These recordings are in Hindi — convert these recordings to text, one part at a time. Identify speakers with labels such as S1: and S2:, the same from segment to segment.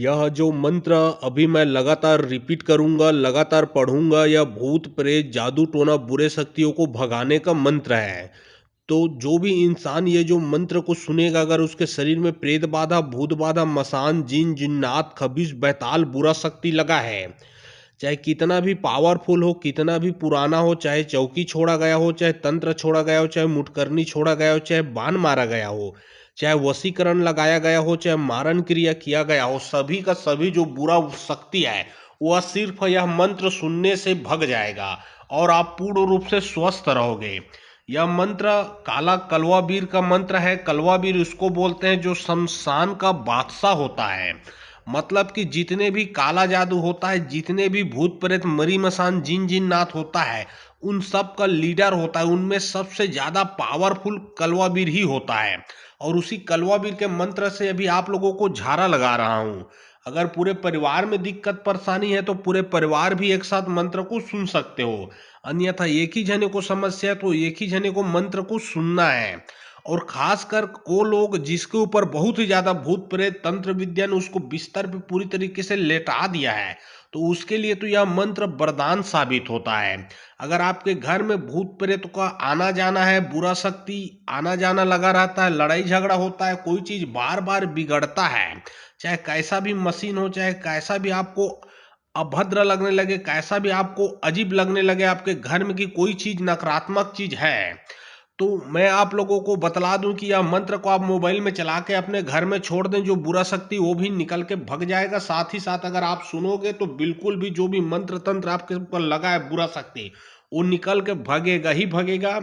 S1: यह जो मंत्र अभी मैं लगातार रिपीट करूंगा, लगातार पढ़ूंगा, या भूत प्रेत जादू टोना बुरे शक्तियों को भगाने का मंत्र है। तो जो भी इंसान ये जो मंत्र को सुनेगा, अगर उसके शरीर में प्रेत बाधा, भूत बाधा, मसान, जिन जिन्नात, खबिश, बैताल, बुरा शक्ति लगा है, चाहे कितना भी पावरफुल हो, कितना भी पुराना हो, चाहे चौकी छोड़ा गया हो, चाहे तंत्र छोड़ा गया हो, चाहे मुटकरनी छोड़ा गया हो, चाहे बाण मारा गया हो, चाहे वशीकरण लगाया गया हो, चाहे मारण क्रिया किया गया हो, सभी का सभी जो बुरा शक्ति है वह सिर्फ यह मंत्र सुनने से भग जाएगा और आप पूर्ण रूप से स्वस्थ रहोगे। यह मंत्र काला कलवा वीर का मंत्र है। कलवा वीर उसको बोलते हैं जो शमशान का बादशाह होता है। मतलब कि जितने भी काला जादू होता है, जितने भी भूत प्रेत, मरी मसान, जिन जिन्नात होता है, उन सब का लीडर होता है। उनमें सबसे ज्यादा पावरफुल कलवा वीर ही होता है। और उसी कलवा वीर के मंत्र से अभी आप लोगों को झारा लगा रहा हूं। अगर पूरे परिवार में दिक्कत परेशानी है तो पूरे परिवार भी एक साथ मंत्र को सुन सकते हो। अन्यथा एक ही जने को समस्या है तो एक ही जने को मंत्र को सुनना है। और खासकर वो लोग जिसके ऊपर बहुत ही ज्यादा भूत प्रेत तंत्र विद्या ने उसको बिस्तर पे पूरी तरीके से लेटा दिया है, तो उसके लिए तो यह मंत्र वरदान साबित होता है। अगर आपके घर में भूत प्रेत का आना जाना है, बुरा शक्ति आना जाना लगा रहता है, लड़ाई झगड़ा होता है, कोई चीज बार बार बिगड़ता है, चाहे कैसा भी मशीन हो, चाहे कैसा भी आपको अभद्र लगने लगे, कैसा भी आपको अजीब लगने लगे आपके घर में कि कोई चीज नकारात्मक चीज है, तो मैं आप लोगों को बतला दूं कि यह मंत्र को आप मोबाइल में चला के अपने घर में छोड़ दें, जो बुरा शक्ति वो भी निकल के भग जाएगा। साथ ही साथ अगर आप सुनोगे तो बिल्कुल भी जो भी मंत्र तंत्र आपके ऊपर लगा है बुरा शक्ति, वो निकल के भगेगा ही भगेगा।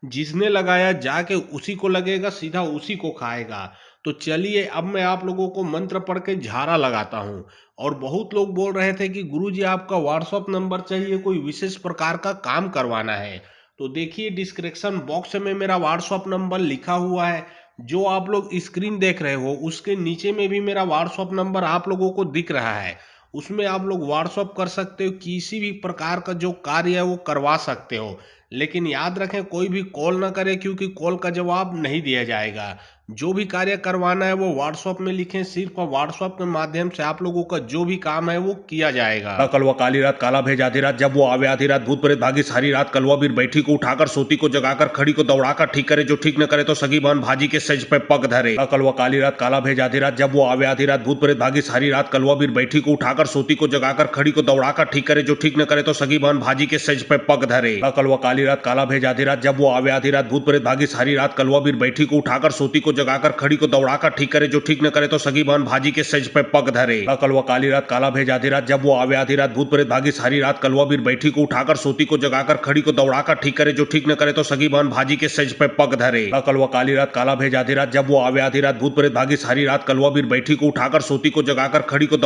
S1: जिसने लगाया जाके उसी को लगेगा, सीधा उसी को खाएगा। तो चलिए अब मैं आप लोगों को मंत्र पढ़ के झाड़ा लगाता हूँ। और बहुत लोग बोल रहे थे कि गुरुजी आपका व्हाट्सअप नंबर चाहिए, कोई विशेष प्रकार का काम करवाना है। तो देखिए डिस्क्रिप्शन बॉक्स में मेरा व्हाट्सअप नंबर लिखा हुआ है। जो आप लोग स्क्रीन देख रहे हो उसके नीचे में भी मेरा व्हाट्सअप नंबर आप लोगों को दिख रहा है। उसमें आप लोग व्हाट्सअप कर सकते हो, किसी भी प्रकार का जो कार्य है वो करवा सकते हो। लेकिन याद रखें कोई भी कॉल ना करे, क्योंकि कॉल का जवाब नहीं दिया जाएगा। जो भी कार्य करवाना है वो व्हाट्सअप में लिखें, सिर्फ व्हाट्सअप के माध्यम से आप लोगों का जो भी काम है वो किया जाएगा। कलवा काली रात काला भेज आधी रात, जब वो आवे आधी रात, भूत प्रेत भागी सारी रात। कलवा वीर बैठी को उठाकर सोती को जगाकर, खड़ी को दौड़ाकर ठीक करे, जो ठीक न करे तो सगी बहन भाजी के सज पे पग धरे। कलवा काली रात काला भेज आधी रात, जब वो आवे आधी रात, भूत प्रेत भागी सारी रात। कलवा वीर बैठी को उठाकर सोती को जगाकर, खड़ी को दौड़ाकर ठीक करे, जो ठीक न करे तो सगी बहन भाजी के सज पे पग धरे। कलवा काली रात काला भेज आधी रात, जब वो आवे आधी रात, भूत प्रेत भागी सारी रात। कलवा वीर बैठी को उठाकर सोती को जगाकर, खड़ी को दौड़ाकर ठीक करे, जो ठीक न करे तो सगी बहन भाजी के सज पे पग धरे। कलवा काली रात काला भेज आधी रात, जब वो आवे आधी रात, भूत प्रेत भागी सारी रात। कलवा वीर बैठी को उठाकर सोती को जगाकर, खड़ी को दौड़ाकर ठीक करे, जो ठीक न करे तो सगी बहन भाजी के सज पे पग धरे। कलवा काली रात काला भेज आधी रात, जब वो आवे आधी रात, भूत प्रेत भागी सारी रात। कलवा वीर बैठी को उठाकर सोती को जगाकर, खड़ी को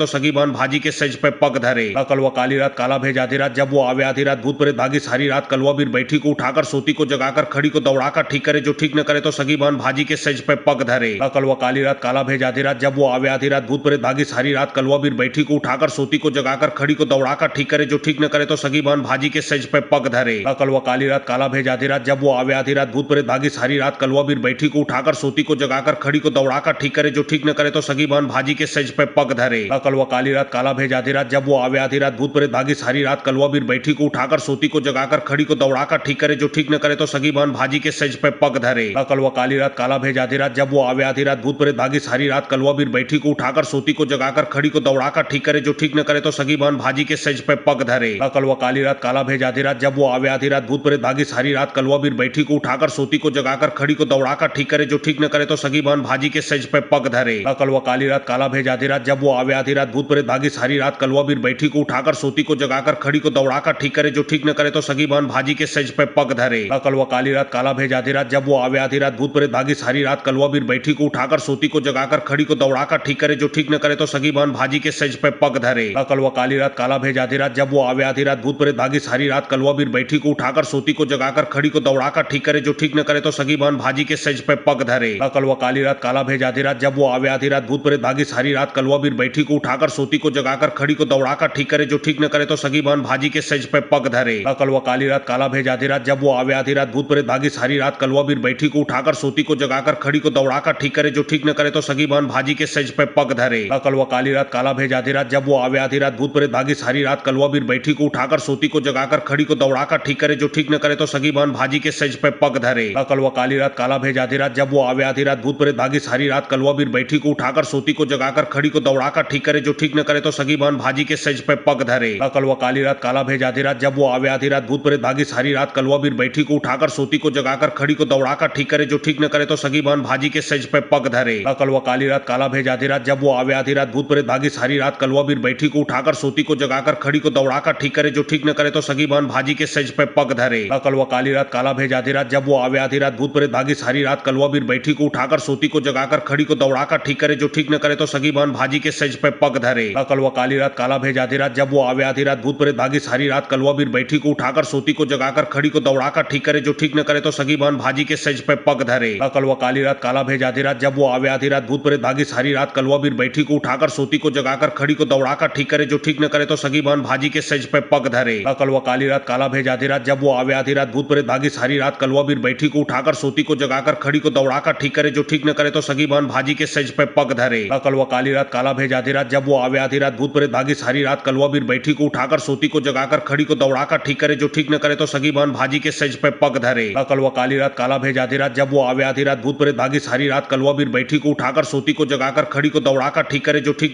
S1: दौड़ाकर ठीक करे, जो ठीक न करे तो सगी बहन भाजी के सज पे पग धरे। कलवा काली रात काला भेज आधी रात, जब वो आवे आधी रात, भूत प्रेत भागी सारी रात। कलवा वीर बैठी को उठाकर सोती को जगाकर, खड़ी को दौड़ाकर ठीक करे, जो ठीक न करे तो सगी बहन भाजी के सज पे पग धरे। कलवा काली रात काला भेज आधी रात, जब वो आवे आधी रात, भूत प्रेत भागी सारी रात। कलवा वीर बैठी को उठाकर सोती को जगाकर, खड़ी को दौड़ाकर ठीक करे, जो ठीक न करे तो सगी बहन भाजी के सज पे पग धरे। कलवा काली रात काला भेज आधी रात, जब वो आवे आधी रात, भूत प्रेत भागी सारी रात। कलवा वीर बैठी को उठाकर सोती को जगाकर, खड़ी को दौड़ाकर ठीक करे, जो ठीक न करे तो सगी बहन भाजी के सज पे पग धरे। कलवा काली रात काला भेज आधी रात, जब वो आवे आधी रात, भूत प्रेत भागी सारी रात। कलवा वीर बैठी को उठाकर सोती को जगाकर, खड़ी को दौड़ाकर ठीक करे, जो ठीक न करे तो सगी बहन भाजी के सज पे पग धरे। कलवा काली रात काला भेज आधी रात, जब वो आवे आधी रात, भूत प्रेत भागी सारी रात। कलवा वीर बैठी को उठाकर सोती को जगाकर, खड़ी को दौड़ाकर ठीक करे, जो ठीक न करे तो सगी बहन भाजी के सज पे पग धरे। कलवा काली रात काला भेज आधी रात, जब वो आवे आधी रात, भूत प्रेत भागी सारी रात। कलवा वीर बैठी को उठाकर सोती को जगाकर, खड़ी को दौड़ाकर ठीक करे, जो ठीक न करे तो सगी बहन भाजी के सज पे पग धरे। कलवा काली रात काला भेज आधी रात, जब वो आवे आधी रात, भूत प्रेत भागी सारी रात। कलवा वीर बैठी को उठाकर सोती को जगाकर, खड़ी को दौड़ाकर ठीक करे, जो ठीक न करे तो सगी बहन भाजी के सज पे पग धरे। कलवा काली रात काला भेज आधी रात, जब वो आवे आधी रात, भूत प्रेत भागी सारी रात। कलवा वीर बैठी को उठाकर सोती को जगाकर, खड़ी को दौड़ाकर ठीक करे, जो ठीक न करे तो सगी बहन भाजी के सज पे पग धरे। कलवा काली रात काला भेज आधी रात, जब वो आवे आधी रात, भूत प्रेत भागी सारी रात। कलवा वीर बैठी को उठाकर सोती को जगाकर, खड़ी को दौड़ाकर ठीक करे, जो ठीक न करे तो सगी बहन भाजी के सज पे पग धरे। कलवा काली रात काला भेज आधी रात, जब वो आवे आधी रात, भूत प्रेत भागी सारी रात। कलवा वीर बैठी को उठाकर सोती को जगाकर, खड़ी को दौड़ाकर ठीक करे, जो ठीक न करे तो सगी बहन भाजी के सज पे पग धरे। कलवा काली रात काला भेज आधी रात, जब वो आवे आधी रात, भूत प्रेत भागी सारी रात। कलवा वीर बैठी को उठाकर सोती को जगाकर खड़ी को दौड़ाकर ठीक करे जो ठीक न करे तो सगी बान भाजी के सज पे पग धरे। कलवा काली रात काला भेज आधी रात जब वो आवे आधी रात भूत प्रेत भागी सारी रात कलवा बीर बैठी को उठाकर सोती को जगाकर खड़ी को दौड़ाकर ठीक करे जो ठीक न करे तो सगी बान भाजी के सज पे पग धरे। कलवा काली रात काला भेज आधी रात जब वो आवे आधी रात भूत प्रेत भागी सारी रात कलवा बीर बैठी को उठाकर सोती को जगाकर खड़ी को दौड़ाकर ठीक करे जो ठीक न करे तो सगी बान भाजी के सज पे पग धरे। कलवा काली रात काला भेज आधी रात जब वो आवे आधी रात भूत प्रेत भागी सारी रात कलवा बीर बैठी को उठाकर सोती को जगाकर खड़ी को दौड़ाकर ठीक करे जो ठीक न करे तो सगी बान भाजी के सज पे पग धरे। कलवा काली रात काला भेज आधी रात जब वो आवे आधी रात भूत प्रेत भागी सारी रात कलवा बीर बैठी को उठाकर सोती को जगाकर खड़ी को दौड़ाकर ठीक करे जो ठीक न करे तो सगी बान भाजी के सज पे पग धरे। कलवा काली रात काला भेज आधी रात जब वो आवे आधी रात भूत प्रेत भागी सारी रात कलवा बीर बैठी को उठाकर सोती को जगाकर खड़ी को दौड़ाकर ठीक करे जो ठीक न करे तो सगी बान भाजी के सज पे पग धरे। कलवा काली रात काला भेज आधी रात जब वो आवे आधी रात भूत प्रेत भागी सारी रात कलवा बीर बैठी को उठाकर सोती को जगाकर खड़ी को दौड़ाकर ठीक करे जो ठीक न करे तो सगी बान भाजी के सज पे पग धरे। कलवा काली रात काला भेज आधी रात जब वो आवे आधी रात भूत प्रेत भागी सारी रात कलवा बीर बैठी को उठाकर सोती को जगाकर खड़ी को दौड़ाकर ठीक करे जो ठीक न करे तो सगी बान भाजी के सज पे पग धरे। कलवा काली रात काला भेज आधी रात जब वो आवे आधी रात भूत प्रेत भागी सारी रात कलवा बीर बैठी को उठाकर सोती को जगाकर खड़ी को दौड़ाकर ठीक करे जो ठीक न करे तो सगी बान भाजी के सज पे पग धरे। कलवा काली रात काला भेज आधी रात जब वो आवे आधी रात भूत प्रेत भागी सारी रात कलवा बीर बैठी को उठाकर सोती को जगाकर खड़ी को दौड़ाकर ठीक करे जो ठीक न करे तो सगी बान भाजी के सज पे पग धरे। कलवा काली रात काला भेज आधी रात जब वो आवे आधी रात भूत प्रेत भागी सारी रात कलवा बीर बैठी को उठाकर सोती को जगाकर खड़ी को दौड़ाकर ठीक करे जो ठीक न करे तो सगी बान भाजी के सज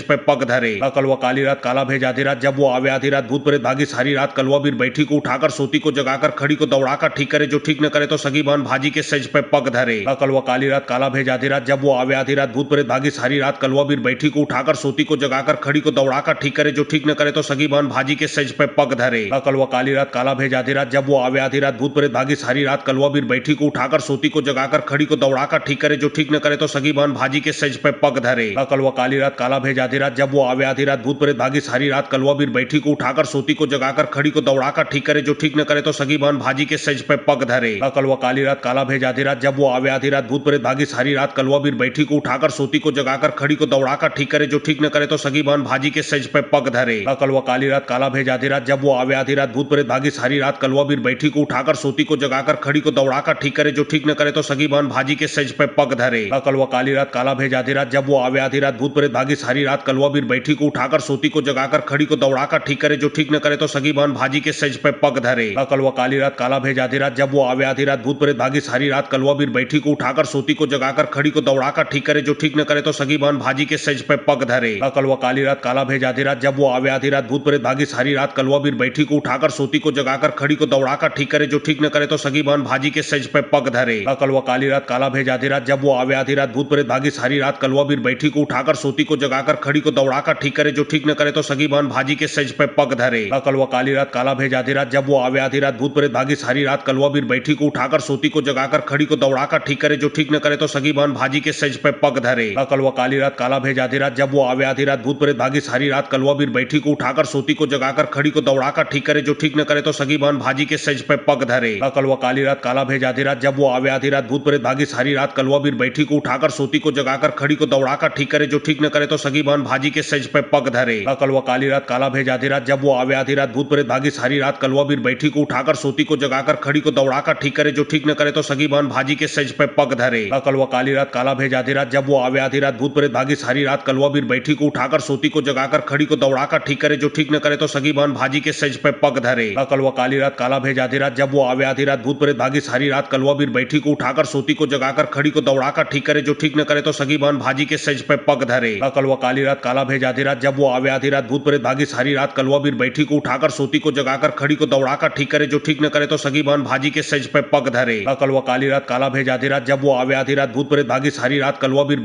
S1: पे पग धरे। कलवा काली रात काला भेज आधी रात जब वो आवे आधी रात भूत प्रेत भागी सारी रात कलवा बीर बैठी को उठाकर सोती को जगाकर खड़ी को दौड़ाकर ठीक करे जो ठीक न करे तो सगी बान भाजी के सज पे पग धरे। कलवा काली रात काला भेज आधी रात जब वो आवे आधी रात भूत प्रेत भागी सारी रात कलवा बीर बैठी को उठाकर सोती को जगाकर खड़ी को दौड़ाकर ठीक करे जो ठीक न करे तो सगी बान भाजी के सज पे पग धरे। कलवा काली रात काला भेज आधी रात जब वो आवे आधी रात भूत प्रेत भागी सारी रात कलवा बीर बैठी को उठाकर सोती को जगाकर खड़ी को दौड़ाकर ठीक करे जो ठीक न करे तो सगी बान भाजी के सज पे पग धरे। कलवा काली रात काला भेज आधी रात जब वो आवे आधी रात भूत प्रेत भागी सारी रात कलवा बीर बैठी को उठाकर सोती को जगाकर खड़ी को दौड़ाकर ठीक करे जो ठीक न करे तो सगी बान भाजी के सज पे पग धरे। कलवा काली रात काला भेज आधी रात जब वो आवे आधी रात भूत प्रेत भागी सारी रात कलवा बीर बैठी को उठाकर सोती को जगाकर खड़ी को दौड़ाकर ठीक करे जो ठीक न करे तो सगी बान भाजी के सज पे पग धरे। कलवा काली रात काला भेज आधी रात जब वो आवे आधी रात भूत प्रेत भागी सारी रात कलवा बीर बैठी को उठाकर सोती को जगाकर खड़ी को दौड़ाकर ठीक करे जो ठीक न करे तो सगी बान भाजी के सज पे पग धरे। कलवा काली रात काला भेज आधी रात जब वो आवे आधी रात भूत प्रेत भागी सारी रात कलवा बीर बैठी को उठाकर सोती को जगाकर खड़ी को दौड़ाकर ठीक करे जो ठीक न करे तो सगी बान भाजी के सज पे पग धरे। कलवा काली रात काला भेज आधी रात जब वो आवे आधी रात भूत प्रेत भागी सारी रात कलवा बीर बैठी को उठाकर सोती को जगाकर खड़ी को दौड़ाकर ठीक करे जो ठीक न करे तो सगी बान भाजी के सज पे पग धरे। कलवा काली रात काला भेज आधी रात जब वो आवे आधी रात भूत प्रेत भागी सारी रात कलवा बीर बैठी को उठाकर सोती को जगाकर खड़ी को दौड़ाकर ठीक करे जो ठीक न करे तो सगी बान भाजी के सज पे पग धरे। कलवा काली रात काला भेज आधी रात जब वो आवे आधी रात भूत प्रेत भागी सारी रात कलवा बीर बैठी को उठाकर सोती को जगाकर खड़ी को दौड़ाकर ठीक करे जो ठीक न करे तो सगी बान भाजी के सज पे पग धरे। कलवा काली रात काला भेज आधी रात जब वो आवे आधी रात भूत प्रेत भागी सारी रात कलवा बीर बैठी को उठाकर सोती को जगाकर खड़ी को दौड़ाकर ठीक करे जो ठीक न करे तो सगी बान भाजी के सज पे पग धरे। कलवा काली रात काला भेज आधी रात जब वो आवे आधी रात भूत प्रेत भागी सारी रात कलवा बीर बैठी को उठाकर सोती को जगाकर खड़ी को दौड़ाकर ठीक करे जो ठीक न करे तो सगी बान भाजी के सज पे पग धरे। कलवा काली रात काला भेज आधी रात जब वो आवे आधी रात भूत प्रेत भागी सारी रात कलवा बीर बैठी को उठाकर सोती को जगाकर खड़ी को दौड़ाकर ठीक करे जो ठीक न करे तो सगी बान भाजी के सज पे पग धरे। कलवा काली रात काला भेज आधी रात जब वो आवे आधी रात भूत प्रेत भागी सारी रात कलवा बीर बैठी को उठाकर सोती को जगाकर खड़ी को दौड़ाकर ठीक करे जो ठीक न करे तो सगी बान भाजी के सज पे पग धरे। कलवा काली रात काला भेज आधी रात जब वो आवे आधी रात भूत प्रेत भागी सारी रात कलवा बीर बैठी को उठाकर सोती को जगाकर खड़ी को दौड़ाकर ठीक करे जो ठीक न करे तो सगी बान भाजी के सज पे पग धरे। कलवा काली रात काला भेज आधी रात जब वो आवे आधी रात भूत प्रेत भागी सारी रात कलवा बीर बैठी को उठाकर सोती को जगाकर खड़ी को दौड़ाकर ठीक करे जो ठीक न करे तो सगी बान भाजी के सज पे पग धरे। कलवा काली रात काला भेज आधी रात जब वो आवे आधी रात भूत प्रेत भागी सारी रात कलवा बीर बैठी को उठाकर सोती को जगाकर खड़ी को दौड़ाकर ठीक करे जो ठीक न करे तो सगी बान भाजी के सज पे पग धरे। कलवा काली रात काला भेज आधी रात जब वो आवे आधी रात भूत प्रेत भागी सारी रात कलवा बीर बैठी को उठाकर सोती को जगाकर खड़ी को दौड़ाकर ठीक करे जो ठीक न करे तो सगी बान भाजी के सज पे पग धरे। कलवा काली रात काला भेज आधी रात जब वो आवे आधी रात भूत प्रेत भागी सारी रात कलवा बीर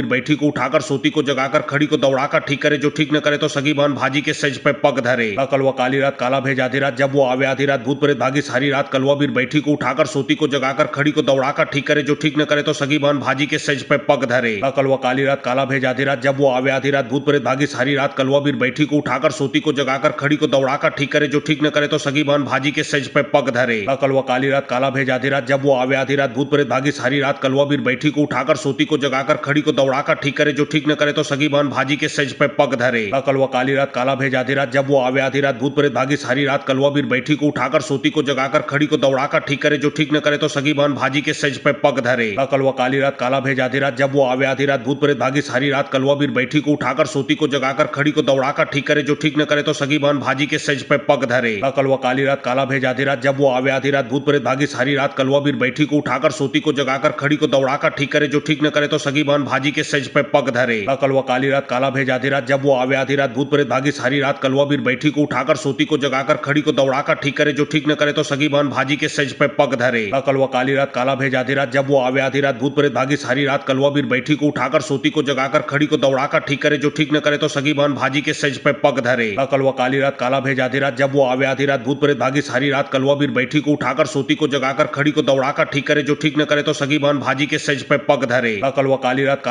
S1: बैठी को उठाकर सोती को जगाकर खड़ी को दौड़ाकर ठीक करे जो ठीक न करे तो सगी बान भाजी के सज पे पग धरे। कलवा काली रात काला भेज आधी रात जब वो आवे आधी रात भूत प्रेत भागी सारी रात कलवा बीर बैठी को उठाकर सोती को जगाकर खड़ी को दौड़ाकर ठीक करे जो ठीक न करे तो सगी बान भाजी के सज पे पग धरे। कलवा काली रात काला भेज आधी रात जब वो आवे आधी रात भूत प्रेत भागी सारी रात कलवा बीर बैठी को उठाकर सोती को जगाकर खड़ी को दौड़ाकर ठीक करे जो ठीक न करे तो सगी बान भाजी के सज पे पग धरे। कलवा काली रात काला भेज आधी रात जब वो आवे आधी रात भूत प्रेत भागी सारी रात कलवा बीर बैठी को उठाकर सोती को जगाकर खड़ी को दौड़ाकर ठीक करे जो ठीक न करे तो सगी बान भाजी के सज पे पग धरे। कलवा काली रात काला भेज आधी रात, जब वो आवे आधी रात भूत प्रेत भागी सारी रात। कलवा बीर बैठी को उठाकर सोती को जगाकर खड़ी को दौड़ाकर ठीक करे, जो ठीक न करे तो सगी बान भाजी के सज पे पग धरे। कलवा काली रात काला भेज आधी रात, जब वो आवे आधी रात भूत प्रेत भागी सारी रात। कलवा बीर बैठी को उठाकर सोती को जगाकर खड़ी को दौड़ाकर ठीक करे, जो ठीक न करे तो सगी बान भाजी के सज पे पग धरे। कलवा काली रात काला भेज आधी रात, जब वो आवे आधी रात भूत प्रेत भागी सारी रात। कलवा बीर बैठी को उठाकर सोती को जगाकर खड़ी को दौड़ाकर ठीक करे, जो ठीक न करे तो सगी बान भाजी के सज पे पग धरे। कलवा काली रात काला भेज आधी रात, जब वो आवे आधी रात भूत प्रेत भागी सारी रात। कलवा बीर बैठी को उठाकर सोती को जगाकर खड़ी को दौड़ाकर ठीक करे, जो ठीक न करे तो सगी बान भाजी के सज पे पग धरे। कलवा काली रात काला भेज आधी रात, जब वो आवे आधी रात भूत प्रेत भागी सारी रात। कलवा बीर बैठी को उठाकर सोती को जगाकर खड़ी को दौड़ाकर ठीक करे, जो ठीक न करे तो सगी बान भाजी के सज पे पग धरे। कलवा काली रात काला भेज आधी रात, जब वो आवे आधी रात भूत प्रेत भागी सारी रात। कलवा बीर बैठी को उठाकर सोती को जगाकर खड़ी को दौड़ाकर ठीक करे, जो ठीक न करे तो सगी बान भाजी के सज पे पग धरे। कलवा काली रात काला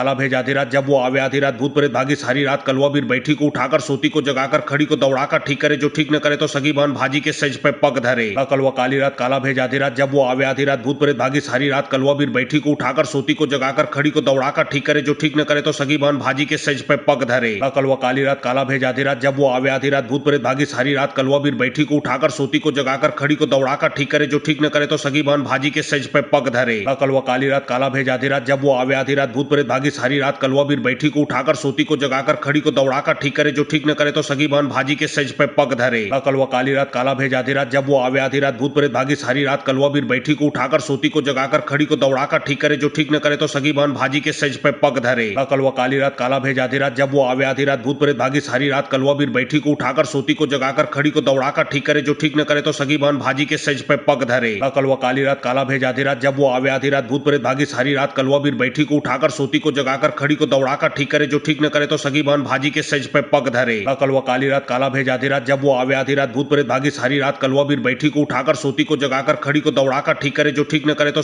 S1: भेज आधी रात, जब वो आवे आधी रात भूत प्रेत भागी सारी रात। कलवा बीर बैठी को उठाकर सोती को जगाकर खड़ी को दौड़ाकर ठीक करे, जो ठीक न करे तो सगी बान भाजी के सज पे पग धरे। कलवा काली रात काला भेज आधी रात, जब वो आवे आधी रात भूत प्रेत भागी सारी रात। कलवा बीर बैठी को उठाकर सोती को जगाकर खड़ी को दौड़ाकर ठीक करे, जो ठीक न करे तो सगी बान भाजी के सज पे पग धरे। कलवा काली रात काला भेज आधी रात, जब वो आवे आधी रात भूत प्रेत भागी सारी रात। कलवा बीर बैठी को उठाकर सोती को जगाकर खड़ी को दौड़ाकर ठीक करे, जो ठीक न करे तो सगी बान भाजी के सज पे पग धरे। कलवा काली रात काला भेज आधी रात, जब वो आवे आधी रात भूत प्रेत भागी सारी रात। कलवा बीर बैठी को उठाकर सोती को जगाकर खड़ी को दौड़ाकर ठीक करे, जो ठीक न करे तो सगी बान भाजी के सज पे पग धरे। कलवा काली रात काला भेज आधी रात, जब वो आवे आधी रात भूत प्रेत भागी सारी रात। कलवा बीर बैठी को उठाकर सोती को जगाकर खड़ी को दौड़ाकर ठीक करे, जो ठीक न करे तो सगी बान भाजी के सज पे पग धरे। कलवा काली रात काला भेज आधी रात, जब वो आवे आधी रात भूत प्रेत भागी सारी रात। कलवा बीर बैठी को उठाकर सोती को जगाकर खड़ी को दौड़ाकर ठीक करे, जो ठीक न करे तो सगी बान भाजी के सज पे पग धरे। कलवा काली रात काला भेज आधी रात, जब वो आवे आधी रात भूत प्रेत भागी सारी रात। कलवा बीर बैठी को उठाकर सोती को जगाकर खड़ी को दौड़ाकर ठीक करे, जो ठीक न करे तो सगी बान भाजी के सज पे पग धरे। कलवा काली रात काला भेज आधी रात, जब वो आवे आधी रात भूत प्रेत भागी सारी रात। कलवा बीर बैठी को उठाकर सोती को जगाकर खड़ी को दौड़ाकर ठीक करे, जो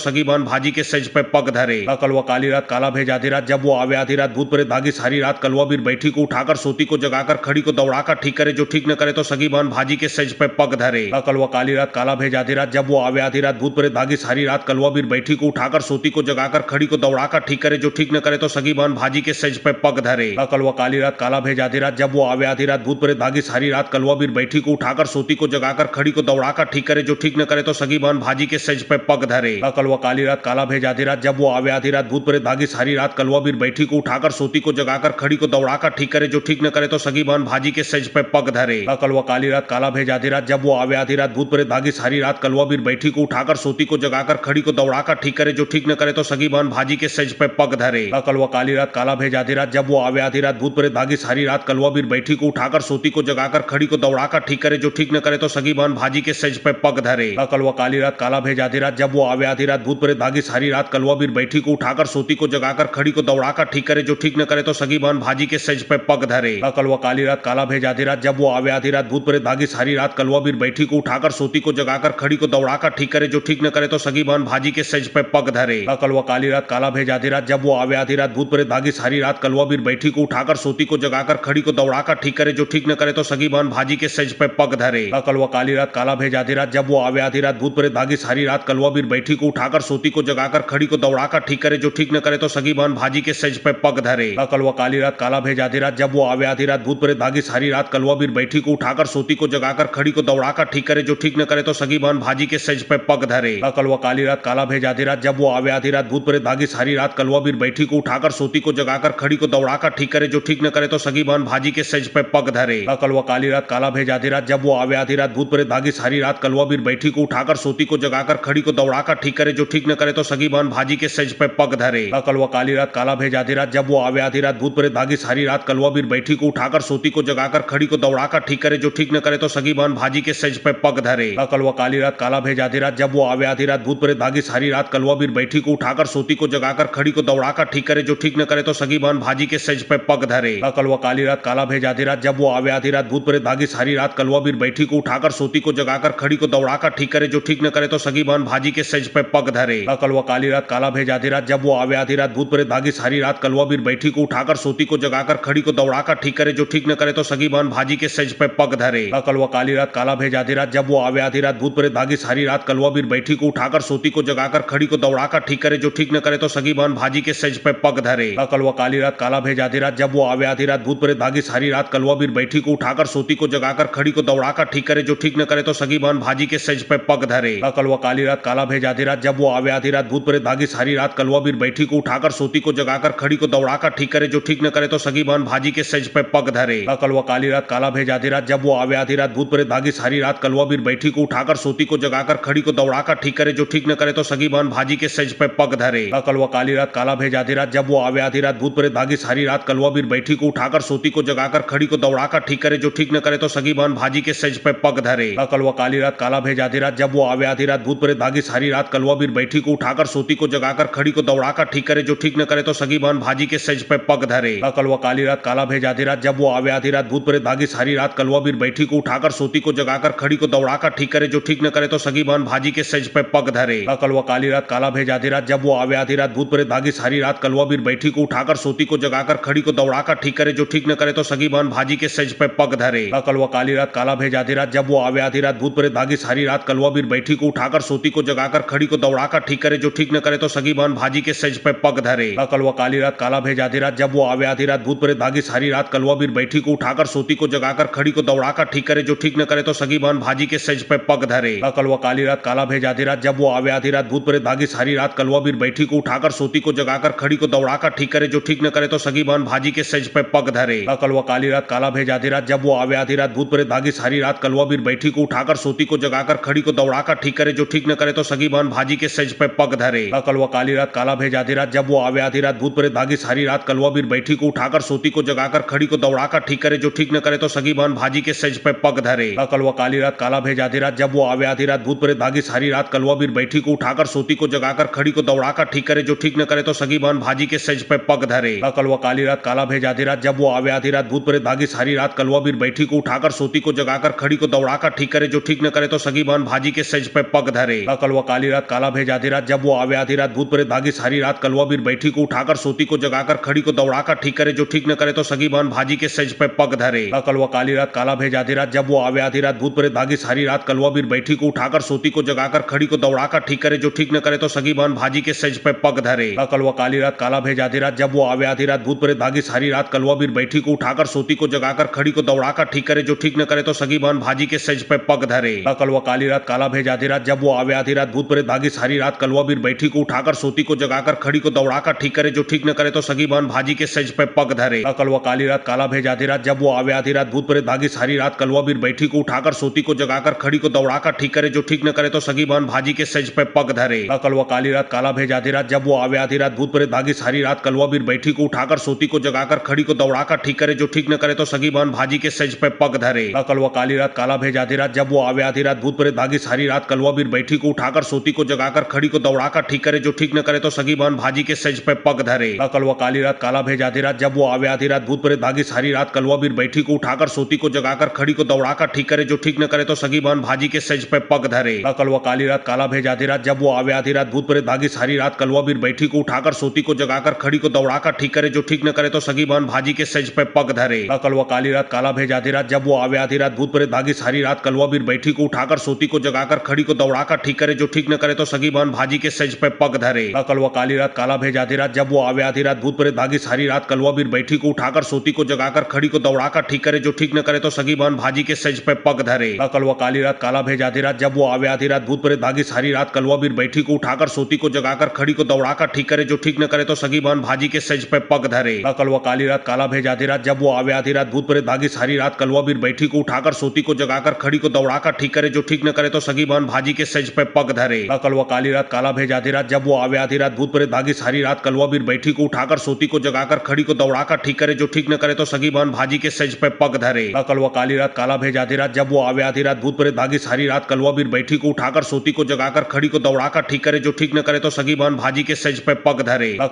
S1: ठीक न करे तो सगी बान भाजी के सज पे पग धरे। कलवा काली रात काला भेज आधी रात, जब वो आवे आधी रात भूत प्रेत भागी सारी रात। कलवा बीर बैठी को उठाकर सोती को जगाकर खड़ी को दौड़ाकर ठीक करे, जो ठीक न करे तो सगी बान भाजी के सज पे पग धरे। कलवा काली रात काला भेज आधी रात, जब वो आवे आधी रात भूत प्रेत भागी सारी रात। कलवा बीर बैठी को उठाकर सोती को जगाकर खड़ी को दौड़ाकर ठीक करे, जो ठीक न करे तो सगी बान भाजी के सज पे पग धरे। कलवा काली रात काला भेज आधी रात, जब वो आवे आधी रात भूत प्रेत भागी सारी रात। कलवा बीर बैठी को उठाकर सोती को जगाकर खड़ी को दौड़ाकर ठीक करे, जो ठीक न करे तो सगी बान भाजी के सज पे पग धरे। कलवा काली रात काला भेज आधी रात, जब वो आवे आधी रात भूत प्रेत भागी सारी रात। कलवा बीर बैठी को उठाकर सोती को जगाकर खड़ी को दौड़ाकर ठीक करे, जो ठीक न करे तो सगी बान भाजी के सज पे पग धरे। कलवा काली रात काला भेज आधी रात, जब वो आवे आधी रात भूत प्रेत भागी सारी रात। कलवा बीर बैठी को उठाकर सोती को जगाकर खड़ी को दौड़ाकर ठीक करे, जो ठीक न करे तो सगी बान भाजी के सज पे पग धरे। कलवा काली रात काला भेज आधी रात, जब वो आवे आधी रात भूत प्रेत भागी सारी रात। कलवा बीर बैठी को उठाकर सोती को जगाकर खड़ी को दौड़ाकर ठीक करे, जो ठीक न करे तो सगी बान भाजी के सज पे पग धरे। कलवा काली रात काला भेज आधी रात, जब वो आवे आधी रात भूत प्रेत भागी सारी रात। कलवा बीर बैठी को उठाकर सोती को जगाकर खड़ी को दौड़ाकर ठीक करे, जो ठीक न करे तो सगी बान भाजी के सज पे पग धरे। कलवा काली रात काला भेज आधी रात, जब वो आवे आधी रात भूत प्रेत भागी सारी रात। कलवा बीर बैठी को उठाकर सोती को जगाकर खड़ी को दौड़ाकर ठीक करे, जो ठीक न करे तो सगी बान भाजी के सज पे पग धरे। कलवा काली रात काला भेज आधी रात, जब वो आवे आधी रात भूत प्रेत भागी सारी रात। कलवा बीर बैठी को उठाकर सोती को जगाकर खड़ी को दौड़ाकर ठीक करे, जो ठीक न करे तो सगी बान भाजी के सज पे पग धरे। कलवा काली रात काला भेज आधी रात, जब वो आवे आधी रात भूत प्रेत भागी सारी रात। कलवा बीर बैठी को उठाकर सोती को जगाकर खड़ी को दौड़ाकर ठीक करे, जो ठीक न करे तो सगी बान भाजी के सज पे पग धरे। कलवा काली रात काला भेज आधी रात, जब वो आवे आधी रात भूत प्रेत भागी सारी रात। कलवा बीर बैठी को उठाकर सोती को जगाकर खड़ी को दौड़ाकर ठीक करे, जो ठीक न करे तो सगी बान भाजी के सज पे पग धरे। कलवा काली रात काला भेज आधी रात, जब वो आवे आधी रात भूत प्रेत भागी सारी रात। कलवा बीर बैठी को उठाकर सोती को जगाकर खड़ी को दौड़ाकर ठीक करे, जो ठीक न करे तो सगी बान भाजी के सज पे पग धरे। कलवा काली रात काला भेज आधी रात, जब वो आवे आधी रात भूत प्रेत भागी सारी रात। कलवा बीर बैठी को उठाकर सोती को जगाकर खड़ी को दौड़ाकर ठीक करे, जो ठीक न करे तो सगी बान भाजी के सज पे पग धरे। कलवा काली रात काला भेज आधी रात, जब वो आवे आधी रात भूत प्रेत भागी सारी रात। कलवा बीर बैठी को उठाकर सोती को जगाकर खड़ी को दौड़ाकर ठीक करे, जो ठीक न करे तो सगी बान भाजी के सज पे पग धरे। कलवा काली रात काला भेज आधी रात, जब वो आवे आधी रात भूत प्रेत भागी सारी रात। कलवा बीर बैठी को उठाकर सोती को जगाकर खड़ी को दौड़ाकर ठीक करे, जो ठीक न करे तो सगी बान भाजी के सज पे पग धरे। कलवा काली रात काला भेज आधी रात, जब वो आवे आधी रात भूत प्रेत भागी सारी रात। कलवा बीर बैठी को उठाकर सोती को जगाकर खड़ी को दौड़ाकर ठीक करे, जो ठीक न करे तो सगी बान भाजी के सज पे पग धरे। कलवा काली रात काला भेज आधी रात, जब वो आवे आधी रात भूत प्रेत भागी सारी रात। कलवा बीर बैठी को उठाकर सोती को जगाकर खड़ी को दौड़ाकर ठीक करे, जो ठीक न करे तो सगी बान भाजी के सज पे पग धरे। कलवा काली रात काला भेज आधी रात, जब वो आवे आधी रात भूत प्रेत भागी सारी रात। कलवा बीर बैठी को उठाकर सोती को जगाकर खड़ी को दौड़ाकर ठीक करे, जो ठीक न करे तो सगी बान भाजी के सज पे पग धरे। कलवा काली रात काला काला भेज आधी रात, जब वो आवे आधी रात, भूत प्रेत भागी सारी रात, कलवा बीर बैठी को उठाकर सोती को जगाकर खड़ी को दौड़ाकर ठीक करे, जो ठीक न करे तो सगी बहन भाजी के सज पे पग धरे। कलवा काली रात काला भेज आधी रात, जब वो आवे आधी रात, भूत प्रेत भागी सारी रात, कलवा बीर बैठी को उठाकर सोती को जगाकर खड़ी को दौड़ाकर ठीक करे, जो ठीक न करे तो सगी बहन भाजी के सज पे पग धरे। कलवा काली रात काला भेज आधी रात, जब वो आवे आधी रात, भूत प्रेत भागी सारी रात, कलवा बीर बैठी को उठाकर सोती को जगाकर खड़ी को दौड़ाकर ठीक करे, जो ठीक न करे तो सगी बहन भाजी के सज पे पग धरे। कलवा काली रात काला भेज आधी रात, जब वो आवे आधी रात, भूत प्रेत भागी सारी रात, कलवा बीर बैठी को उठाकर सोती को जगाकर खड़ी को दौड़ाकर ठीक करे, जो ठीक न करे तो सगी बहन भाजी के सज पे पग धरे। कलवा काली रात काला भेज आधी रात, जब वो आवे आधी रात, भूत प्रेत भागी सारी रात, कलवा बीर बैठी को उठाकर सोती को जगाकर खड़ी को दौड़ाकर ठीक करे, जो ठीक न करे तो सगी बहन भाजी के सज पे पग धरे। कलवा काली रात काला भेज आधी रात, जब वो आवे आधी रात, भूत प्रेत भागी सारी रात, कलवा बीर बैठी को उठाकर सोती को जगाकर खड़ी को दौड़ाकर ठीक करे, जो ठीक न करे तो सगी बहन भाजी के सज पे पग धरे। कलवा काली रात काला भेज आधी रात, जब वो आवे आधी रात, भूत प्रेत भागी सारी रात, कलवा बीर बैठी को उठाकर सोती को जगाकर खड़ी को दौड़ाकर ठीक करे, जो ठीक न करे तो सगी बहन भाजी के सज पे पग धरे। कलवा काली रात काला भेज आधी रात, जब वो आवे आधी रात, भूत प्रेत भागी सारी रात, कलवा बीर बैठी को उठाकर सोती को जगाकर खड़ी को दौड़ाकर ठीक करे, जो ठीक न करे तो सगी बहन भाजी के सज पे पग धरे। कलवा काली रात काला भेज आधी रात, जब वो आवे आधी रात, भूत प्रेत भागी सारी रात, कलवा बीर बैठी को उठाकर सोती को जगाकर खड़ी को दौड़ाकर ठीक करे, जो ठीक न करे तो सगी बहन भाजी के सज पे पग धरे। कलवा काली रात काला भेज आधी रात, जब वो आवे आधी रात, भूत प्रेत भागी सारी रात, कलवा बीर बैठी को उठाकर सोती को जगाकर खड़ी को दौड़ाकर ठीक करे, जो ठीक न करे तो सगी बहन भाजी के सज पे पग धरे। कलवा काली रात काला भेज आधी रात, जब वो आवे आधी रात, भूत प्रेत भागी सारी रात, कलवा बीर बैठी को उठाकर सोती को जगाकर खड़ी को दौड़ाकर ठीक करे, जो ठीक न करे तो सगी बहन भाजी के सज पे पग धरे। कलवा काली रात काला भेज आधी रात, जब वो आवे आधी रात, भूत प्रेत भागी सारी रात, कलवा बीर बैठी को उठाकर सोती को जगाकर खड़ी को दौड़ाकर ठीक करे, जो ठीक न करे तो सगी बहन भाजी के सज पे पग धरे। कलवा काली रात काला भेज आधी रात, जब वो आवे आधी रात, भूत प्रेत भागी सारी रात, कलवा बीर बैठी को उठाकर सोती को जगाकर खड़ी को दौड़ाकर ठीक करे, जो ठीक न करे तो सगी बहन भाजी के सज पे पग धरे। कलवा काली रात काला भेज आधी रात, जब वो आवे आधी रात, भूत प्रेत भागी सारी रात, कलवा बीर बैठी को उठाकर सोती को जगाकर खड़ी को दौड़ाकर ठीक करे, जो ठीक न करे तो सगी बहन भाजी के सज पे पग धरे। कलवा काली रात काला भेज आधी रात, जब वो आवे आधी रात, भूत प्रेत भागी सारी रात, कलवा बीर बैठी को उठाकर सोती को जगाकर खड़ी को दौड़ाकर ठीक करे, जो ठीक न करे तो सगी बहन भाजी के सज पे पग धरे। कलवा काली रात काला भेज आधी रात, जब वो आवे आधी रात, भूत प्रेत भागी सारी रात, कलवा बीर बैठी को उठाकर सोती को जगाकर खड़ी को दौड़ाकर ठीक करे, जो ठीक न करे तो सगी बहन भाजी के सज पे पग धरे। कलवा काली रात काला भेज आधी रात, जब वो आवे आधी रात, भूत प्रेत भागी सारी रात, कलवा बीर बैठी को उठाकर सोती को जगाकर खड़ी को दौड़ाकर ठीक करे, जो ठीक न करे तो सगी बहन भाजी के सज पे पग धरे। कलवा काली रात काला भेज आधी रात, जब वो आवे आधी रात, भूत प्रेत भागी सारी रात, कलवा बीर बैठी को उठाकर सोती को जगाकर खड़ी को दौड़ाकर ठीक करे, जो ठीक न करे तो सगी बहन भाजी के सज पे पग धरे। कलवा काली रात काला भेज आधी रात, जब वो आवे आधी रात, भूत प्रेत भागी सारी रात, कलवा बीर बैठी को उठाकर सोती को जगाकर खड़ी को दौड़ाकर ठीक करे, जो ठीक न करे तो सगी बहन भाजी के सज पे पग धरे। कलवा काली रात काला भेज आधी रात, जब वो आवे आधी रात, भूत प्रेत भागी सारी रात, कलवा बीर बैठी को उठाकर सोती को जगाकर खड़ी को दौड़ाकर ठीक करे, जो ठीक न करे तो सगी बहन भाजी के सज पे पग धरे। कलवा काली रात काला भेज आधी रात, जब वो आवे आधी रात, भूत प्रेत भागी सारी रात, कलवा बीर बैठी को उठाकर सोती को जगाकर खड़ी को दौड़ाकर ठीक करे, जो ठीक न करे तो सगी बहन भाजी के सज पे पग धरे। कलवा काली रात काला भेज आधी रात, जब वो आवे आधी रात, भूत प्रेत भागी सारी रात, कलवा बीर बैठी को उठाकर सोती को जगाकर खड़ी को दौड़ाकर ठीक करे, जो ठीक न करे तो सगी बहन भाजी के सज पे पग धरे। कलवा काली रात काला भेज आधी रात, जब वो आवे आधी रात, भूत प्रेत भागी सारी रात, कलवा बीर बैठी को उठाकर सोती को जगाकर खड़ी को दौड़ाकर ठीक करे, जो ठीक न करे तो सगी बहन भाजी के सज पे पग धरे। कलवा काली रात काला भेज आधी रात, जब वो आवे आधी रात, भूत प्रेत भागी सारी रात, कलवा बीर बैठी को उठाकर सोती को जगाकर खड़ी को दौड़ाकर ठीक करे, जो ठीक न करे तो सगी बहन भाजी के सज पे पग धरे। कलवा काली रात काला भेज आधी रात, जब वो आवे आधी रात, भूत प्रेत भागी सारी रात, कलवा बीर बैठी को उठाकर सोती को जगाकर खड़ी को दौड़ाकर ठीक करे, जो ठीक न करे तो सगी बहन भाजी के सज पे पग धरे। कलवा काली रात काला भेज आधी रात, जब वो आवे आधी रात, भूत प्रेत भागी सारी रात, कलवा बीर बैठी को उठाकर सोती को जगाकर खड़ी को दौड़ाकर ठीक करे, जो ठीक न करे तो सगी बहन भाजी के सज पे पग धरे। कलवा काली रात काला भेज आधी रात, जब वो आवे आधी रात, भूत प्रेत भागी सारी रात, कलवा बीर बैठी को उठाकर सोती को जगाकर खड़ी को दौड़ाकर ठीक करे, जो ठीक न करे तो सगी बहन भाजी के सज पे पग धरे। कलवा काली रात काला भेज आधी रात, जब वो आवे आधी रात, भूत प्रेत भागी सारी रात, कलवा बीर बैठी को उठाकर सोती को जगाकर खड़ी को दौड़ाकर ठीक करे, जो ठीक न करे तो सगी बहन भाजी के सज पे पग धरे। कलवा काली रात काला भेज आधी रात, जब वो आवे आधी रात, भूत प्रेत भागी सारी रात, कलवा बीर बैठी को उठाकर सोती को जगाकर खड़ी को दौड़ाकर ठीक करे, जो ठीक न करे तो सगी बहन भाजी के सज पे पग धरे।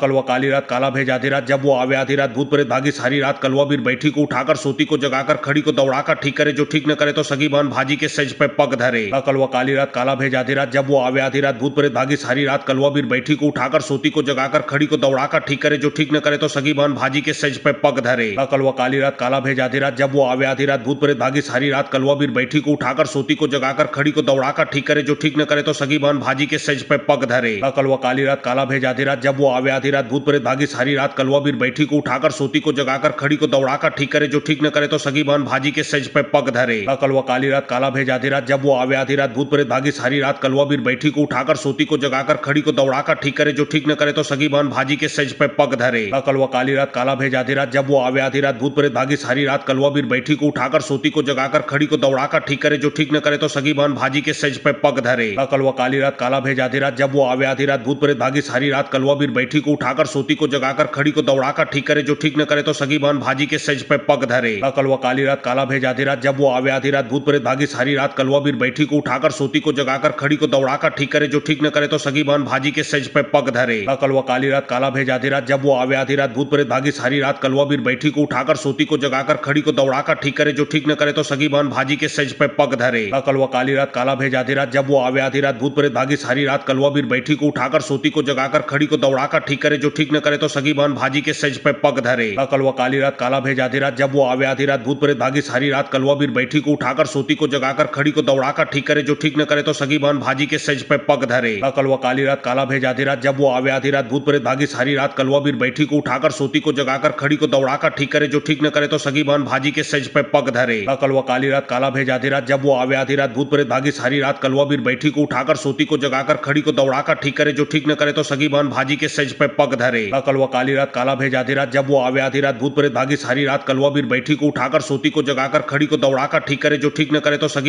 S1: कलवा काली रात काला भेज आधी रात, जब वो आवे आधी रात, भूत प्रेत भागी सारी रात, कलवा बीर बैठी को उठाकर सोती को जगाकर खड़ी को दौड़ाकर ठीक करे, जो ठीक न करे तो सगी बहन भाजी के सज पे पग धरे। कलवा काली रात काला भेज आधी रात, जब वो आवे आधी रात, भूत प्रेत भागी सारी रात, कलवा बीर बैठी को उठाकर सोती को जगाकर खड़ी को दौड़ाकर ठीक करे, जो ठीक न करे तो सगी बहन भाजी के सज पे पग धरे। कलवा काली रात काला भेज आधी रात, जब वो आवे आधी रात, भूत प्रेत भागी सारी रात, कलवा बीर बैठी को उठाकर सोती को जगाकर खड़ी को दौड़ाकर ठीक करे, जो ठीक न करे तो सगी बहन भाजी के सज पे पग धरे। कलवा काली रात काला भेज आधी रात, जब वो आवे आधी रात, भूत प्रेत भागी सारी रात, कलवा बीर बैठी को उठाकर सोती को जगाकर खड़ी को दौड़ाकर ठीक करे जो ठीक न करे तो सगी बहन भाजी के सज पे पग धरे। कलवा काली रात काला भेज आधी रात जब वो आवे आधी रात भूत प्रेत भागी सारी रात कलवा बीर बैठी को उठाकर सोती को जगाकर खड़ी को दौड़ाकर ठीक करे जो ठीक न करे तो सगी बहन भाजी के सज पे पग धरे। कलवा काली रात काला भेज आधी रात जब वो आवे आधी रात भूत प्रेत भागी सारी रात कलवा बीर बैठी को उठाकर सोती को जगाकर खड़ी को दौड़ाकर ठीक करे जो ठीक न करे तो सगी बहन भाजी के सज पे पग धरे। कलवा काली रात काला भेज आधी रात जब वो आवे आधी रात भूत प्रेत भागी सारी रात कलवा बीर बैठी को उठाकर सोती को जगाकर खड़ी को दौड़ाकर ठीक करे जो ठीक न करे तो सगी बहन भाजी के सज पे पग धरे। कलवा काली रात काला भेज आधी रात जब वो आवे आधी रात भूत प्रेत भागी सारी रात कलवा बीर बैठी को उठाकर सोती को जगाकर खड़ी को दौड़ाकर ठीक करे जो ठीक न करे तो सगी बहन भाजी के सज पे पग धरे। कलवा काली रात काला भेज आधी रात जब वो आवे आधी रात भूत प्रेत भागी सारी रात कलवा बीर बैठी को उठाकर सोती को जगाकर खड़ी को दौड़ाकर ठीक करे जो ठीक न करे तो सगी बहन भाजी के सज पे पग धरे। कलवा काली रात काला भेज आधी रात जब वो आवे आधी रात भूत प्रेत भागी सारी रात कलवा बीर बैठी को उठाकर सोती को जगाकर खड़ी को दौड़ाकर ठीक करे जो ठीक न करे तो सगी बहन भाजी के सज पे पग धरे। कलवा काली रात काला भेज आधी रात जब वो आवे आधी रात भूत प्रेत भागी सारी रात कलवा बीर बैठी को उठाकर सोती को जगाकर खड़ी को दौड़ाकर ठीक करे जो ठीक न करे तो सगी बहन भाजी के सज पे पग धरे। कलवा काली रात काला भेज आधी रात जब वो आवे आधी रात भूत प्रेत भागी सारी रात कलवा बीर बैठी को उठाकर सोती को जगाकर खड़ी को दौड़ाकर ठीक करे जो ठीक न करे तो सगी बहन भाजी के सज पे पग धरे। कलवा काली रात काला भेज आधी रात जब वो आवे आधी रात भूत प्रेत भागी सारी रात कलवा बीर बैठी को उठाकर सोती को जगाकर खड़ी को दौड़ाकर ठीक करे जो ठीक न करे तो सगी बहन भाजी के सज पे पग धरे। कलवा काली रात काला भेज आधी रात जब वो आवे आधी रात भूत प्रेत भागी सारी रात कलवा बीर बैठी को उठाकर सोती को जगाकर खड़ी को दौड़ाकर ठीक करे जो ठीक न करे तो सगी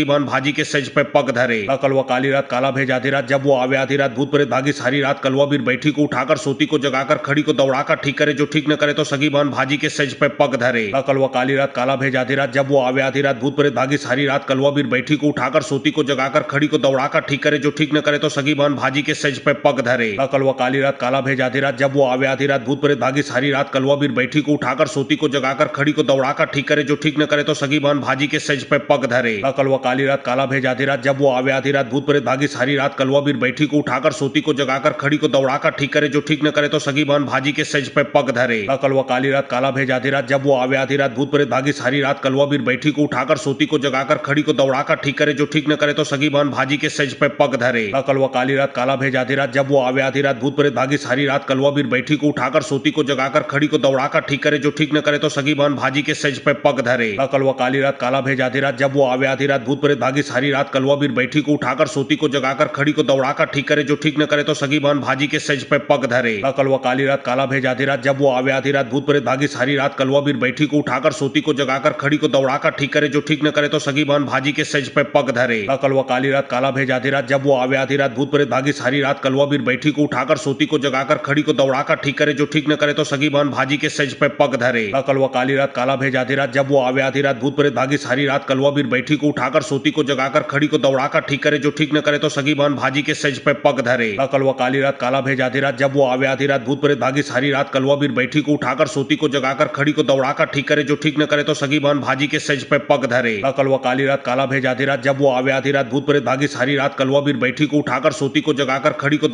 S1: बहन भाजी के सज पे पग धरे। कलवा काली रात काला भेज आधी रात जब वो आवे आधी रात भूत प्रेत भागी सारी रात कलवा बीर बैठी को उठाकर सोती को जगाकर खड़ी को दौड़ाकर ठीक करे जो ठीक न करे तो सगी बहन भाजी के सज पे पग धरे। कलवा काली रात काला भेज आधी रात जब वो आवे आधी रात भूत प्रेत भागी सारी रात कलवा बीर बैठी को उठाकर सोती को जगाकर खड़ी को दौड़ाकर ठीक करे जो ठीक न करे तो सगी बहन भाजी के सज पे पग धरे। कलवा काली रात काला भेज आधी रात जब वो आवे आधी रात भूत प्रेत भागी सारी रात कलवा बीर बैठी को उठाकर सोती को जगाकर खड़ी को दौड़ाकर ठीक करे जो ठीक न करे तो सगी बहन भाजी के सज पे पग धरे। कलवा काली रात काला भेज आधी रात जब वो आवे आधी रात भूत प्रेत भागी सारी रात कलवा बीर बैठी को उठाकर सोती को जगाकर खड़ी को दौड़ाकर ठीक करे जो ठीक न करे तो सगी बहन भाजी के सज पे पग धरे। कलवा काली रात काला भेज आधी रात जब वो आवे आधी रात भूत प्रेत भागी सारी रात कलवा बीर बैठी को उठाकर सोती को जगाकर खड़ी को दौड़ाकर ठीक करे जो ठीक न करे तो सगी बहन भाजी के सज पे पग धरे। कलवा काली रात काला भेज आधी रात जब वो आवे आधी रात भूत प्रेत भागी सारी रात कलवा बीर बैठी को उठाकर सोती को जगाकर खड़ी को दौड़ाकर ठीक करे जो ठीक न करे तो सगी बहन भाजी के सज पे पग धरे। कलवा काली रात काला भेज आधी रात जब वो आवे आधी रात भूत प्रेत भागी सारी रात कलवा बीर बैठी को उठाकर सोती को जगाकर खड़ी को दौड़ाकर ठीक करे जो ठीक न करे तो सगी बहन भाजी के सज पे पग धरे। कलवा काली रात काला भेज आधी रात जब वो आवे आधी रात भूत प्रेत भागी सारी रात कलवा बीर बैठी को उठाकर सोती को जगाकर खड़ी को दौड़ाकर ठीक करे जो ठीक न करे तो सगी बहन भाजी के सज पे पग धरे। कलवा काली रात काला भेज आधी रात जब वो आवे आधी रात भूत प्रेत भागी सारी रात कलवा बीर बैठी को उठाकर सोती को जगाकर खड़ी को दौड़ाकर ठीक करे जो ठीक न करे तो सगी बहन भाजी के सज पे पग धरे। कलवा काली रात काला भेज आधी रात जब वो आवे आधी रात भूत प्रेत भागी सारी रात कलवा बीर बैठी को उठाकर सोती को जगाकर खड़ी को दौड़ाकर ठीक करे जो ठीक न करे तो सगी बहन भाजी के सज पे पग धरे। कलवा काली रात काला भेज आधी रात जब वो आवे आधी रात भूत प्रेत भागी सारी रात कलवा बीर बैठी को उठाकर सोती को जगाकर खड़ी को दौड़ाकर ठीक करे जो ठीक न करे तो सगी बहन भाजी के सज पे पग धरे। कलवा काली रात काला भेज आधी रात जब वो आवे आधी रात भूत प्रेत भागी सारी रात कलवा बीर बैठी को उठाकर सोती को जगाकर खड़ी को दौड़ाकर ठीक करे जो ठीक न करे तो सगी बहन भाजी के सज पे पग धरे। कलवा काली रात काला भेज आधी रात जब वो आवे आधी रात भूत प्रेत भागी सारी रात कलवा बीर बैठी को उठाकर सोती को जगाकर खड़ी को दौड़ाकर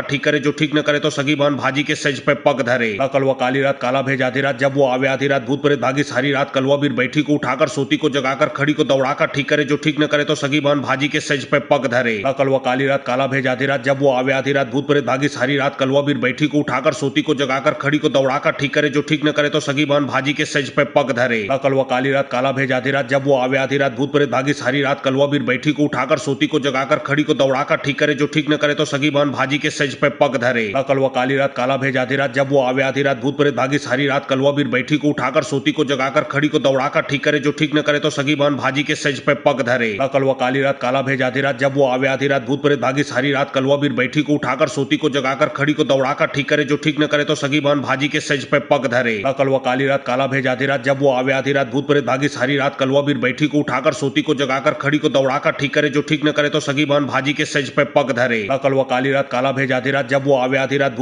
S1: ठीक करे जो ठीक न करे तो सगी बहन भाजी के सज पे पग धरे। कलवा काली रात काला भेज आधी रात जब वो आवे आधी रात भूत प्रेत भागी सारी रात कलवा बीर बैठी को उठाकर सोती को जगाकर खड़ी को दौड़ाकर ठीक करे जो ठीक न करे तो सगी बहन भाजी के सज पे पग धरे। कलवा काली रात काला भेज आधी रात जब वो आवे आधी रात भूत प्रेत भागी सारी रात कलवा बीर बैठी को उठाकर सोती को जगाकर खड़ी को दौड़ाकर ठीक करे जो ठीक न करे तो सगी बहन भाजी के सज पे पग धरे। कलवा काली रात काला भेज आधी रात जब वो आवे आधी रात भूत प्रेत भागी सारी रात कलवा बीर बैठी को उठाकर सोती को जगाकर खड़ी को दौड़ाकर ठीक करे जो ठीक न करे तो सगी बहन भाजी के सज पे पग धरे। कलवा काली रात काला भेज आधी रात जब वो आवे आधी रात भूत प्रेत भागी सारी रात कलवा बीर बैठी को उठाकर सोती को जगाकर खड़ी को दौड़ाकर ठीक करे जो ठीक न करे तो सगी बहन भाजी के सज पे पग धरे। कलवा काली रात काला भेज आधी रात जब वो आवे आधी रात भूत प्रेत भागी सारी रात कलवा बीर बैठी को उठाकर सोती को जगाकर खड़ी को दौड़ाकर ठीक करे जो ठीक न करे तो सगी बहन भाजी के सज पे पग धरे। कलवा काली रात काला भेज आधी रात जब वो आवे आधी रात भूत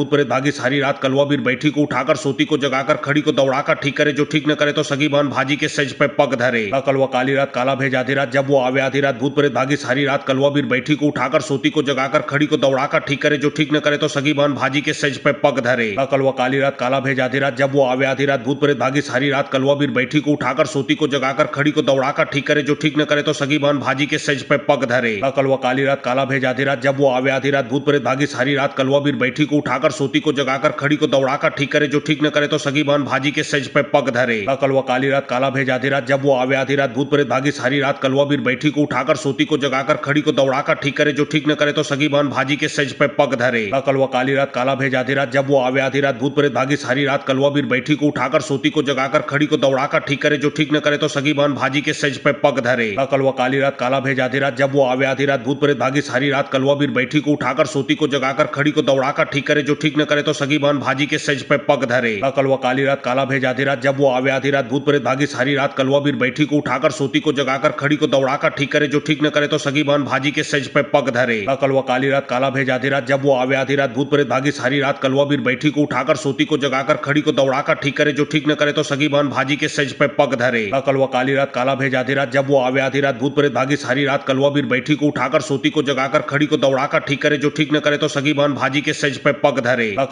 S1: प्रेत भागी सारी रात कलवा बीर बैठी को उठाकर सोती को जगाकर खड़ी को दौड़ाकर ठीक करे जो ठीक न करे तो सगी बहन भाजी के सज पे पग धरे। कलवा काली रात काला भेज आधी रात जब वो आवे आधी रात भूत प्रेत भागी सारी रात कलवा बीर बैठी को उठाकर सोती को जगाकर खड़ी को दौड़ाकर ठीक करे जो ठीक न करे तो सगी बहन भाजी के सज पे पग धरे। कलवा काली रात काला भेज आधी रात जब वो आवे आधी रात भूत प्रेत भागी सारी रात कलवा बीर बैठी को उठाकर सोती को जगाकर खड़ी को दौड़ाकर ठीक करे जो ठीक न करे तो सगी बहन भाजी के सज पे पग धरे। कलवा काली रात काला भेज आधी रात जब वो आवे आधी रात भूत प्रेत भागी सारी रात कलवा बीर बैठी को उठाकर सोती को जगाकर खड़ी को दौड़ाकर ठीक करे जो जो ठीक न करे तो सगी बान भाजी के सज पे पग धरे। कलवा काली रात काला भेज आधी रात, जब वो आवे आधी रात भूत प्रेत भागी सारी रात। कलवा बीर बैठी को उठाकर सोती को जगाकर खड़ी को दौड़ाकर ठीक करे, जो ठीक न करे तो सगी बान भाजी के सज पे पग धरे। कलवा काली रात काला भेज आधी रात, जब वो आवे आधी रात भूत प्रेत भागी सारी रात। कलवा बीर बैठी को उठाकर सोती को जगाकर खड़ी को दौड़ाकर ठीक करे, जो ठीक न करे तो सगी बान भाजी के सज पे पग धरे। कलवा काली रात काला भेज आधी रात, जब वो आवे आधी रात भूत प्रेत भागी सारी रात। कलवा बीर बैठी को उठाकर सोती को जगाकर खड़ी को दौड़ाकर ठीक करे, जो ठीक न करे तो सगी बान भाजी के सज पे पग धरे। कलवा काली रात काला भेज आधी रात, जब वो आवे आधी रात भूत प्रेत भागी सारी रात। कलवा बीर बैठी को उठाकर सोती को जगाकर खड़ी को दौड़ाकर ठीक करे, जो ठीक न करे तो सगी बान भाजी के सज पे पग धरे। कलवा काली रात काला भेज आधी रात, जब वो आवे आधी रात भूत प्रेत भागी सारी रात। कलवा बीर बैठी को उठाकर सोती को जगाकर खड़ी को दौड़ाकर ठीक करे, जो ठीक न करे तो सगी बान भाजी के सज पे पग धरे। कलवा काली रात काला भेज आधी रात, जब वो आवे आधी रात भूत प्रेत भागी सारी रात। कलवा बीर बैठी को उठाकर सोती को जगाकर खड़ी को दौड़ाकर ठीक करे, जो ठीक न करे तो सगी बान भाजी के सज पे पग धरे।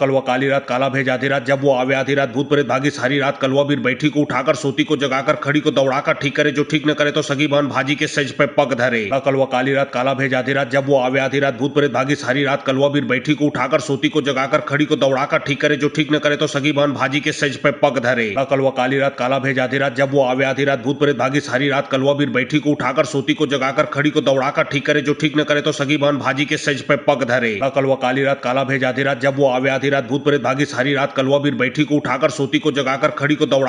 S1: कलवा काली रात काला भेज आधी रात, जब वो आवे आधी रात भूत प्रेत भागी सारी रात। कलवा बीर बैठी को उठाकर सोती को जगाकर खड़ी को दौड़ाकर ठीक करे, जो ठीक न करे तो सगी बान भाजी के सज पे पग धरे। कलवा काली रात काला भेज आधी रात, जब वो आवे आधी रात भूत प्रेत भागी सारी रात। कलवा बीर बैठी को उठाकर सोती को जगाकर खड़ी को दौड़ाकर ठीक करे, जो ठीक न करे तो सगी बान भाजी के सज पे पग धरे। कलवा काली रात काला भेज आधी रात, जब वो आवे आधी रात भूत प्रेत भागी सारी रात। कलवा बीर बैठी को उठाकर सोती को जगाकर खड़ी को दौड़ाकर ठीक करे, जो ठीक न करे तो सगी बान भाजी के सज पे पग धरे। कलवा काली रात काला भेज आधी रात, जब वो आवे आधी रात भूत प्रेत भागी सारी रात। कलवा बीर बैठी को उठाकर सोती को जगाकर खड़ी को दौड़ाकर ठीक करे, जो ठीक न करे तो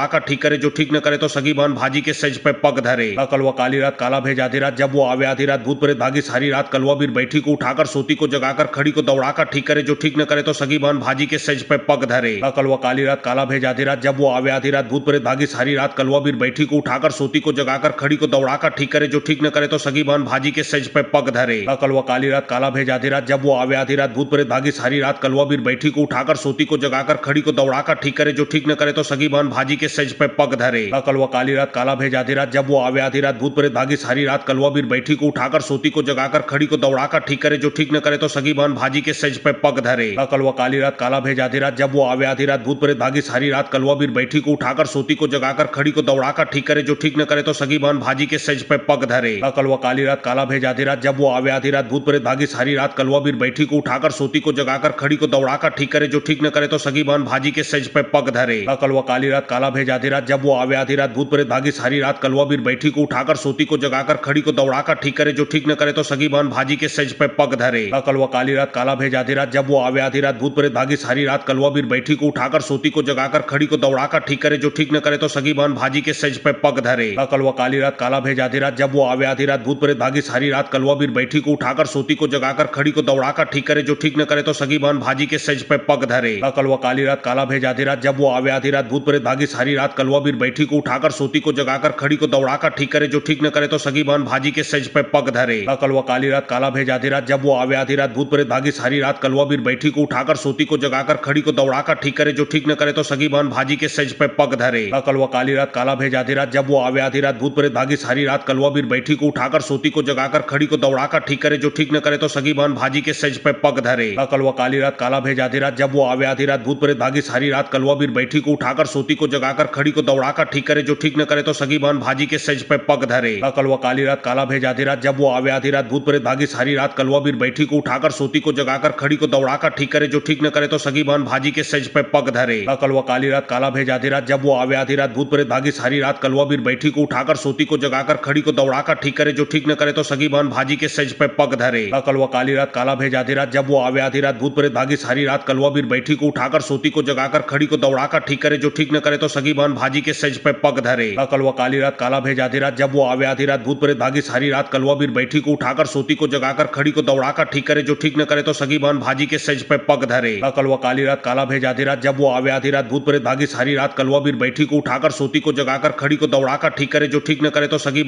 S1: सगी बान भाजी के सज पे पग धरे। कलवा काली रात काला भेज आधी रात, जब वो आवे आधी रात भूत प्रेत भागी सारी रात। कलवा बीर बैठी को उठाकर सोती को जगाकर खड़ी को दौड़ाकर ठीक करे, जो ठीक न करे तो सगी बान भाजी के सज पे पग धरे। कलवा काली रात काला भेज आधी रात, जब वो आवे आधी रात भूत प्रेत भागी सारी रात। कलवा बीर बैठी को उठाकर सोती को जगाकर खड़ी को दौड़ाकर ठीक करे, जो ठीक न करे तो सगी बान भाजी के सज पे पग धरे। कलवा काली रात काला भेज आधी रात, जब वो आवे आधी रात भूत प्रेत भागी सारी रात। कलवा बीर बैठी को उठाकर सोती को जगाकर खड़ी को दौड़ाकर ठीक करे, जो ठीक न करे तो सगी बान भाजी के सज पे पग धरे। कलवा काली रात काला भेज आधी रात, जब वो आवे आधी रात भूत प्रेत भागी सारी रात। कलवा बीर बैठी को उठाकर सोती को जगाकर खड़ी को दौड़ाकर ठीक करे, जो ठीक न करे तो सगी बान भाजी के सज पे पग धरे। कलवा काली रात काला भेज आधी रात, जब वो आवे आधी रात भूत प्रेत भागी सारी रात। कलवा बीर बैठी को उठाकर सोती को जगाकर खड़ी को दौड़ाकर ठीक करे, जो ठीक न करे तो सगी बान भाजी के सज पे पग धरे। कलवा काली रात काला भेज आधी रात, जब वो आवे आधी रात भूत प्रेत भागी सारी रात। कलवा बीर बैठी को उठाकर सोती को जगाकर खड़ी को दौड़ाकर ठीक करे, जो ठीक न करे तो सगी बान भाजी के सज पे पग धरे। कलवा काली रात काला भेज आधी रात, जब वो आवे आधी रात भूत प्रेत भागी सारी रात। कलवा बीर बैठी को उठाकर सोती को जगाकर खड़ी को दौड़ाकर ठीक करे, जो ठीक न करे तो सगी बान भाजी के सज पे पग धरे। कलवा काली रात काला भेज आधी रात, जब वो आवे आधी रात भूत प्रेत भागी सारी रात। कलवा बीर बैठी को उठाकर सोती को जगाकर खड़ी को दौड़ाकर ठीक करे, जो ठीक न करे तो सगी बान भाजी के सज पे पग धरे। कलवा काली रात काला भेज आधी रात, जब वो आवे आधी रात भूत प्रेत भागी सारी रात। कलवा बीर बैठी को उठाकर सोती को जगाकर खड़ी को दौड़ाकर ठीक करे, जो ठीक न करे तो सगी बान भाजी के सज पे पग धरे। कलवा काली रात काला भेज आधी रात, जब वो आवे आधी रात भूत प्रेत भागी सारी रात। कलवा बीर बैठी को उठाकर सोती को जगाकर खड़ी को दौड़ाकर ठीक करे, जो ठीक न करे तो सगी बान भाजी के सज पे पग धरे। कलवा काली रात काला भेज आधी रात, जब वो आवे आधी रात भूत प्रेत भागी सारी रात। कलवा बीर बैठी को उठाकर सोती को जगाकर खड़ी को दौड़ाकर ठीक करे, जो ठीक न करे तो सगी बान भाजी के सज पे पग धरे। कलवा काली रात काला भेज आधी रात, जब वो आवे आधी रात भूत प्रेत भागी सारी रात। कलवा बीर बैठी को उठाकर सोती को जगाकर खड़ी को दौड़ाकर ठीक करे, जो ठीक न करे तो सगी बान भाजी के सज पे पग धरे। कलवा काली रात काला भेज आधी रात, जब वो आवे आधी रात भूत प्रेत भागी सारी रात। कलवा बीर बैठी को उठाकर सोती को जगाकर खड़ी को दौड़ाकर ठीक करे, जो ठीक न करे तो सगी बान भाजी के सज पे पग धरे। कलवा काली रात काला भेज आधी रात, जब वो आवे आधी रात भूत प्रेत भागी सारी रात। कलवा बीर बैठी को उठाकर सोती को जगाकर खड़ी को दौड़ाकर ठीक करे, जो ठीक न करे तो सगी बान भाजी के सज पे पग धरे। कलवा काली रात काला भेज आधी रात, जब वो आवे आधी रात भूत प्रेत भागी सारी रात। कलवा बीर बैठी को उठाकर सोती को जगाकर खड़ी को दौड़ाकर ठीक करे, जो ठीक न करे तो सगी बान भाजी के सज पे पग धरे। कलवा काली रात काला भेज आधी रात, जब वो आवे आधी रात भूत प्रेत भागी सारी रात। कलवा बीर बैठी को उठाकर सोती को जगाकर खड़ी को दौड़ाकर ठीक करे, जो ठीक न करे तो सगी बान भाजी के सज पे पग धरे। कलवा काली रात काला भेज आधी रात, जब वो आवे आधी रात भूत प्रेत भागी सारी रात। कलवा बीर बैठी को उठाकर सोती को जगाकर खड़ी को दौड़ाकर ठीक करे, जो ठीक न करे तो सगी बान भाजी के सज पे पग धरे। कलवा काली रात काला भेज आधी रात, जब वो आवे आधी रात भूत प्रेत भागी सारी रात। कलवा बीर बैठी को उठाकर सोती को जगाकर खड़ी को दौड़ाकर ठीक करे, जो ठीक न करे तो सगी बान भाजी के सज पे पग धरे। कलवा काली रात काला भेज आधी रात, जब वो आवे आधी रात भूत प्रेत भागी सारी रात। कलवा बीर बैठी को उठाकर सोती को जगाकर खड़ी को दौड़ाकर ठीक करे, जो ठीक न करे तो सगी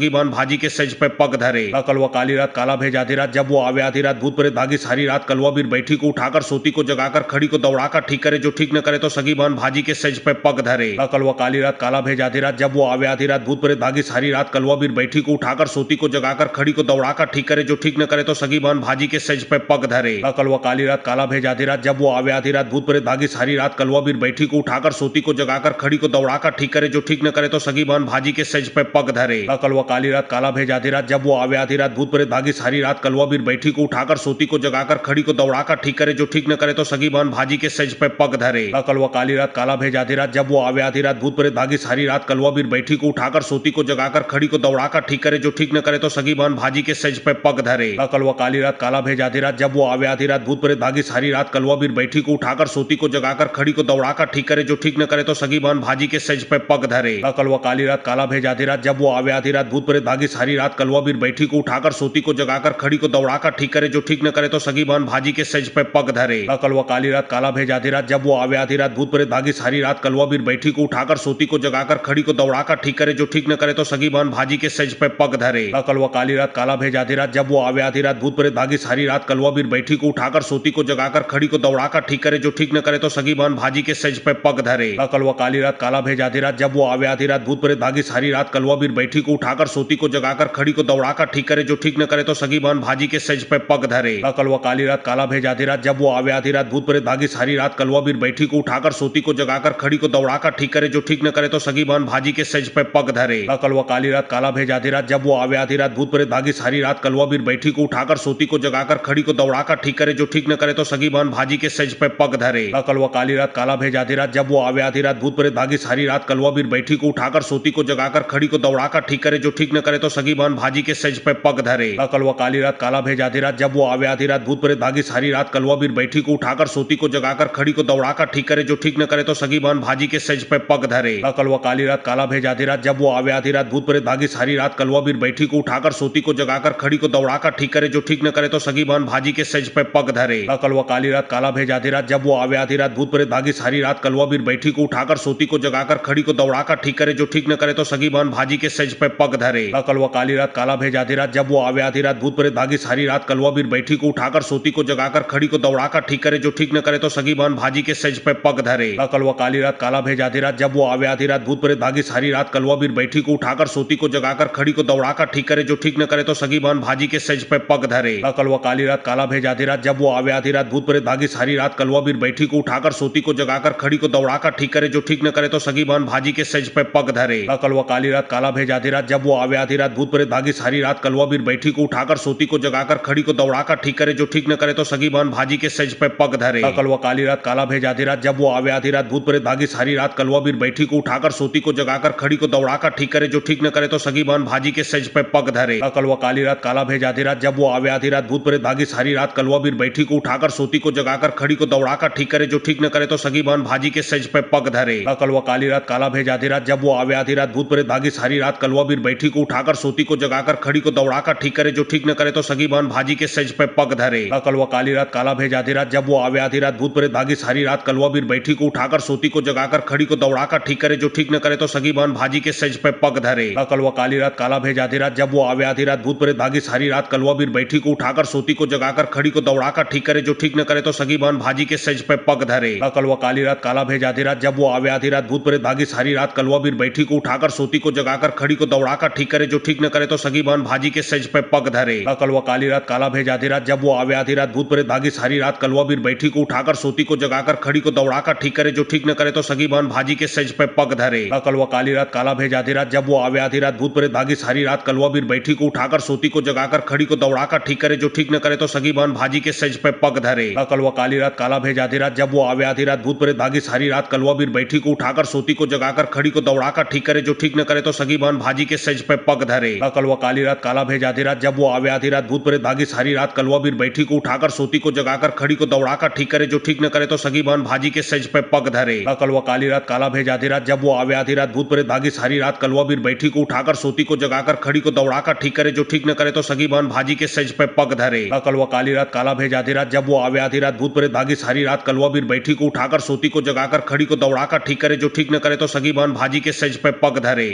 S1: बान भाजी के सज पे पग धरे। कलवा काली रात काला भेज आधी रात, जब वो आवे आधी रात भूत प्रेत भागी सारी रात। कलवा बीर बैठी को उठाकर सोती को जगाकर खड़ी को दौड़ाकर ठीक करे, जो ठीक न करे तो सगी बान भाजी के सज पे पग धरे। कलवा काली रात काला भेज आधी रात, जब वो आवे आधी रात भूत प्रेत भागी सारी रात। कलवा बीर बैठी को उठाकर सोती को जगाकर खड़ी को दौड़ाकर ठीक करे, जो ठीक न करे तो सगी बान भाजी के सज पे पग धरे। कलवा काली रात काला भेज आधी रात, जब वो आवे आधी रात भूत प्रेत भागी सारी रात। कलवा बीर बैठी को उठाकर सोती को जगाकर खड़ी को दौड़ाकर ठीक करे, जो ठीक न करे तो सगी बान भाजी के सज पे पग धरे। कलवा काली रात काला भेज आधी रात जब वो आवे आधी रात भूत प्रेत भागी सारी रात कलवा बीर बैठी को उठाकर सोती को जगाकर खड़ी को दौड़ाकर ठीक करे जो ठीक न करे तो सगी बहन भाजी के सज पे पग धरे। कलवा काली रात काला भेज आधी रात जब वो आवे आधी रात भूत प्रेत भागी सारी रात कलवा बीर बैठी को उठाकर सोती को जगाकर खड़ी को दौड़ाकर ठीक करे जो ठीक न करे तो सगी बहन भाजी के सज पे पग धरे। कलवा काली रात काला भेज आधी रात जब वो आवे आधी रात भूत प्रेत भागी सारी रात कलवा बीर बैठी को उठाकर सोती को जगाकर खड़ी को दौड़ाकर ठीक करे जो ठीक न करे तो सगी बहन भाजी के सज पे पग धरे। कलवा काली रात काला भेज आधी रात जब वो आवे आधी रात भूत प्रेत भागी सारी रात कलवा बीर बैठी को उठाकर सोती को जगाकर खड़ी को दौड़ाकर ठीक करे जो ठीक न करे तो सगी बहन भाजी के सज पे पग धरे। कलवा काली रात काला भेज आधी रात जब वो आवे आधी रात भूत प्रेत भागी सारी रात कलवा बीर बैठी को उठाकर सोती को जगाकर खड़ी को दौड़ाकर ठीक करे जो ठीक न करे तो सगी बहन भाजी के सज पे पग धरे। कलवा काली रात काला भेज आधी रात जब वो आवे आधी रात भूत प्रेत भागी सारी रात कलवा बीर बैठी को उठाकर सोती को जगाकर खड़ी को दौड़ाकर ठीक करे जो ठीक न करे तो सगी बहन भाजी के सज पे पग धरे। कलवा काली रात काला भेज आधी रात जब वो आवे आधी रात भूत प्रेत भागी सारी रात कलवा बीर बैठी को उठाकर सोती को जगाकर खड़ी को दौड़ाकर ठीक करे जो ठीक न करे तो सगी बहन भाजी के सज पे पग धरे। कलवा काली रात काला भेज आधी रात जब वो आवे आधी रात भूत प्रेत भागी सारी रात कलवा बीर बैठी को उठाकर सोती को जगाकर खड़ी को दौड़ाकर ठीक करे जो ठीक न करे तो सगी बहन भाजी के सज पे पग धरे। कलवा काली रात काला भेज आधी रात जब वो आवे आधी रात भूत प्रेत भागी सारी रात कलवा बीर बैठी को उठाकर सोती को जगाकर खड़ी को दौड़ाकर ठीक करे जो ठीक न करे तो सगी बहन भाजी के सज पे पग धरे। कलवा काली रात काला भेज आधी रात जब वो आवे आधी रात भूत प्रेत भागी सारी रात कलवा बीर बैठी को उठाकर सोती को जगाकर खड़ी को दौड़ाकर ठीक करे जो ठीक न करे तो सगी बहन भाजी के सज पे पग धरे। कलवा काली रात काला भेज आधी रात जब वो आवे आधी रात भूत प्रेत भागी सारी रात कलवा बीर बैठी को उठाकर सोती को जगाकर खड़ी को दौड़ाकर ठीक करे जो ठीक न करे तो सगी बहन भाजी के सज पे पग धरे। कलवा काली रात काला भेज आधी रात जब वो आवे आधी रात भूत प्रेत भागी सारी रात कलवा बीर बैठी को उठाकर सोती को जगाकर खड़ी को दौड़ाकर ठीक करे जो ठीक न करे तो सगी बहन भाजी के सज पे पग धरे। कलवा काली रात काला भेज आधी रात जब वो आवे आधी रात भूत प्रेत भागी सारी रात कलवा बीर बैठी को उठाकर सोती को जगाकर खड़ी को दौड़ाकर ठीक करे जो ठीक न करे तो सगी बहन भाजी के सज पे पग धरे। कलवा काली रात काला भेज आधी रात जब वो आवे आधी रात भूत प्रेत भागी सारी रात कलवा बीर बैठी को उठाकर सोती को जगाकर खड़ी को दौड़ाकर ठीक करे जो ठीक न करे तो सगी बहन भाजी के सज पे पग धरे। कलवा काली रात काला भेज आधी रात जब वो आवे आधी रात भूत प्रेत भागी सारी रात कलवा बीर बैठी को उठाकर सोती को जगाकर खड़ी को दौड़ाकर ठीक करे जो ठीक न करे तो सगी बहन भाजी के सज पे पग धरे। कलवा काली रात काला भेज आधी रात जब वो आवे आधी रात भूत प्रेत भागी सारी रात कलवा बीर बैठी को उठाकर सोती को जगाकर खड़ी को दौड़ाकर ठीक करे जो ठीक न करे तो सगी बहन भाजी के सज पे पग धरे। कलवा काली रात काला भेज आधी रात जब वो आवे आधी रात भूत प्रेत भागी सारी रात कलवा बीर बैठी को उठाकर सोती को जगाकर खड़ी को दौड़ाकर ठीक करे जो ठीक न करे तो सगी बहन भाजी के सज पे पग धरे। कलवा काली रात काला भेज आधी रात जब वो आवे आधी रात भूत प्रेत भागी सारी रात कलवा बीर बैठी को उठाकर सोती को जगाकर खड़ी को दौड़ाकर ठीक करे जो ठीक न करे तो सगी बहन भाजी के सज पे पग धरे। कलवा काली रात काला भेज आधी रात जब वो आवे आधी रात भूत प्रेत भागी सारी रात कलवा बीर बैठी को उठाकर सोती को जगाकर खड़ी को दौड़ाकर ठीक करे जो ठीक न करे तो सगी बहन भाजी के सज पे पग धरे। कलवा काली रात काला भेज आधी रात जब वो आवे आधी रात भूत प्रेत भागी सारी रात कलवा बीर बैठी को उठाकर सोती को जगाकर खड़ी को दौड़ाकर ठीक करे जो ठीक न करे तो सगी बहन भाजी के सज पे पग धरे। कलवा काली रात काला भेज आधी रात जब वो आवे आधी रात भूत प्रेत भागी सारी रात कलवा बीर बैठी को उठाकर सोती को जगाकर खड़ी को दौड़ाकर ठीक करे जो ठीक न करे तो सगी बहन भाजी के सज पे पग धरे। कलवा काली रात काला भेज आधी रात जब वो आवे आधी रात भूत प्रेत भागी सारी रात कलवा बीर बैठी को उठाकर सोती को जगाकर खड़ी को दौड़ाकर ठीक करे जो ठीक न करे तो सगी बहन भाजी के सज पे पग धरे। कलवा काली रात काला भेज आधी रात जब वो आवे आधी रात भूत प्रेत भागी सारी रात कलवा बीर बैठी को उठाकर सोती को जगाकर खड़ी को दौड़ाकर ठीक करे जो ठीक न करे तो सगी बहन भाजी के सज पे पग धरे। कलवा काली रात काला भेज आधी रात जब वो आवे आधी रात भूत प्रेत भागी सारी रात कलवा बीर बैठी को उठाकर सोती को जगाकर खड़ी को दौड़ाकर ठीक करे जो ठीक न करे तो सगी बहन भाजी के सज पे पग धरे। कलवा काली रात काला भेज आधी रात जब वो आवे आधी रात भूत प्रेत भागी सारी रात कलवा बीर बैठी को उठाकर सोती को जगाकर खड़ी को दौड़ाकर ठीक करे जो ठीक न करे तो सगी बहन भाजी के सज पे पग धरे। कलवा काली रात काला भेज आधी रात जब वो आवे आधी रात भूत प्रेत भागी सारी रात कलवा बीर बैठी को उठाकर सोती को जगाकर खड़ी को दौड़ाकर ठीक करे जो ठीक न करे तो सगी बहन भाजी के सज पे पग धरे। कलवा काली रात काला भेज आधी रात जब वो आवे आधी रात भूत प्रेत भागी सारी रात कलवा बीर बैठी को उठाकर सोती को जगाकर खड़ी को दौड़ाकर ठीक करे जो ठीक न करे तो सगी बहन भाजी के सज पे पग धरे। कलवा काली रात काला भेज आधी रात जब वो आवे आधी रात भूत प्रेत भागी सारी रात कलवा बीर बैठी को उठाकर सोती को जगाकर खड़ी को दौड़ाकर ठीक करे जो ठीक न करे तो सगी बहन भाजी के सज पे पग धरे। कलवा काली रात काला भेज आधी रात जब वो आवे आधी रात भूत प्रेत भागी सारी रात कलवा बीर बैठी को उठाकर सोती को जगाकर खड़ी को दौड़ाकर ठीक करे जो ठीक न करे तो सगी बहन भाजी के सज पे पग धरे।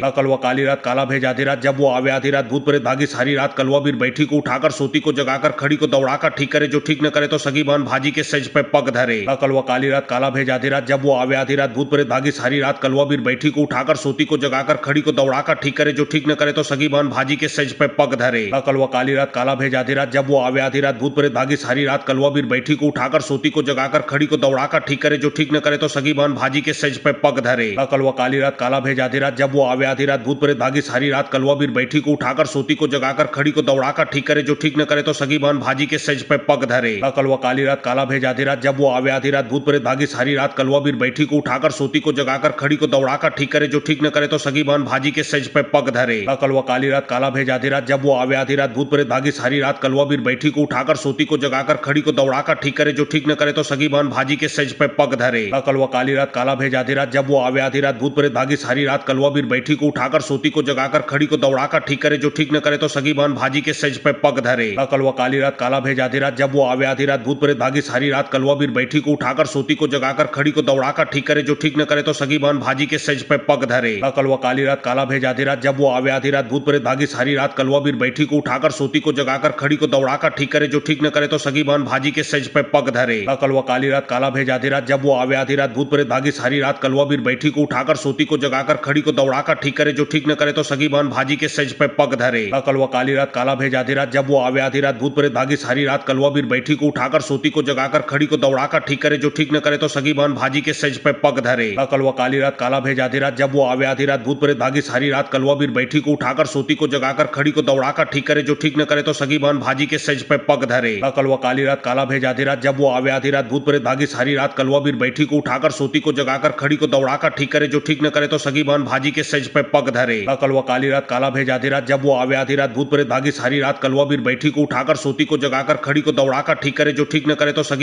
S1: कलवा काली रात काला भेज आधी रात जब वो आवे आधी रात भूत प्रेत भागी सारी रात कलवा बीर बैठी को उठाकर सोती को जगाकर खड़ी को दौड़ाकर ठीक करे जो ठीक न करे तो सगी बहन भाजी के सज पे पग धरे। कलवा काली रात काला भेज आधी रात जब वो आवे आधी रात भूत प्रेत भागी सारी रात कलवा बीर बैठी को उठाकर सोती को जगाकर खड़ी को दौड़ाकर ठीक करे जो ठीक न करे तो सगी बहन भाजी के सज पे पग धरे। कलवा काली रात काला भेज आधी रात जब वो आवे आधी रात भूत प्रेत भागी सारी रात कलवा बीर बैठी को उठाकर सोती को जगाकर खड़ी को दौड़ाकर ठीक करे जो ठीक न करे तो सगी बहन भाजी के सज पे पग धरे। कलवा काली रात काला भेज आधी रात जब वो आवे आधी रात भूत प्रेत भागी सारी रात रात कलवा बीर बैठी को उठाकर सोती को जगाकर खड़ी को दौड़ाकर ठीक करे जो ठीक न करे तो सगी बहन भाजी के सज पे पग धरे। कलवा काली रात काला भेज आधी रात जब वो आवे आधी रात भूत प्रेत भागी सारी रात कलवा बीर बैठी को उठाकर सोती को जगाकर खड़ी को दौड़ाकर ठीक करे जो ठीक न करे तो सगी बहन भाजी के सज पे पग धरे। कलवा काली रात काला भेज आधी रात जब वो आवे आधी रात भूत प्रेत भागी सारी रात कलवा बीर बैठी को उठाकर सोती को जगाकर खड़ी को दौड़ाकर ठीक करे जो ठीक न करे तो सगी बहन भाजी के सज पे पग धरे। कलवा काली रात काला भेज आधी रात जब वो आवे आधी रात भूत प्रेत भागी सारी रात कलवा बीर बैठी को उठाकर सोती को जगाकर खड़ी को दौड़ाकर ठीक करे जो ठीक न करे तो सगी बहन भाजी के सज पे पग धरे। कलवा काली रात काला भेज आधी रात जब वो आवे आधी रात भूत प्रेत भागी सारी रात कलवा बीर बैठी को उठाकर सोती को जगाकर खड़ी को दौड़ाकर ठीक करे जो ठीक न करे तो सगी बहन भाजी के सज पे पग धरे। कलवा काली रात काला भेज आधी रात जब वो आवे आधी रात भूत प्रेत भागी सारी रात कलवा बीर बैठी को उठाकर सोती को जगाकर खड़ी को दौड़ाकर ठीक करे जो ठीक न करे तो सगी बहन भाजी के सज पे पग धरे। कलवा काली रात काला भेज आधी रात जब वो आवे आधी रात भूत प्रेत भागी सारी रात कलवा बीर बैठी को उठाकर सोती को जगाकर खड़ी को दौड़ाकर ठीक करे जो ठीक न करे तो सगी बहन भाजी के सज पे पग धरे। कलवा काली रात काला भेज आधी रात जब वो आवे आधी रात भूत प्रेत भागी सारी रात कलवा बीर बैठी को उठाकर सोती को जगाकर खड़ी को दौड़ाकर ठीक करे जो ठीक न करे तो सगी बहन भाजी के सज पे पग धरे। कलवा काली रात काला भेज आधी रात जब वो आवे आधी रात भूत प्रेत भागी सारी रात कलवा बीर बैठी को उठाकर सोती को जगाकर खड़ी को दौड़ाकर ठीक करे जो ठीक न करे तो सगी बहन भाजी के सज पे पग धरे। कलवा काली रात काला भेज आधी रात जब वो आवे आधी रात भूत प्रेत भागी सारी रात कलवा बीर बैठी को उठाकर सोती को जगाकर खड़ी को दौड़ाकर ठीक करे जो ठीक न करे तो सगी बहन भाजी के सज पे पग धरे। कलवा काली रात काला भेज आधी रात जब वो आवे आधी रात भूत प्रेत भागी सारी रात कलवा बीर बैठी को उठाकर सोती को जगाकर खड़ी को दौड़ाकर ठीक करे जो ठीक न करे तो सगी बहन भाजी के सज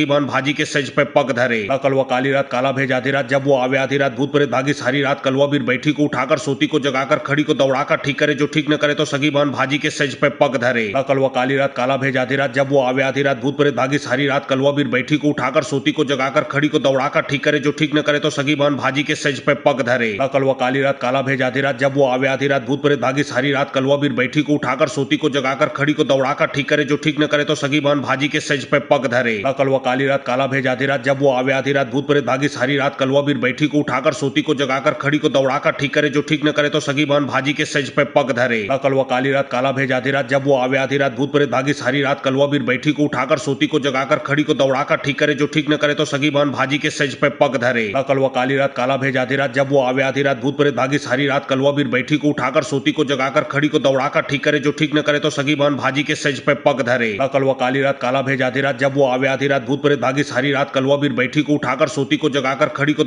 S1: पे पग धरे। कलवा काली रात काला भेज आधी रात जब वो आवे आधी रात भूत प्रेत भागी सारी रात कलवा बीर बैठी को उठाकर सोती को जगाकर खड़ी को दौड़ाकर ठीक करे जो ठीक न करे तो सगी बहन भाजी के सज पे पग धरे। कलवा काली रात काला भेज आधी रात जब वो आवे आधी रात भूत प्रेत भागी सारी रात कलवा बीर बैठी को उठाकर सोती को जगाकर खड़ी को दौड़ाकर ठीक करे जो ठीक न करे तो सगी बहन भाजी के सज पे पग धरे। कलवा काली रात काला भेज आधी रात जब वो आवे आधी रात भूत प्रेत भागी सारी रात कलवा बीर बैठी को उठाकर सोती को जगाकर खड़ी को दौड़ाकर ठीक करे जो ठीक न करे तो सगी बहन भाजी के सज पे पग धरे। कलवा काली रात काला भेज आधी रात जब वो आवे आधी रात भूत प्रेत भागी सारी रात कलवा बीर बैठी को उठाकर सोती को जगाकर खड़ी को दौड़ाकर ठीक करे जो ठीक न करे तो सगी बहन भाजी के सज पे पग धरे। कलवा काली रात काला भेज आधी रात जब वो आवे आधी रात भूत प्रेत भागी सारी रात कलवा बीर बैठी को उठाकर सोती को जगाकर खड़ी को दौड़ाकर ठीक करे जो ठीक न करे तो सगी बहन भाजी के सज पे पग धरे। कलवा काली रात काला भेज आधी रात जब वो आवे आधी रात भूत प्रेत भागी सारी रात कलवा बीर बैठी को उठाकर सोती को जगाकर खड़ी को दौड़ाकर ठीक करे जो ठीक न करे तो सगी बहन भाजी के सज पे पग धरे। कलवा काली रात काला भेज आधी रात जब वो आवे आधी रात भूत प्रेत भागी सारी रात कलवा बीर बैठी को उठाकर सोती को जगाकर खड़ी को दौड़ाकर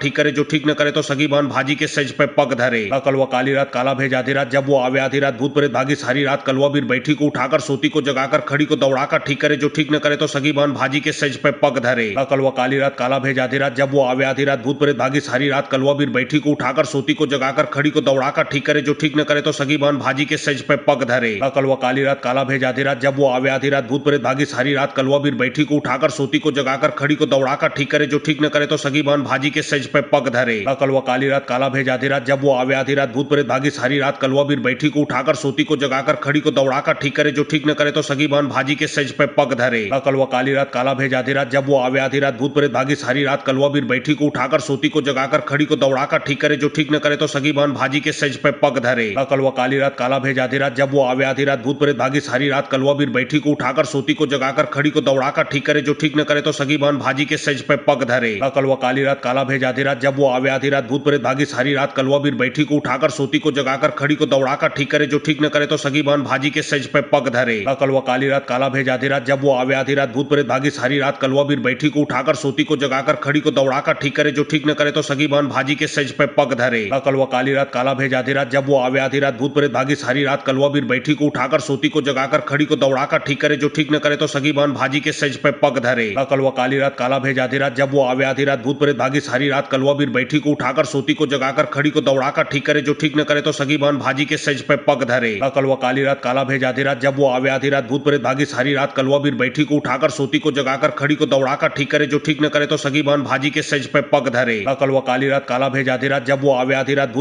S1: ठीक करे जो ठीक न करे तो सगी बहन भाजी के सज पे पग धरे। कलवा काली रात काला भेज आधी रात जब वो आवे आधी रात भूत प्रेत भागी सारी रात कलवा बीर बैठी को उठाकर सोती को जगाकर खड़ी को दौड़ाकर ठीक करे जो ठीक न करे तो सगी बहन भाजी के सज पे पग धरे। कलवा काली रात काला भेज आधी रात जब वो आवे आधी रात भूत प्रेत भागी सारी रात कलवा बीर बैठी को उठाकर सोती को जगाकर खड़ी को दौड़ाकर ठीक करे जो ठीक न करे तो सगी बहन भाजी के सज पे पग धरे। कलवा काली रात काला भेज आधी रात जब वो आवे आधी रात भूत प्रेत भागी सारी रात कलवा बीर बैठी को उठाकर सोती को जगाकर खड़ी को दौड़ाकर ठीक करे जो ठीक न करे तो सगी बहन भाजी के सज पे पग धरे। कलवा काली रात काला भेज आधी रात जब वो आवे आधी रात भूत प्रेत भागी सारी रात कलवा बीर बैठी को उठाकर सोती को जगाकर खड़ी को दौड़ाकर ठीक करे जो ठीक न करे तो सगी बहन भाजी के सज पे पग धरे। कलवा काली रात काला भेज आधी रात जब वो आवे आधी रात भूत प्रेत भागी सारी रात कलवा बीर बैठी को उठाकर सोती को जगाकर खड़ी को दौड़ाकर ठीक करे जो ठीक न करे तो सगी बहन भाजी के सज पे पग धरे। कलवा काली रात काला भेज आधी रात जब वो आवे आधी रात भूत प्रेत भागी सारी रात कलवा बीर बैठी को उठाकर सोती को जगाकर खड़ी को दौड़ाकर ठीक करे जो ठीक न करे तो सगी बहन भाजी के सज पे पग धरे। कलवा काली रात काला भेज आधी रात जब वो आवे आधी रात भूत प्रेत भागी सारी रात कलवा बीर बैठी को उठाकर सोती को जगाकर खड़ी को दौड़ाकर ठीक करे जो ठीक न करे तो सगी बहन भाजी के सज पे पग धरे। कलवा काली रात काला भेज आधी रात जब वो आवे आधी रात भूत प्रेत भागी सारी रात कलवा बीर बैठी को उठाकर सोती को जगाकर खड़ी को दौड़ाकर ठीक करे जो ठीक न करे तो सगी बहन भाजी के सज पे पग धरे। कलवा काली रात काला भेज आधी रात जब वो आवे आधी रात भूत प्रेत भागी सारी रात कलवा बीर बैठी को उठाकर सोती को जगाकर खड़ी को दौड़ाकर ठीक करे जो ठीक न करे तो सगी बहन भाजी के सज पे पग धरे। कलवा काली रात काला भेज आधी रात जब वो आवे आधी रात भूत प्रेत भागी सारी रात कलवा बीर बैठी को उठाकर सोती को जगाकर खड़ी को दौड़ाकर ठीक करे जो ठीक न करे तो सगी बहन भाजी के सज पे पग धरे। कलवा काली रात काला भेज आधी रात जब वो आवे आधी रात भूत प्रेत भागी सारी रात कलवा बीर बैठी को उठाकर सोती को जगाकर खड़ी को दौड़ाकर ठीक करे जो ठीक न करे तो सगी बहन भाजी के सज पे पग धरे। कलवा काली रात काला भेज आधी रात जब वो आवे आधी रात भूत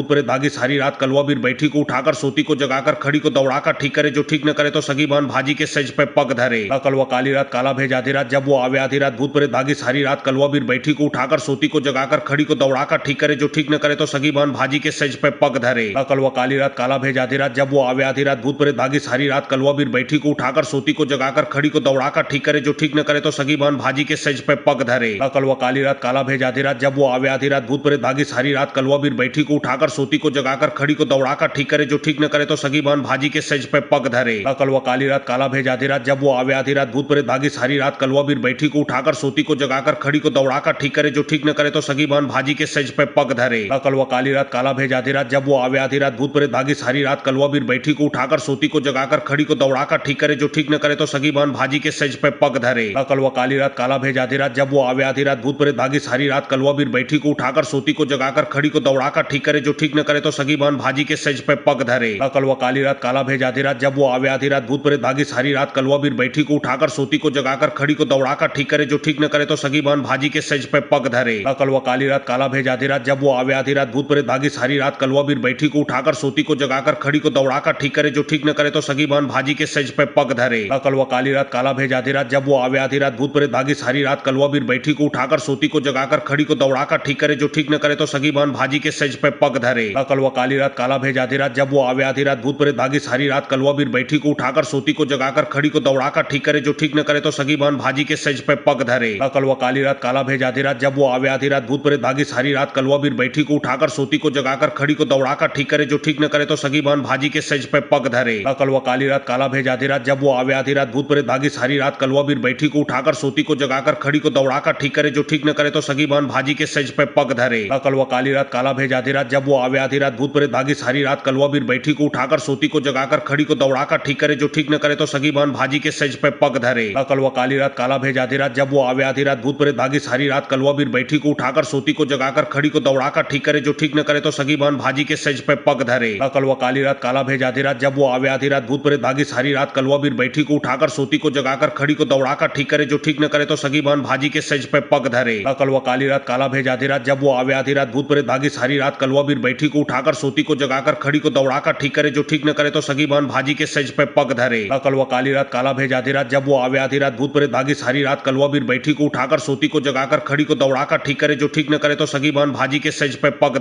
S1: प्रेत भागी सारी रात कलवा बीर बैठी को उठाकर सोती को जगाकर खड़ी को दौड़ाकर ठीक करे जो ठीक न करे तो सगी बहन भाजी के सज पे पग धरे। कलवा काली रात काला भेज आधी रात जब वो आवे आधी रात भूत प्रेत भागी सारी रात कलवा बीर बैठी को उठाकर सोती को जगाकर खड़ी को दौड़ाकर ठीक करे जो ठीक न करे तो सगी बहन भाजी के सज पे पग धरे। कलवा काली रात काला भेज आधी रात जब वो आवे आधी रात भूत प्रेत भागी सारी रात कलवा बीर बैठी को उठाकर सोती को जगाकर खड़ी को दौड़ाकर ठीक करे जो ठीक न करे तो सगी बहन भाजी के सज पे पग धरे। कलवा काली रात काला भेज आधी रात जब वो आवे आधी रात भूत प्रेत भागी सारी रात कलवा बीर बैठी को उठाकर सोती को जगाकर खड़ी को दौड़ाकर ठीक करे, जो ठीक न करे तो सगी बान भाजी के सेज पे पग धरे। कलवा काली रात काला भेज आधी रात, जब वो आवे आधी रात भूत प्रेत भागी सारी रात। कलवा बीर बैठी को उठाकर सोती को जगाकर खड़ी को दौड़ाकर ठीक करे, जो ठीक न करे तो सगी बान भाजी के सेज पे पग धरे। कलवा काली रात काला भेज आधी रात, जब वो आवे आधी रात भूत प्रेत भागी सारी रात। कलवा बीर बैठी को उठाकर सोती को जगाकर खड़ी को दौड़ाकर ठीक करे, जो ठीक न करे तो सगी बान भाजी के सेज पे पग धरे। कलवा काली रात काला भेज आधी रात, जब वो आवे आधी रात भूत प्रेत भागी सारी रात। कलवा बीर बैठी को उठाकर सोती को जगाकर खड़ी को दौड़ाकर ठीक करे, जो ठीक न करे तो सगी बान भाजी के सेज पे पग धरे। कलवा काली रात काला भेज आधी रात, जब वो आवे आधी रात भूत प्रेत भागी सारी रात। कलवा बीर बैठी को उठाकर सोती को जगाकर खड़ी को दौड़ाकर ठीक करे, जो ठीक न करे तो सगी बान भाजी के सेज पे पग धरे। कलवा काली रात काला भेज आधी रात, जब वो आवे आधी रात भूत प्रेत भागी सारी रात। कलवा बीर बैठी को उठाकर सोती को जगाकर खड़ी को दौड़ाकर ठीक करे, जो ठीक न करे तो सगी बान भाजी के सेज पे पग धरे। कलवा काली रात काला भेज आधी रात, जब वो आवे आधी रात भूत प्रेत भागी सारी रात। कलवा बीर बैठी को उठाकर सोती को जगाकर खड़ी को दौड़ाकर ठीक करे, जो ठीक न करे तो सगी बान भाजी के सेज पे पग धरे। कलवा काली रात काला भेज आधी रात, जब वो आवे आधी रात भूत प्रेत भागी सारी रात। कलवा बीर बैठी को उठाकर सोती को जगाकर खड़ी को दौड़ाकर ठीक करे, जो ठीक न करे तो सगी बान भाजी के सेज पे पग धरे। कलवा काली रात काला भेज आधी रात, जब वो आवे आधी रात भूत प्रेत भागी सारी रात। कलवा बीर बैठी को उठाकर सोती को जगाकर खड़ी को दौड़ाकर ठीक करे, जो ठीक न करे तो सगी बान भाजी के सेज पे पग धरे। कलवा काली रात काला भेज आधी रात, जब वो आवे आधी रात भूत प्रेत भागी सारी रात। कलवा बीर बैठी को उठाकर सोती को जगाकर खड़ी को दौड़ाकर ठीक करे, जो ठीक न करे तो सगी बान भाजी के सेज पे पग धरे। कलवा काली रात काला भेज आधी रात, जब वो आवे आधी रात भूत प्रेत भागी सारी रात। कलवा बीर बैठी को उठाकर सोती को जगाकर खड़ी को दौड़ाकर ठीक करे, जो ठीक न करे तो सगी बान भाजी के सेज पे पग धरे। कलवा काली रात काला भेज आधी रात, जब वो आवे आधी रात भूत प्रेत भागी सारी रात। कलवा बीर बैठी को उठाकर सोती को जगाकर खड़ी को दौड़ाकर ठीक करे, जो ठीक न करे तो सगी बान भाजी के सेज पे पग धरे। कलवा काली रात काला भेज आधी रात, जब वो आवे आधी रात भूत प्रेत भागी सारी रात। कलवा बीर बैठी को उठाकर सोती को जगाकर खड़ी को दौड़ाकर ठीक करे, जो ठीक न करे तो सगी बान भाजी के सेज पे पग धरे। कलवा काली रात काला भेज आधी रात, जब वो आवे आधी रात भूत प्रेत भागी सारी रात। कलवा बीर बैठी को उठाकर सोती को जगाकर खड़ी को दौड़ाकर ठीक करे, जो ठीक न करे तो सगी बान भाजी के सेज पे पग धरे। कलवा काली रात काला भेज आधी रात, जब वो आवे आधी रात भूत प्रेत भागी सारी रात। कलवा बीर बैठी को उठाकर सोती को जगाकर खड़ी को दौड़ाकर ठीक करे, जो ठीक न करे तो सगी बान भाजी के सेज पे पग धरे।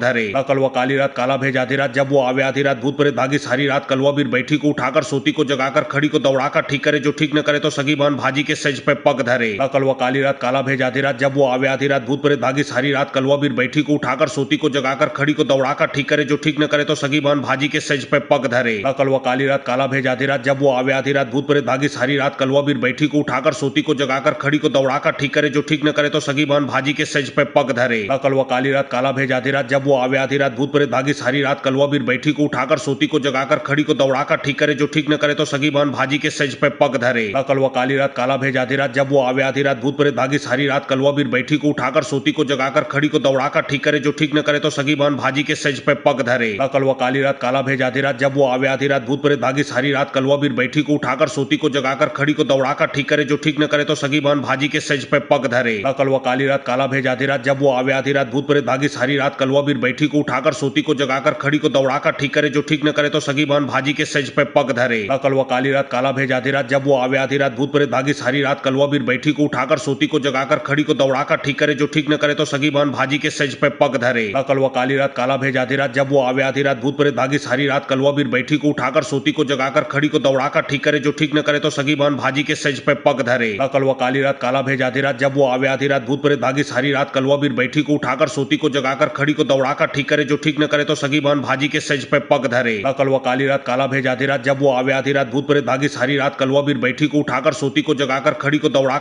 S1: कलवा काली रात काला भेज आधी रात, जब वो आवे आधी रात भूत प्रेत भागी सारी रात। कलवा बीर बैठी को उठाकर सोती को जगाकर खड़ी को दौड़ाकर ठीक करे, जो ठीक न करे तो सगी बान भाजी के सेज पे पग धरे। कलवा काली रात काला भेज आधी रात, जब वो आवे आधी रात भूत प्रेत भागी सारी रात। कलवा बीर बैठी को उठाकर सोती को जगाकर खड़ी को दौड़ाकर ठीक करे, जो ठीक न करे तो सगी बान भाजी के सेज पे पग धरे। कलवा काली रात काला भेज आधी रात, जब वो आवे आधी रात भूत प्रेत भागी सारी रात। कलवा बीर बैठी को उठाकर सोती को जगाकर खड़ी को दौड़ाकर ठीक करे, जो ठीक न करे तो सगी बान भाजी के सेज पे पग धरे। कलवा काली रात काला भेज आधी रात, जब वो आवे आधी रात भूत प्रेत भागी सारी रात। कलवा बीर बैठी को उठाकर सोती को जगाकर खड़ी को दौड़ाकर ठीक करे, जो ठीक न करे तो सगी बान भाजी के सेज पे पग धरे। कलवा काली रात काला भेज आधी रात, जब वो आवे आधी रात भूत प्रेत भागी सारी रात। कलवा बीर बैठी को उठाकर सोती को जगाकर खड़ी को दौड़ाकर ठीक करे, जो ठीक न करे तो सगी बान भाजी के सेज पे पग धरे। कलवा काली रात काला भेज आधी रात, जब वो आवे आधी रात भूत प्रेत भागी सारी रात। कलवा बीर बैठी को उठाकर सोती को जगाकर खड़ी को दौड़ाकर ठीक करे, जो ठीक न करे तो सगी बान भाजी के सेज पे पग धरे। कलवा काली रात काला भेज आधी रात, जब वो आवे आधी रात भूत प्रेत भागी सारी रात। कलवा बीर बैठी को उठाकर सोती को जगाकर खड़ी को दौड़ाकर ठीक करे, जो ठीक न करे तो सगी बान भाजी के सेज पे पग धरे। कलवा काली रात काला भेज आधी रात, जब वो आवे आधी रात भूत प्रेत भागी सारी रात। कलवा बीर बैठी को उठाकर सोती को जगाकर खड़ी को दौड़ाकर ठीक करे, जो ठीक न करे तो सगी बान भाजी के सेज पे पग धरे। कलवा काली रात काला भेज आधी रात, जब वो आवे आधी रात भूत प्रेत भागी सारी रात। कलवा बीर बैठी को उठाकर सोती को जगाकर खड़ी को दौड़ाकर ठीक करे, जो ठीक न करे तो सगी बान भाजी के सेज पे पग धरे। कलवा काली रात काला भेज आधी रात, जब वो आवे आधी रात भूत प्रेत भागी सारी रात। कलवा बीर बैठी को उठाकर सोती को जगाकर खड़ी को दौड़ाकर ठीक करे, जो ठीक न करे तो सगी बान भाजी के सेज पे पग धरे। कलवा काली रात काला भेज आधी रात, जब वो आवे आधी रात भूत प्रेत भागी सारी रात। कलवा बीर बैठी को उठाकर सोती को जगाकर खड़ी को दौड़ाकर ठीक करे, जो ठीक न करे तो सगी बान भाजी के सेज पे पग धरे। कलवा काली रात काला भेज आधी रात, जब वो आवे आधी रात भूत प्रेत भागी सारी रात। कलवा बीर बैठी को उठाकर सोती को जगाकर खड़ी को दौड़ाकर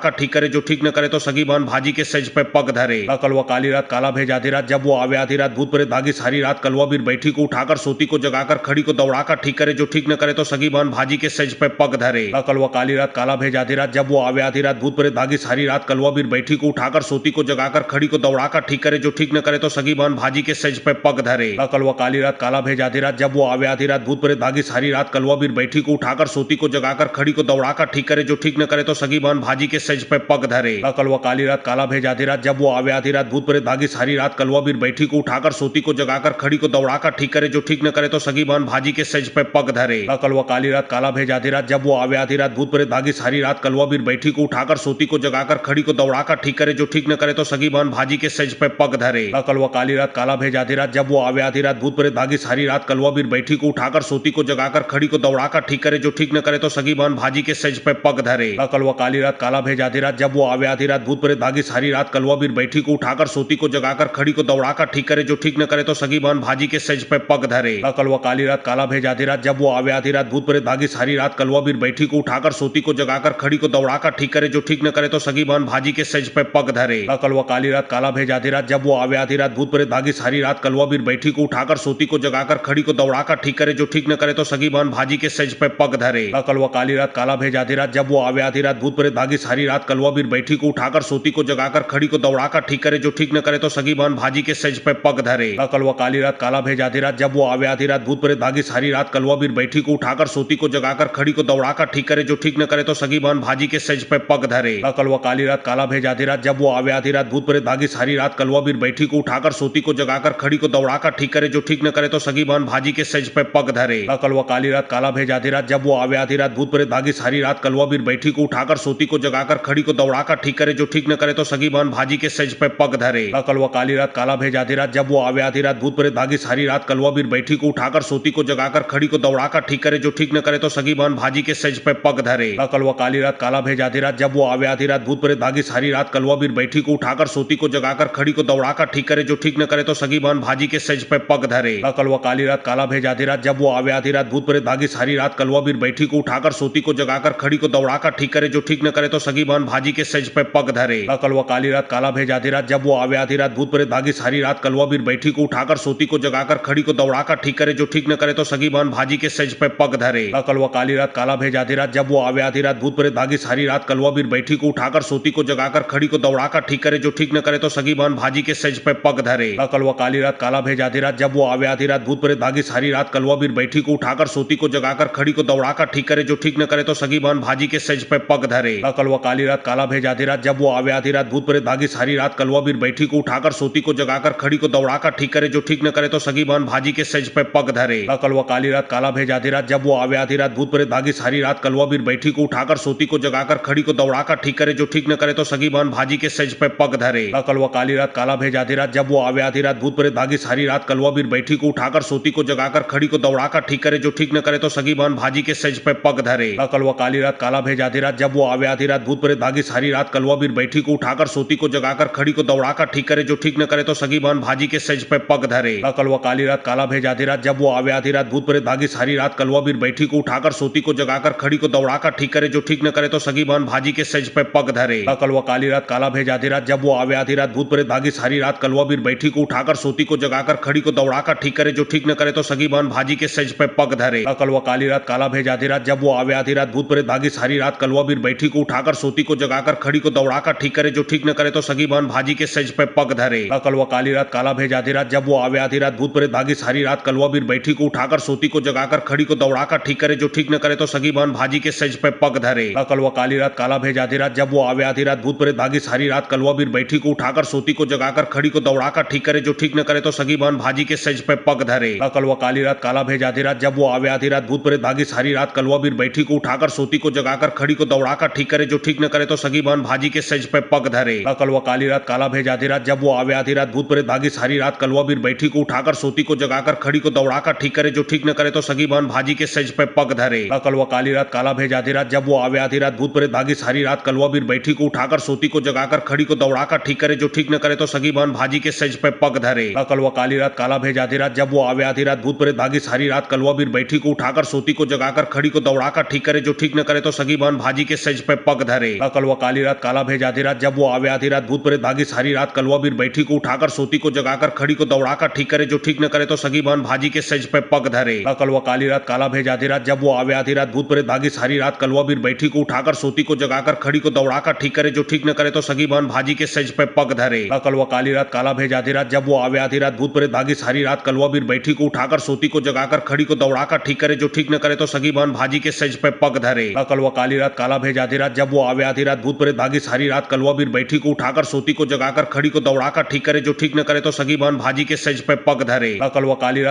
S1: ठीक करे, जो ठीक न करे तो सगी बान भाजी के सेज पे पग धरे। कलवा काली रात काला भेज आधी रात, जब वो आवे आधी रात भूत प्रेत भागी सारी रात। कलवा बीर बैठी को उठाकर सोती को जगाकर खड़ी को दौड़ाकर ठीक करे, जो ठीक न करे तो सगी बान भाजी के सेज पे पग धरे। कलवा काली रात काला भेज आधी रात, जब वो आवे आधी रात भूत प्रेत भागी सारी रात। कलवा बीर बैठी को उठाकर सोती को जगाकर खड़ी को दौड़ाकर ठीक करे, जो ठीक न करे तो सगी बान भाजी के सेज पे पग धरे। कलवा काली रात काला भेज आधी रात, जब वो आवे आधी रात भूत प्रेत भागी सारी रात। कलवा बीर बैठी को उठाकर सोती को जगाकर खड़ी को दौड़ाकर ठीक करे, जो ठीक न करे तो सगी बान भाजी के सेज पे पग धरे। कलवा काली रात काला भेज आधी रात, जब वो आवे आधी रात भूत प्रेत भागी सारी रात। कलवा बीर बैठी को उठाकर सोती को जगाकर खड़ी को दौड़ाकर ठीक करे, जो ठीक न करे तो सगी बान भाजी के सेज पे पग धरे। कलवा काली रात काला भेज आधी रात, जब वो आवे आधी रात भूत प्रेत भागी सारी रात। कलवा बीर बैठी को उठाकर सोती को जगाकर खड़ी को दौड़ाकर ठीक करे, जो ठीक न करे तो सगी बान भाजी के सेज पे पग धरे। कलवा काली रात काला भेज आधी रात, जब वो आवे आधी रात भूत प्रेत भागी सारी रात। कलवा बीर बैठी को उठाकर सोती को जगाकर खड़ी को दौड़ाकर ठीक करे, जो ठीक न करे तो सगी बान भाजी के सेज पे पग धरे। कल वो काली रात काला भेज आधी रात, जब वो आवे आधी रात भूत प्रेत भागी सारी रात, कलवा बीर बैठी को उठाकर सोती को जगाकर खड़ी को दौड़ाकर ठीक करे, जो ठीक न करे तो सगी बहन भाजी के सज पे पग धरे। कल वो काली रात काला भेज आधी रात, जब वो आवे आधी रात भूत प्रेत भागी सारी रात, कलवा बीर बैठी को उठाकर सोती को जगाकर खड़ी को दौड़ाकर ठीक करे, जो ठीक न करे तो सगी बहन भाजी के सज पे पग धरे। कल वो काली रात काला भेज आधी रात, जब वो आवे आधी रात भूत प्रेत भागी सारी रात, कलवा बीर बैठी को उठाकर सोती को जगाकर खड़ी को दौड़ाकर ठीक करे, जो ठीक न करे तो सगी बहन भाजी के सज पे पग धरे। कल वो काली रात काला भेज आधी रात, जब वो आवे आधी रात भूत प्रेत भागी सारी रात, कलवा बीर बैठी को उठाकर सोती को जगाकर खड़ी को दौड़ाकर ठीक करे, जो ठीक न करे तो सगी बहन भाजी के सज पे पग धरे। कल वो काली रात काला भेज आधी रात, जब वो आवे आधी रात भूत प्रेत भागी सारी रात, कलवा बीर बैठी को उठाकर सोती को जगाकर खड़ी को दौड़ाकर ठीक करे, जो ठीक न करे तो सगी बहन भाजी के सज पे पग धरे। कल वो काली रात काला भेज आधी रात, जब वो आवे आधी रात भूत प्रेत भागी सारी रात, कलवा बीर बैठी को उठाकर सोती को जगाकर खड़ी को दौड़ाकर ठीक करे, जो ठीक न करे तो सगी बहन भाजी के सज पे पग धरे। कल वो काली रात काला भेज आधी रात, जब वो आवे आधी रात भूत प्रेत भागी सारी रात, कलवा बीर बैठी को उठाकर सोती को जगाकर खड़ी को दौड़ाकर ठीक करे, जो ठीक न करे तो सगी बहन भाजी के सज पे पग धरे। कल वो काली रात काला भेज आधी रात, जब वो आवे आधी रात भूत प्रेत भागी सारी रात, कलवा बीर बैठी को उठाकर सोती को जगाकर खड़ी को दौड़ाकर ठीक करे, जो ठीक न करे तो सगी बहन भाजी के सज पे पग धरे। कल वो काली रात काला भेज आधी रात, जब वो आवे आधी रात भूत प्रेत भागी सारी रात, कलवा बीर बैठी को उठाकर सोती को जगाकर खड़ी को दौड़ाकर ठीक करे, जो ठीक न करे तो सगी बहन भाजी के सज पे पग धरे। कल वो काली रात काला भेज आधी रात, जब वो आवे आधी रात भूत प्रेत भागी सारी रात, कलवा बीर बैठी को उठाकर सोती को जगाकर खड़ी को दौड़ाकर ठीक करे, जो ठीक न करे तो सगी बहन भाजी के सज पे पग धरे। कल वो काली रात काला भेज आधी रात, जब वो आवे आधी रात भूत प्रेत भागी सारी रात, कलवा बीर बैठी को उठाकर सोती को जगाकर खड़ी को दौड़ाकर ठीक करे, जो ठीक न करे तो सगी बहन भाजी के सज पे पग धरे। कल वो काली रात काला भेज आधी रात, जब वो आवे आधी रात भूत प्रेत भागी सारी रात, कलवा बीर बैठी को उठाकर सोती को जगाकर खड़ी को दौड़ाकर ठीक करे, जो ठीक न करे तो सगी बहन भाजी के सज पे पग धरे। कल वो काली रात काला भेज आधी रात, जब वो आवे आधी रात भूत प्रेत भागी सारी रात, कलवा बीर बैठी को उठाकर सोती को जगाकर खड़ी को दौड़ाकर ठीक करे, जो ठीक न करे तो सगी बहन भाजी के सज पे पग धरे। कल वो काली रात काला भेज आधी रात, जब वो आवे आधी रात भूत प्रेत भागी सारी रात, कलवा बीर बैठी को उठाकर सोती को जगाकर खड़ी को दौड़ाकर ठीक करे, जो ठीक न करे तो सगी बहन भाजी के सज पे पग धरे। कल वो काली रात काला भेज आधी रात, जब वो आवे आधी रात भूत प्रेत भागी सारी रात, कलवा बीर बैठी को उठाकर सोती को जगाकर खड़ी को दौड़ाकर ठीक करे, जो ठीक न करे तो सगी बहन भाजी के सज पे पग धरे। कल वो काली रात काला भेज आधी रात, जब वो आवे आधी रात भूत प्रेत भागी सारी रात, कलवा बीर बैठी को उठाकर सोती को जगाकर खड़ी को दौड़ाकर ठीक करे, जो ठीक न करे तो सगी बहन भाजी के सज पे पग धरे। कल वो काली रात काला भेज आधी रात, जब वो आवे आधी रात भूत प्रेत भागी सारी रात, कलवा बीर बैठी को उठाकर सोती को जगाकर खड़ी को दौड़ाकर ठीक करे, जो ठीक न करे तो सगी बहन भाजी के सज पे पग धरे। कल वो काली रात काला भेज आधी रात, जब वो आवे आधी रात भूत प्रेत भागी सारी रात, कलवा बीर बैठी को उठाकर सोती को जगाकर खड़ी को दौड़ाकर ठीक करे, जो ठीक न करे तो सगी बहन भाजी के सज पे पग धरे। कल वो काली रात काला भेज आधी रात, जब वो आवे आधी रात भूत प्रेत भागी सारी रात, कलवा बीर बैठी को उठाकर सोती को जगाकर खड़ी को दौड़ाकर ठीक करे, जो ठीक न करे तो सगी बहन भाजी के सज पे पग धरे। कल वो काली रात काला भेज आधी रात, जब वो आवे आधी रात भूत प्रेत भागी सारी रात, कलवा बीर बैठी को उठाकर सोती को जगाकर खड़ी को दौड़ाकर ठीक करे, जो ठीक न करे तो सगी बहन भाजी के सज पे पग धरे। कल वो काली रात काला भेज आधी रात, जब वो आवे आधी रात भूत प्रेत भागी सारी रात, कलवा बीर बैठी को उठाकर सोती को जगाकर खड़ी को दौड़ाकर ठीक करे, जो ठीक न करे तो सगी बहन भाजी के सज पे पग धरे। कल वो काली रात काला भेज आधी रात, जब वो आवे आधी रात भूत प्रेत भागी सारी रात, कलवा बीर बैठी को उठाकर सोती को जगाकर खड़ी को दौड़ाकर ठीक करे, जो ठीक न करे तो सगी बहन भाजी के सज पे पग धरे। कल वो काली रात काला भेज आधी रात, जब वो आवे आधी रात भूत प्रेत भागी सारी रात, कलवा बीर बैठी को उठाकर सोती को जगाकर खड़ी को दौड़ाकर ठीक करे, जो ठीक न करे तो सगी बहन भाजी के सज पे पग धरे। कल वो काली रात काला भेज आधी रात, जब वो आवे आधी रात भूत प्रेत भागी सारी रात, कलवा बीर बैठी को उठाकर सोती को जगाकर खड़ी को दौड़ाकर ठीक करे, जो ठीक न करे तो सगी बहन भाजी के सज पे पग धरे। कल वो काली रात काला भेज आधी रात, जब वो आवे आधी रात भूत प्रेत भागी सारी रात, कलवा बीर बैठी को उठाकर सोती को जगाकर खड़ी को दौड़ाकर ठीक करे, जो ठीक न करे तो सगी बहन भाजी के सज पे पग धरे। कल वो काली रात काला भेज आधी रात, जब वो आवे आधी रात भूत प्रेत भागी सारी रात, कलवा बीर बैठी को उठाकर सोती को जगाकर खड़ी को दौड़ाकर ठीक करे, जो ठीक न करे तो सगी बहन भाजी के सज पे पग धरे। कल वो काली रात काला भेज आधी रात, जब वो आवे आधी रात भूत प्रेत भागी सारी रात, कलवा बीर बैठी को उठाकर सोती को जगाकर खड़ी को दौड़ाकर ठीक करे, जो ठीक न करे तो सगी बहन भाजी के सज पे पग धरे। कल वो काली रात काला भेज आधी रात, जब वो आवे आधी रात भूत प्रेत भागी सारी रात, कलवा बीर बैठी को उठाकर सोती को जगाकर खड़ी को दौड़ाकर ठीक करे, जो ठीक न करे तो सगी बहन भाजी के सज पे पग धरे। कल वो काली रात काला भेज आधी रात, जब वो आवे आधी रात भूत प्रेत भागी सारी रात, कलवा बीर बैठी को उठाकर सोती को जगाकर खड़ी को दौड़ाकर ठीक करे, जो ठीक न करे तो सगी बहन भाजी के सज पे पग धरे। कल वो काली रात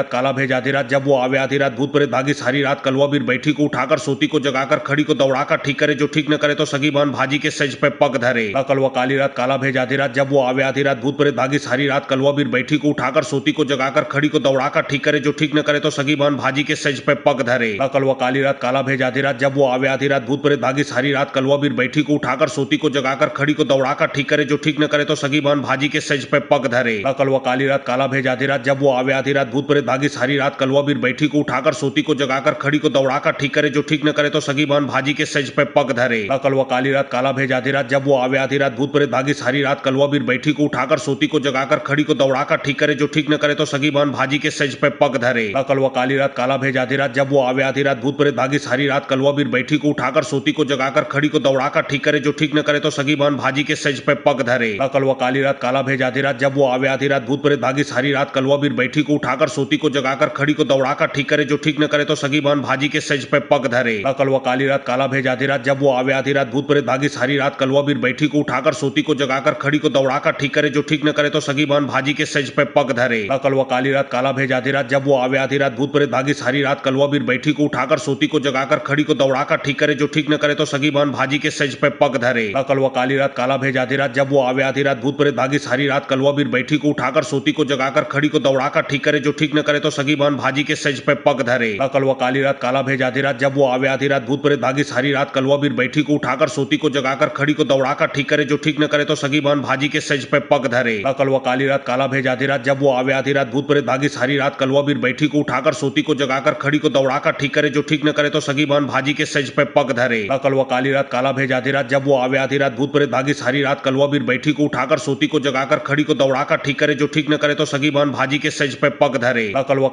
S1: काला भेज आधी रात, जब वो आवे आधी रात भूत प्रेत भागी सारी रात, कलवा बीर बैठी को उठाकर सोती को जगाकर खड़ी को दौड़ाकर ठीक करे, जो ठीक न करे तो सगी बहन भाजी के सज पे पग धरे। कल वो काली रात काला भेज आधी रात, जब वो आवे आधी रात भूत प्रेत भागी सारी रात, कलवा बीर बैठी को उठाकर सोती को जगाकर खड़ी को दौड़ाकर ठीक करे, जो ठीक न करे तो सगी बहन भाजी के सज पे पग धरे। कल वो काली रात काला भेज आधी रात, जब वो आवे आधी रात भूत प्रेत भागी सारी रात, कलवा बीर बैठी को उठाकर सोती को जगाकर खड़ी को दौड़ाकर ठीक करे, जो ठीक न करे तो सगी बहन भाजी के सज पे पग धरे। कल वो काली रात काला भेज आधी रात, जब वो आवे आधी रात भूत प्रेत भागी सारी रात कलवा बीर बैठी को उठाकर सोती को जगाकर खड़ी को दौड़ाकर ठीक करे जो ठीक न करे तो सगी बहन भाजी के सज पे पग धरे। कलवा काली रात काला भेज आधी रात जब वो आवे आधी रात भूत प्रेत भागी सारी रात कलवा बीर बैठी को उठाकर सोती को जगाकर खड़ी को दौड़ाकर ठीक करे जो ठीक न करे तो सगी बहन भाजी के सज पे पग धरे। कलवा काली रात काला भेज आधी रात जब वो आवे आधी रात भूत प्रेत भागी सारी रात कलवा बीर बैठी को उठाकर सोती को जगाकर खड़ी को दौड़ाकर ठीक करे जो ठीक न करे तो सगी बहन भाजी के सज पे पग धरे। कलवा काली रात काला भेज आधी रात जब वो आवे आधी रात भूत प्रेत भागी सारी रात कलवा बीर बैठी को उठाकर सोती को जगाकर खड़ी को दौड़ाकर ठीक करे जो ठीक न करे तो सगी बहन भाजी के सज पे पग धरे। कलवा काली रात काला भेज आधी रात जब वो आवे आधी रात भूत प्रेत भागी सारी रात कलवा बीर बैठी को उठाकर सोती को जगाकर खड़ी को दौड़ाकर ठीक करे जो ठीक न करे तो सगी बहन भाजी के सज पे पग धरे। कलवा काली रात काला भेज आधी रात जब वो आवे आधी रात भूत प्रेत भागी सारी रात कलवा बीर बैठी को उठाकर सोती को जगाकर खड़ी को दौड़ाकर ठीक करे जो ठीक न करे तो सगी बहन भाजी के सज पे पग धरे। कलवा काली रात काला भेज आधी रात जब वो आवे आधी रात भूत प्रेत भागी सारी रात कलवा बीर बैठी को उठाकर सोती को जगाकर खड़ी को दौड़ाकर ठीक करे जो ठीक न करे तो सगी बहन भाजी के सज पे पग धरे। कलवा काली रात काला भेज आधी रात जब वो आवे आधी रात भूत प्रेत भागी सारी रात कलवा बीर बैठी को उठाकर सोती को जगाकर खड़ी को दौड़ाकर ठीक करे जो ठीक न करे तो सगी बहन भाजी के सज पे पग धरे। कलवा काली रात काला भेज आधी रात जब वो आवे आधी रात भूत प्रेत भागी सारी रात कलवा बीर बैठी को उठाकर सोती को जगाकर खड़ी को दौड़ाकर ठीक करे जो ठीक न करे तो सगी बहन भाजी के सज पे पग धरे। कलवा काली रात काला भेज आधी रात जब वो आवे आधी रात भूत प्रेत भागी सारी रात कलवा बीर बैठी को उठाकर सोती को जगाकर खड़ी को दौड़ाकर ठीक करे जो ठीक न करे तो सगी बहन भाजी के सज पे पग धरे।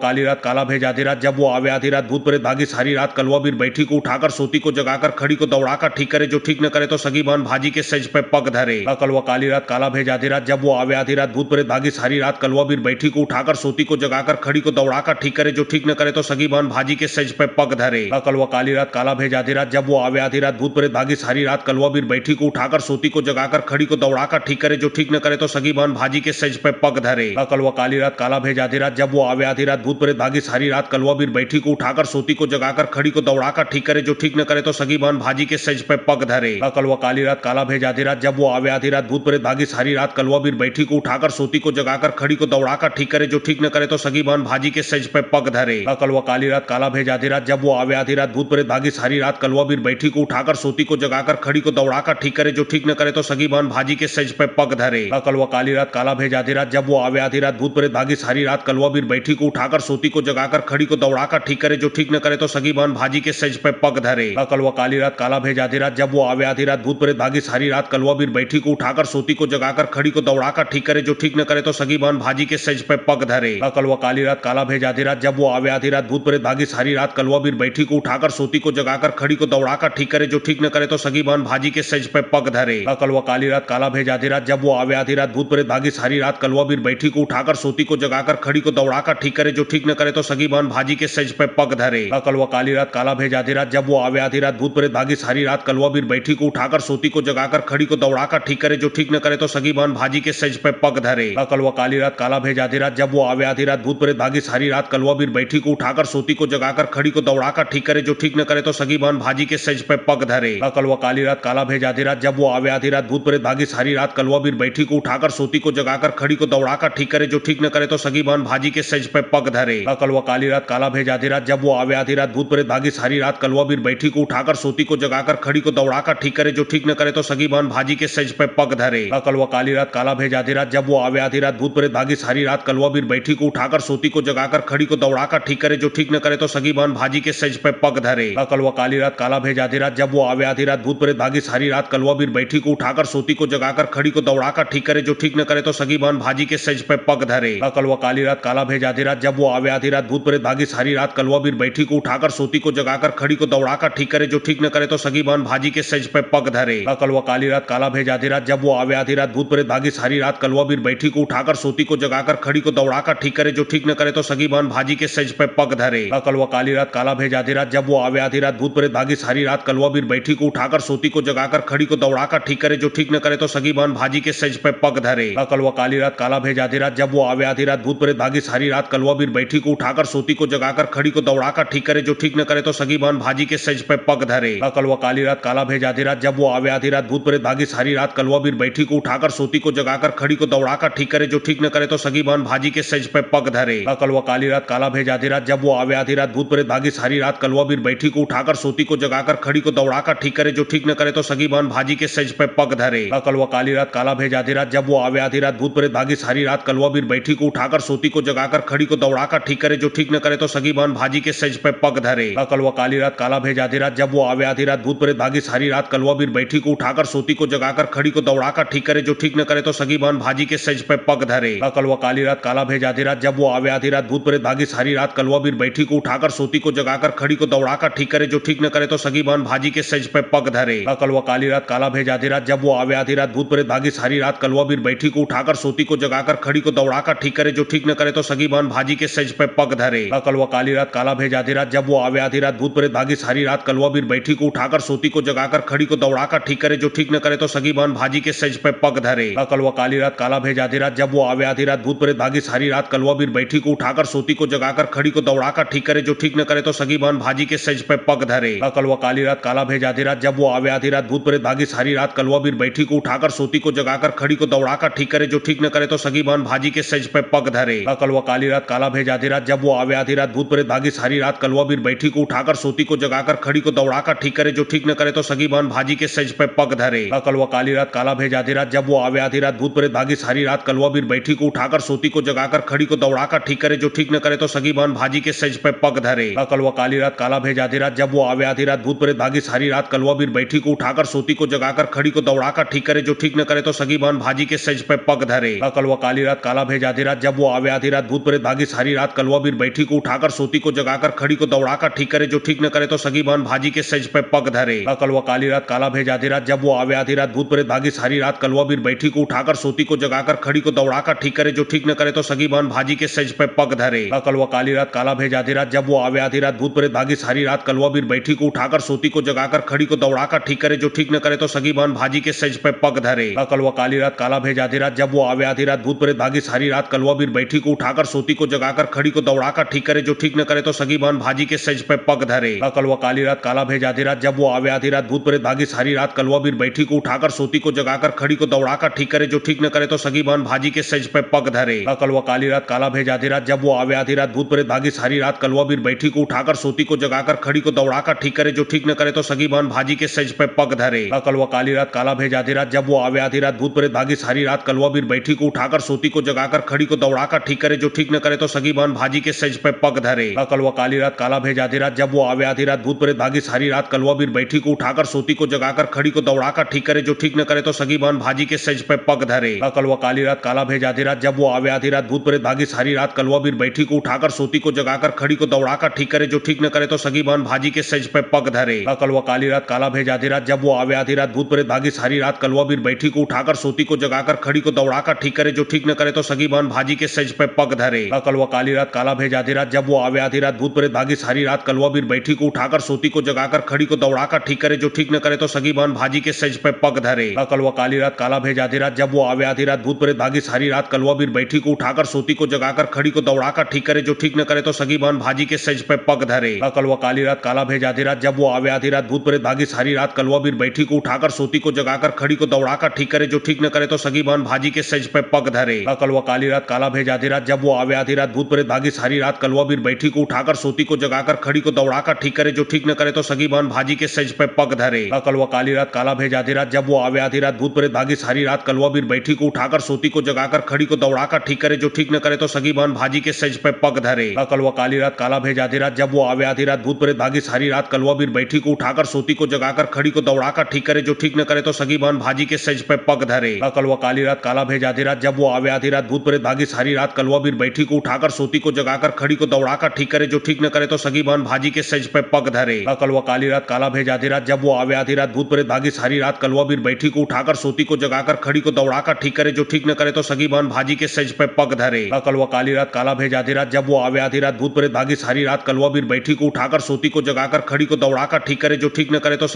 S1: कलवा काली रात काला भेज आधी रात जब वो आवे आधी रात भूत प्रेत भागी सारी रात कलवा बीर बैठी को उठाकर सोती को जगाकर खड़ी को दौड़ाकर ठीक करे जो ठीक न करे तो सगी बहन भाजी के सज पे पग धरे। कलवा काली रात काला भेज आधी रात जब वो आवे आधी रात भूत प्रेत भागी सारी रात कलवा बीर बैठी को उठाकर सोती को जगाकर खड़ी को दौड़ाकर ठीक करे जो ठीक न करे तो सगी बहन भाजी के सज पे पग धरे। कलवा काली रात काला भेज आधी रात जब वो आवे आधी रात भूत प्रेत भागी सारी रात कलवा बीर बैठी को उठाकर सोती को जगाकर खड़ी को दौड़ाकर ठीक करे जो ठीक न करे तो सगी बहन भाजी के सज पे पग धरे। कलवा काली रात काला भेज आधी रात जब वो आवे आधी रात भूत प्रेत भागी सारी रात कलवा बीर बैठी को उठाकर सोती को जगाकर खड़ी को दौड़ाकर ठीक करे जो ठीक न करे तो सगी बहन भाजी के सज पे पग धरे। कलवा काली रात काला भेज आधी रात जब वो आवे आधी रात भूत प्रेत भागी सारी रात कलवा बीर बैठी को उठाकर सोती को जगाकर खड़ी को दौड़ाकर ठीक करे जो ठीक न करे तो सगी बहन भाजी के सज पे पग धरे। कलवा काली रात काला भेज आधी रात जब वो आवे आधी रात भूत प्रेत भागी सारी रात कलवा बीर बैठी को उठाकर सोती को जगाकर खड़ी को दौड़ाकर ठीक करे जो ठीक न करे तो सगी बहन भाजी के सज पे पग धरे। कलवा काली रात काला भेज आधी रात जब वो आवे आधी रात भूत प्रेत भागी सारी रात कलवा बीर बैठी को उठाकर सोती को जगाकर खड़ी को दौड़ाकर ठीक करे जो ठीक न करे तो सगी बहन भाजी के सज पे पग धरे। कलवा काली रात काला भेज आधी रात जब वो आवे आधी रात भूत प्रेत भागी सारी रात कलवा बीर बैठी को उठाकर सोती को जगाकर खड़ी को दौड़ाकर ठीक करे जो ठीक न करे तो सगी बहन भाजी के सज पे पग धरे। कलवा काली रात काला भेज आधी रात जब वो आवे आधी रात भूत प्रेत भागी सारी रात कलवा बीर बैठी को उठाकर सोती को जगाकर खड़ी को दौड़ाकर ठीक करे जो ठीक न करे तो सगी बहन भाजी के सज पे पग धरे। कलवा काली रात काला भेज आधी रात जब वो आवे आधी रात भूत प्रेत भागी सारी रात कलवा बीर बैठी को उठाकर सोती को जगाकर खड़ी को दौड़ाकर ठीक करे जो ठीक न करे तो सगी बहन भाजी के सज पे पग धरे। कलवा काली रात काला भेज आधी रात जब वो आवे आधी रात भूत प्रेत भागी सारी रात कलवा बीर बैठी को उठाकर सोती को जगाकर खड़ी को दौड़ाकर ठीक करे जो ठीक न करे तो सगी बहन भाजी के सज पे पग धरे। कलवा काली रात काला भेज आधी रात जब वो आवे आधी रात भूत प्रेत भागी सारी रात कलवा बीर बैठी को उठाकर सोती को जगाकर खड़ी को दौड़ाकर ठीक करे जो ठीक न करे तो सगी बहन भाजी के सज पे पग धरे। कलवा काली रात काला भेज आधी रात जब वो आवे आधी रात भूत प्रेत भागी सारी रात कलवा बीर बैठी को उठाकर सोती को जगाकर खड़ी को दौड़ाकर ठीक करे जो ठीक न करे तो सगी बहन भाजी के सज पे पग धरे। कलवा काली रात काला भेज आधी रात जब वो आवे आधी रात भूत प्रेत भागी सारी रात कलवा बीर बैठी को उठाकर सोती को जगाकर खड़ी को दौड़ाकर ठीक करे जो ठीक न करे तो सगी बहन भाजी के सज पे पग धरे। कलवा काली रात काला भेज आधी रात जब वो आवे आधी रात भूत प्रेत भागी सारी रात कलवा बीर बैठी को उठाकर सोती को जगाकर खड़ी को दौड़ाकर ठीक करे जो ठीक न करे तो सगी बहन भाजी के सज पे पग धरे। कलवा काली रात काला भेज आधी रात जब वो आवे आधी रात भूत प्रेत भागी सारी रात कलवा बीर बैठी को उठाकर सोती को जगाकर खड़ी को दौड़ाकर ठीक करे जो ठीक न करे तो सगी बहन भाजी के सज पे पग धरे। कलवा काली रात काला भेज आधी रात जब वो आवे आधी रात भूत प्रेत भागी सारी रात कलवा बीर बैठी को उठाकर सोती को जगाकर खड़ी को दौड़ाकर ठीक करे जो ठीक न करे तो सगी बहन भाजी के सज पे पग धरे। कलवा काली रात काला भेज आधी रात जब वो आवे आधी रात भूत प्रेत भागी सारी रात कलवा बीर बैठी को उठाकर सोती को जगाकर खड़ी को दौड़ाकर ठीक करे जो ठीक न करे तो सगी बहन भाजी के सज पे पग धरे। कलवा काली रात काला भेज आधी रात जब वो आवे आधी रात भूत प्रेत भागी सारी रात कलवा बीर बैठी को उठाकर सोती को जगाकर खड़ी को दौड़ाकर ठीक करे जो ठीक न करे तो सगी बहन भाजी के सज पे पग धरे। कलवा काली रात काला भेज आधी रात जब वो आवे आधी रात भूत प्रेत भागी सारी रात कलवा बीर बैठी को उठाकर सोती को जगाकर खड़ी को दौड़ाकर ठीक करे जो ठीक न करे तो सगी बहन भाजी के सज पे पग धरे। कलवा काली रात काला भेज आधी रात जब वो आवे आधी रात भूत प्रेत भागी सारी रात कलवा बीर बैठी को उठाकर सोती को जगाकर खड़ी को दौड़ाकर ठीक करे जो ठीक न करे तो सगी बहन भाजी के सज पे पग धरे। कलवा काली रात काला भेज आधी रात जब वो आवे आधी रात भूत प्रेत भागी सारी रात कलवा बीर बैठी को उठाकर सोती को जगाकर खड़ी को दौड़ाकर ठीक करे जो ठीक न करे तो सगी बहन भाजी के सज पे पग धरे। कलवा काली रात काला भेज आधी रात जब वो आवे आधी रात भूत प्रेत भागी सारी रात कलवा बीर बैठी को उठाकर सोती को जगाकर खड़ी को को दौड़ाकर ठीक करे, जो ठीक न करे तो सगी बहन भाजी के सज पे पग धरे। कलवा काली रात काला भेज आधी रात, जब वो आवे आधी रात भूत प्रेत भागी सारी रात। कलवा बीर बैठी को उठाकर सोती को जगाकर खड़ी को दौड़ाकर ठीक करे, जो ठीक न करे तो सगी बहन भाजी के सज पे पग धरे। कलवा काली रात काला भेज आधी रात, जब वो आवे आधी रात भूत प्रेत भागी सारी रात। कलवा बीर बैठी को उठाकर सोती को जगाकर खड़ी को दौड़ाकर ठीक करे, जो ठीक न करे तो सगी बहन भाजी के सज पे पग धरे। कलवा काली रात काला भेज आधी रात, जब वो आवे आधी रात भूत प्रेत भागी सारी रात। कलवा बीर बैठी को उठाकर सोती को जगाकर खड़ी को दौड़ाकर ठीक करे, जो ठीक न करे तो सगी बहन भाजी के सज पे पग धरे। कलवा काली रात काला भेज आधी रात, जब वो आवे आधी रात भूत प्रेत भागी सारी रात। कलवा बीर बैठी को उठाकर सोती को जगाकर खड़ी को दौड़ाकर ठीक करे, जो ठीक न करे तो सगी बहन भाजी के सज पे पग धरे। कलवा काली रात काला भेज आधी रात, जब वो आवे आधी रात भूत प्रेत भागी सारी रात। कलवा बीर बैठी को उठाकर सोती को जगाकर खड़ी को दौड़ाकर ठीक करे, जो ठीक न करे तो सगी बहन भाजी के सज पे पग धरे। कलवा काली रात काला भेज आधी रात, जब वो आवे आधी रात भूत प्रेत भागी सारी रात। कलवा बीर बैठी को उठाकर सोती को जगाकर खड़ी को दौड़ाकर ठीक करे, जो ठीक न करे तो सगी बहन भाजी के सज पे पग धरे। कलवा काली रात काला भेज आधी रात, जब वो आवे आधी रात भूत प्रेत भागी सारी रात। कलवा बीर बैठी को उठाकर सोती को जगाकर खड़ी को दौड़ाकर ठीक करे, जो ठीक न करे तो सगी बहन भाजी के सज पे पग धरे। कलवा काली रात काला भेज आधी रात, जब वो आवे आधी रात भूत प्रेत भागी सारी रात। कलवा बीर बैठी को उठाकर सोती को जगाकर खड़ी को दौड़ाकर ठीक करे, जो ठीक न करे तो सगी बहन भाजी के सज पे पग धरे। कलवा काली रात काला भेज आधी रात, जब वो आवे आधी रात भूत प्रेत भागी सारी रात। कलवा बीर बैठी को उठाकर सोती को जगाकर खड़ी को दौड़ाकर ठीक करे, जो ठीक न करे तो सगी बहन भाजी के सज पे पग धरे। कलवा काली रात काला भेज आधी रात, जब वो आवे आधी रात भूत प्रेत भागी सारी रात। कलवा बीर बैठी को उठाकर सोती को जगाकर खड़ी को दौड़ाकर ठीक करे, जो ठीक न करे तो सगी बहन भाजी के सज पे पग धरे। कलवा काली रात काला भेज आधी रात, जब वो आवे आधी रात भूत प्रेत भागी सारी रात। कलवा बीर बैठी को उठाकर सोती को जगाकर खड़ी को दौड़ाकर ठीक करे, जो ठीक न करे तो सगी बहन भाजी के सज पे पग धरे। कलवा काली रात काला भेज आधी रात, जब वो आवे आधी रात भूत प्रेत भागी सारी रात। कलवा बीर बैठी को उठाकर सोती को जगाकर खड़ी को दौड़ाकर ठीक करे, जो ठीक न करे तो सगी बहन भाजी के सज पे पग धरे। कलवा काली रात काला भेज आधी रात, जब वो आवे आधी रात भूत प्रेत भागी सारी रात। कलवा बीर बैठी को उठाकर सोती को जगाकर खड़ी को दौड़ाकर ठीक करे, जो ठीक न करे तो सगी बहन भाजी के सज पे पग धरे। कलवा काली रात काला भेज आधी रात, जब वो आवे आधी रात भूत प्रेत भागी सारी रात। कलवा बीर बैठी को उठाकर सोती को जगाकर खड़ी को दौड़ाकर ठीक करे, जो ठीक न करे तो सगी बहन भाजी के सज पे पग धरे। कलवा काली रात काला भेज आधी रात, जब वो आवे आधी रात भूत प्रेत भागी सारी रात। कलवा बीर बैठी को उठाकर सोती को जगाकर खड़ी को दौड़ाकर ठीक करे, जो ठीक न करे तो सगी बहन भाजी के सज पे पग धरे। कलवा काली रात काला भेज आधी रात, जब वो आवे आधी रात भूत प्रेत भागी सारी रात। कलवा बीर बैठी को उठाकर सोती को जगाकर खड़ी को दौड़ाकर ठीक करे, जो ठीक न करे तो सगी बहन भाजी के सज पे पग धरे। कलवा काली रात काला भेज आधी रात, जब वो आवे आधी रात भूत प्रेत भागी सारी रात। कलवा बीर बैठी को उठाकर सोती को जगाकर खड़ी को दौड़ाकर ठीक करे, जो ठीक न करे तो सगी बहन भाजी के सज पे पग धरे। कलवा काली रात काला भेज आधी रात, जब वो आवे आधी रात भूत प्रेत भागी सारी रात। कलवा बीर बैठी को उठाकर सोती को जगाकर खड़ी को दौड़ाकर ठीक करे, जो ठीक न करे तो सगी बहन भाजी के सज पे पग धरे। कलवा काली रात काला भेज आधी रात, जब वो आवे आधी रात भूत प्रेत भागी सारी रात। कलवा बीर बैठी को उठाकर सोती को जगाकर खड़ी को दौड़ाकर ठीक करे, जो ठीक न करे तो सगी बहन भाजी के सज पे पग धरे। कलवा काली रात काला भेज आधी रात, जब वो आवे आधी रात भूत प्रेत भागी सारी रात। कलवा बीर बैठी को उठाकर सोती को जगाकर खड़ी को दौड़ाकर ठीक करे, जो ठीक न करे तो सगी बहन भाजी के सज पे पग धरे। कलवा काली रात काला भेज आधी रात, जब वो आवे आधी रात भूत प्रेत भागी सारी रात। कलवा बीर बैठी को उठाकर सोती को जगाकर खड़ी को दौड़ाकर ठीक करे, जो ठीक न करे तो सगी बहन भाजी के सज पे पग धरे। कलवा काली रात काला भेज आधी रात, जब वो आवे आधी रात भूत प्रेत भागी सारी रात। कलवा बीर बैठी को उठाकर सोती को जगाकर खड़ी को दौड़ाकर ठीक करे, जो ठीक न करे तो सगी बहन भाजी के सज पे पग धरे। कलवा काली रात काला भेज आधी रात, जब वो आवे आधी रात भूत प्रेत भागी सारी रात। कलवा बीर बैठी को उठाकर सोती को जगाकर खड़ी को दौड़ाकर ठीक करे, जो ठीक न करे तो सगी बहन भाजी के सज पे पग धरे। कलवा काली रात काला भेज आधी रात, जब वो आवे आधी रात भूत प्रेत भागी सारी रात। कलवा बीर बैठी को उठाकर सोती को जगाकर खड़ी को दौड़ाकर ठीक करे, जो ठीक न करे तो सगी बहन भाजी के सज पे पग धरे। कलवा काली रात काला भेज आधी रात, जब वो आवे आधी रात भूत प्रेत भागी सारी रात। कलवा बीर बैठी को उठाकर सोती को जगाकर खड़ी को दौड़ाकर ठीक करे, जो ठीक न करे तो सगी बहन भाजी के सज पे पग धरे। कलवा काली रात काला भेज आधी रात, जब वो आवे आधी रात भूत प्रेत भागी सारी रात। कलवा बीर बैठी को उठाकर सोती को जगाकर खड़ी को दौड़ाकर ठीक करे, जो ठीक न करे तो सगी बहन भाजी के सज पे पग धरे। कलवा काली रात काला भेज आधी रात, जब वो आवे आधी रात भूत प्रेत भागी सारी रात। कलवा बीर बैठी को उठाकर सोती को जगाकर खड़ी को दौड़ाकर ठीक करे, जो ठीक न करे तो सगी बहन भाजी के सज पे पग धरे। कलवा काली रात काला भेज आधी रात, जब वो आवे आधी रात भूत प्रेत भागी सारी रात। कलवा बीर बैठी को उठाकर सोती को जगाकर खड़ी को दौड़ाकर ठीक करे, जो ठीक न करे तो सगी बहन भाजी के सज पे पग धरे। कलवा काली रात काला भेज आधी रात, जब वो आवे आधी रात भूत प्रेत भागी सारी रात। कलवा बीर बैठी को उठाकर सोती को जगाकर खड़ी को दौड़ाकर ठीक करे, जो ठीक न करे तो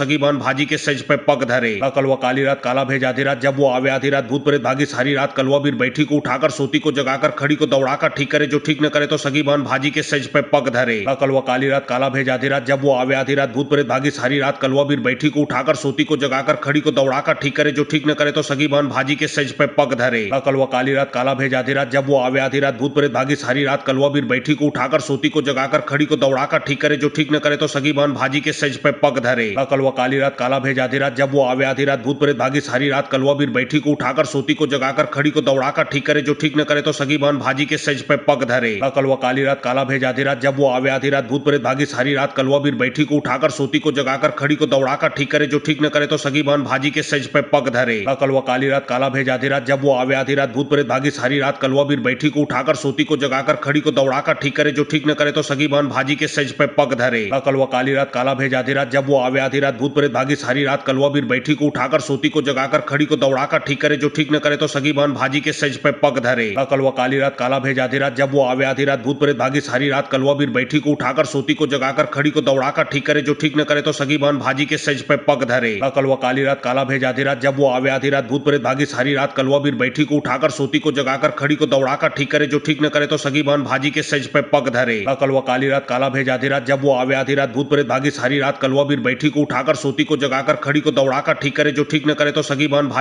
S1: सगी बहन भाजी के सज पे पग धरे। कलवा काली रात काला भेज आधी रात, जब वो आवे आधी रात भूत प्रेत भागी सारी रात। कलवा बीर बैठी को उठाकर सोती को जगाकर खड़ी को दौड़ाकर ठीक करे, जो ठीक न करे तो सगी बहन भाजी के सज पे पग धरे। कलवा काली रात काला भेज आधी रात, जब वो आवे आधी रात भूत प्रेत भागी सारी रात। कलवा बीर बैठी को उठाकर सोती को जगाकर खड़ी को दौड़ाकर ठीक करे, जो ठीक न करे तो सगी बहन भाजी के सज पे पग धरे। कलवा काली रात काला भेज आधी रात, जब वो आवे आधी रात भूत प्रेत भागी सारी रात। कलवा बीर बैठी को उठाकर सोती को जगाकर खड़ी को दौड़ाकर ठीक करे, जो ठीक न करे तो सगी बहन भाजी के सज पे पग धरे। कल वो काली रात काला भेज आधी रात, जब वो आवे आधी रात भूत प्रेत भागी सारी रात, कलवा बीर बैठी को उठाकर सोती को जगाकर खड़ी को दौड़ाकर ठीक करे, जो ठीक न करे तो सगी बहन भाजी के सज पे पग धरे। कल वो काली रात काला भेज आधी रात, जब वो आवे आधी रात भूत प्रेत भागी सारी रात, कलवा बीर बैठी को उठाकर सोती को जगाकर खड़ी को दौड़ाकर ठीक करे, जो ठीक न करे तो सगी बहन भाजी के सज पे पग धरे। कल वो काली रात काला भेज आधी रात, जब वो आवे आधी रात भूत प्रेत भागी सारी रात, कलवा बीर बैठी को उठाकर सोती को जगाकर खड़ी को दौड़ाकर ठीक करे, जो ठीक न करे तो सगी बहन भाजी के सज पे पग धरे। कल वो काली रात काला भेज आधी रात, जब वो आवे आधी रात भूत प्रेत भागी सारी रात, कलवा बीर बैठी को उठाकर सोती को जगाकर खड़ी को दौड़ाकर ठीक करे, जो ठीक न करे तो सगी बहन भाजी के सज पे पग धरे। कल वो काली रात काला भेज आधी रात, जब वो आवे आधी रात भूत प्रेत भागी सारी रात, कलवा बीर बैठी को उठाकर सोती को जगाकर खड़ी को दौड़ाकर ठीक करे, जो ठीक न करे तो सगी बहन भाजी के सज पे पग धरे। कल वो काली रात काला भेज आधी रात, जब वो आवे आधी रात भूत प्रेत भागी सारी रात, कलवा बीर बैठी को उठाकर सोती को जगाकर खड़ी को दौड़ाकर ठीक करे, जो ठीक न करे तो सगी बहन भाजी के सज पे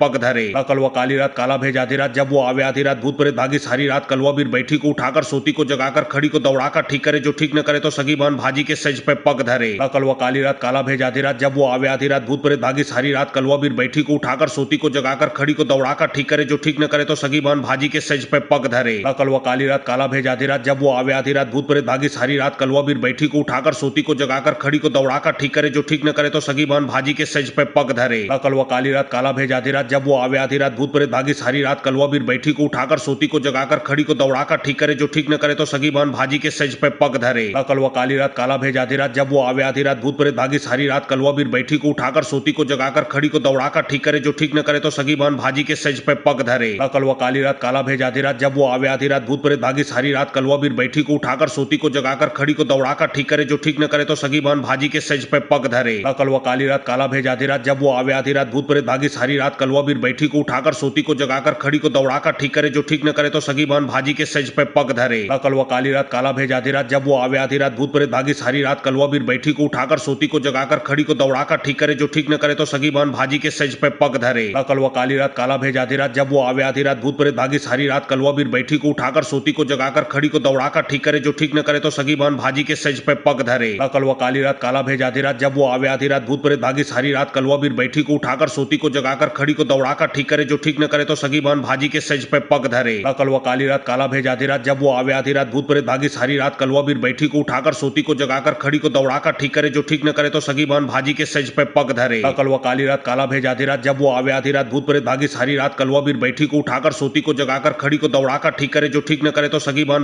S1: पग धरे। कल वो काली रात काला भेज आधी रात, जब वो आवे आधी रात भूत प्रेत भागी सारी रात, कलवा बीर बैठी को उठाकर सोती को जगाकर खड़ी को दौड़ाकर ठीक करे, जो ठीक न करे तो सगी बहन भाजी के सज पे पग धरे। कल वो काली रात काला भेज आधी रात, जब वो आवे आधी रात भूत प्रेत भागी सारी रात, कलवा बीर बैठी को उठाकर सोती को जगाकर खड़ी को दौड़ाकर ठीक करे, जो ठीक न करे तो सगी बहन भाजी के सज पे पग धरे। कल वो काली रात काला भेज आधी रात, जब वो आवे आधी रात भूत प्रेत भागी सारी रात, कलवा बीर बैठी को उठाकर सोती को जगाकर खड़ी को दौड़ाकर ठीक करे, जो ठीक न करे तो सगी बहन भाजी के सज पे पग धरे। कल वो काली रात काला भेज आधी रात, जब वो आवे आधी रात भूत प्रेत भागी सारी रात, कलवा बीर बैठी को उठाकर सोती को जगाकर खड़ी को दौड़ाकर ठीक करे, जो ठीक न करे तो सगी बहन भाजी के सज पे पग धरे। कल वो काली रात काला भेज आधी रात, जब वो आवे आधी रात भूत प्रेत भागी सारी रात, कलवा बीर बैठी को उठाकर सोती को जगाकर खड़ी को दौड़ाकर ठीक करे, जो ठीक न करे तो सगी बहन भाजी के सज पे पग धरे। कल वो काली रात काला भेज आधी रात, जब वो आवे आधी रात भूत प्रेत भागी सारी रात, कलवा बीर बैठी को उठाकर सोती को जगाकर खड़ी को दौड़ाकर ठीक करे, जो ठीक न करे तो सगी बहन भाजी के सज पे पग धरे। कल वो काली रात काला भेज आधी रात, जब वो आवे आधी रात भूत प्रेत भागी सारी रात, कलवा बीर बैठी को उठाकर सोती को जगाकर खड़ी को दौड़ाकर ठीक करे, जो ठीक न करे तो सगी बहन भाजी के सज पे पग धरे। कल वो काली रात काला भेज आधी रात, जब वो आवे आधी रात भूत प्रेत भागी सारी रात, कलवा बीर बैठी को उठाकर सोती को जगाकर खड़ी को दौड़ाकर ठीक करे, जो ठीक न करे तो सगी बहन भाजी के सज पे पग धरे। कल वो काली रात काला भेज आधी रात, जब वो आवे आधी रात भूत प्रेत भागी सारी रात, कलवा बीर बैठी को उठाकर सोती को जगाकर खड़ी को दौड़ाकर ठीक करे, जो ठीक न करे तो सगी बहन भाजी के सज पे पग धरे। कल वो काली रात काला भेज आधी रात, जब वो आवे आधी रात भूत प्रेत भागी सारी रात, कलवा बीर बैठी को उठाकर सोती को जगाकर खड़ी को दौड़ाकर ठीक करे, जो ठीक न करे तो सगी बहन भाजी के सज पे पग धरे। कल वो काली रात काला भेज आधी रात, जब वो आवे आधी रात भूत प्रेत भागी सारी रात, कलवा बीर बैठी को उठाकर सोती को जगाकर खड़ी को दौड़ाकर ठीक करे, जो ठीक न करे तो सगी बहन भाजी के सज पे पग धरे। कल वो काली रात काला भेज आधी रात, जब वो आवे आधी रात भूत प्रेत भागी सारी रात, कलवा बीर बैठी को उठाकर सोती को जगाकर खड़ी को दौड़ाकर ठीक करे, जो ठीक न करे तो सगी बहन भाजी के सज पे पग धरे। कल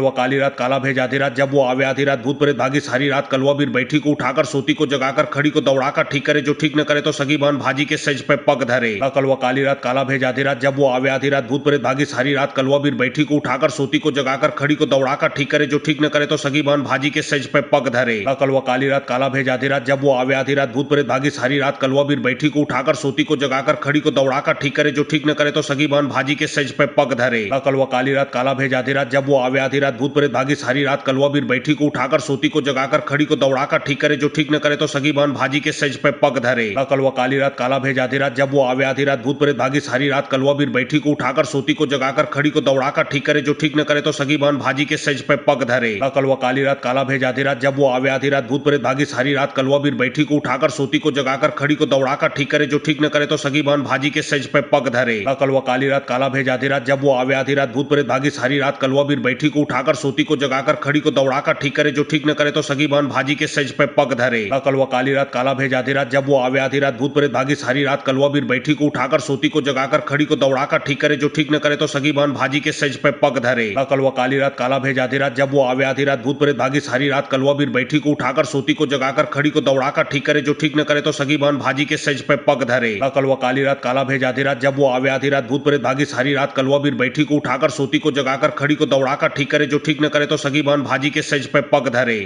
S1: वो काली रात काला भेज आधी रात, जब वो आवे आधी रात भूत प्रेत भागी सारी रात, कलवा बीर बैठी को उठाकर सोती को जगाकर खड़ी को दौड़ाकर ठीक करे, जो ठीक न करे तो सगी बहन भाजी के सज पे पग धरे। कल वो काली रात काला भेज आधी रात, जब वो आवे आधी रात भूत प्रेत भागी सारी रात, कलवा बीर बैठी को उठाकर सोती को जगाकर खड़ी को दौड़ाकर ठीक करे, जो ठीक न करे तो सगी बहन भाजी के सज पे पग धरे। कल वो काली रात काला भेज आधी रात, जब वो आवे आधी रात भूत प्रेत भागी सारी रात, कलवा बीर बैठी को उठाकर सोती को जगाकर खड़ी को दौड़ाकर ठीक करे, जो ठीक न करे तो सगी बहन भाजी के सज पे पग धरे। कल वो काली रात काला भेज आधी रात, जब वो आवे आधी रात भूत प्रेत भागी सारी रात, कलवा बीर बैठी को उठाकर सोती को जगाकर खड़ी को दौड़ाकर ठीक करे, जो ठीक न करे तो सगी बहन भाजी के सज पे पग धरे। कल वो काली रात काला भेज आधी रात, जब वो आवे आधी रात भूत प्रेत भागी सारी रात, कलवा बीर बैठी को उठाकर सोती को जगाकर खड़ी को दौड़ाकर ठीक करे, जो ठीक न करे तो सगी बहन भाजी के सज पे पग धरे। कल वो काली रात काला भेज आधी रात, जब वो आवे आधी रात भूत प्रेत भागी सारी रात, कलवा बीर बैठी को उठाकर सोती को जगाकर खड़ी को दौड़ाकर ठीक करे, जो ठीक न करे तो सगी बहन भाजी के सज पे पग धरे। कल वो काली रात काला भेज आधी रात, जब वो आवे आधी रात भूत प्रेत भागी सारी रात, कलवा बीर बैठी को उठाकर सोती को जगाकर खड़ी को दौड़ाकर ठीक करे, जो ठीक न करे तो सगी बहन भाजी के सज पे पग धरे। कल वो काली रात काला भेज आधी रात, जब वो आवे आधी रात भूत प्रेत भागी सारी रात, कलवा बीर बैठी को उठाकर सोती को जगाकर खड़ी को दौड़ाकर ठीक करे, जो ठीक न करे तो सगी बहन भाजी के सज पे पग धरे। कल वो काली रात काला भेज आधी रात, जब वो आवे आधी रात भूत प्रेत भागी सारी रात, कलवा बीर बैठी को उठाकर सोती को जगाकर खड़ी को दौड़ाकर ठीक करे, जो ठीक न करे तो सगी बहन भाजी के सज पे पग धरे। कल वो काली रात काला भेज आधी रात, जब वो आवे आधी रात भूत प्रेत भागी सारी रात, कलवा बीर बैठी को उठाकर सोती को जगाकर खड़ी को दौड़ाकर ठीक करे, जो ठीक न करे तो सगी बहन भाजी के सज पे पग धरे। कल वो काली रात काला भेज आधी रात, जब वो आवे आधी रात भूत प्रेत भागी सारी रात, कलवा बीर बैठी को उठाकर सोती को जगाकर खड़ी को दौड़ाकर ठीक करे, जो ठीक न करे तो सगी बहन भाजी के सज पे पग धरे।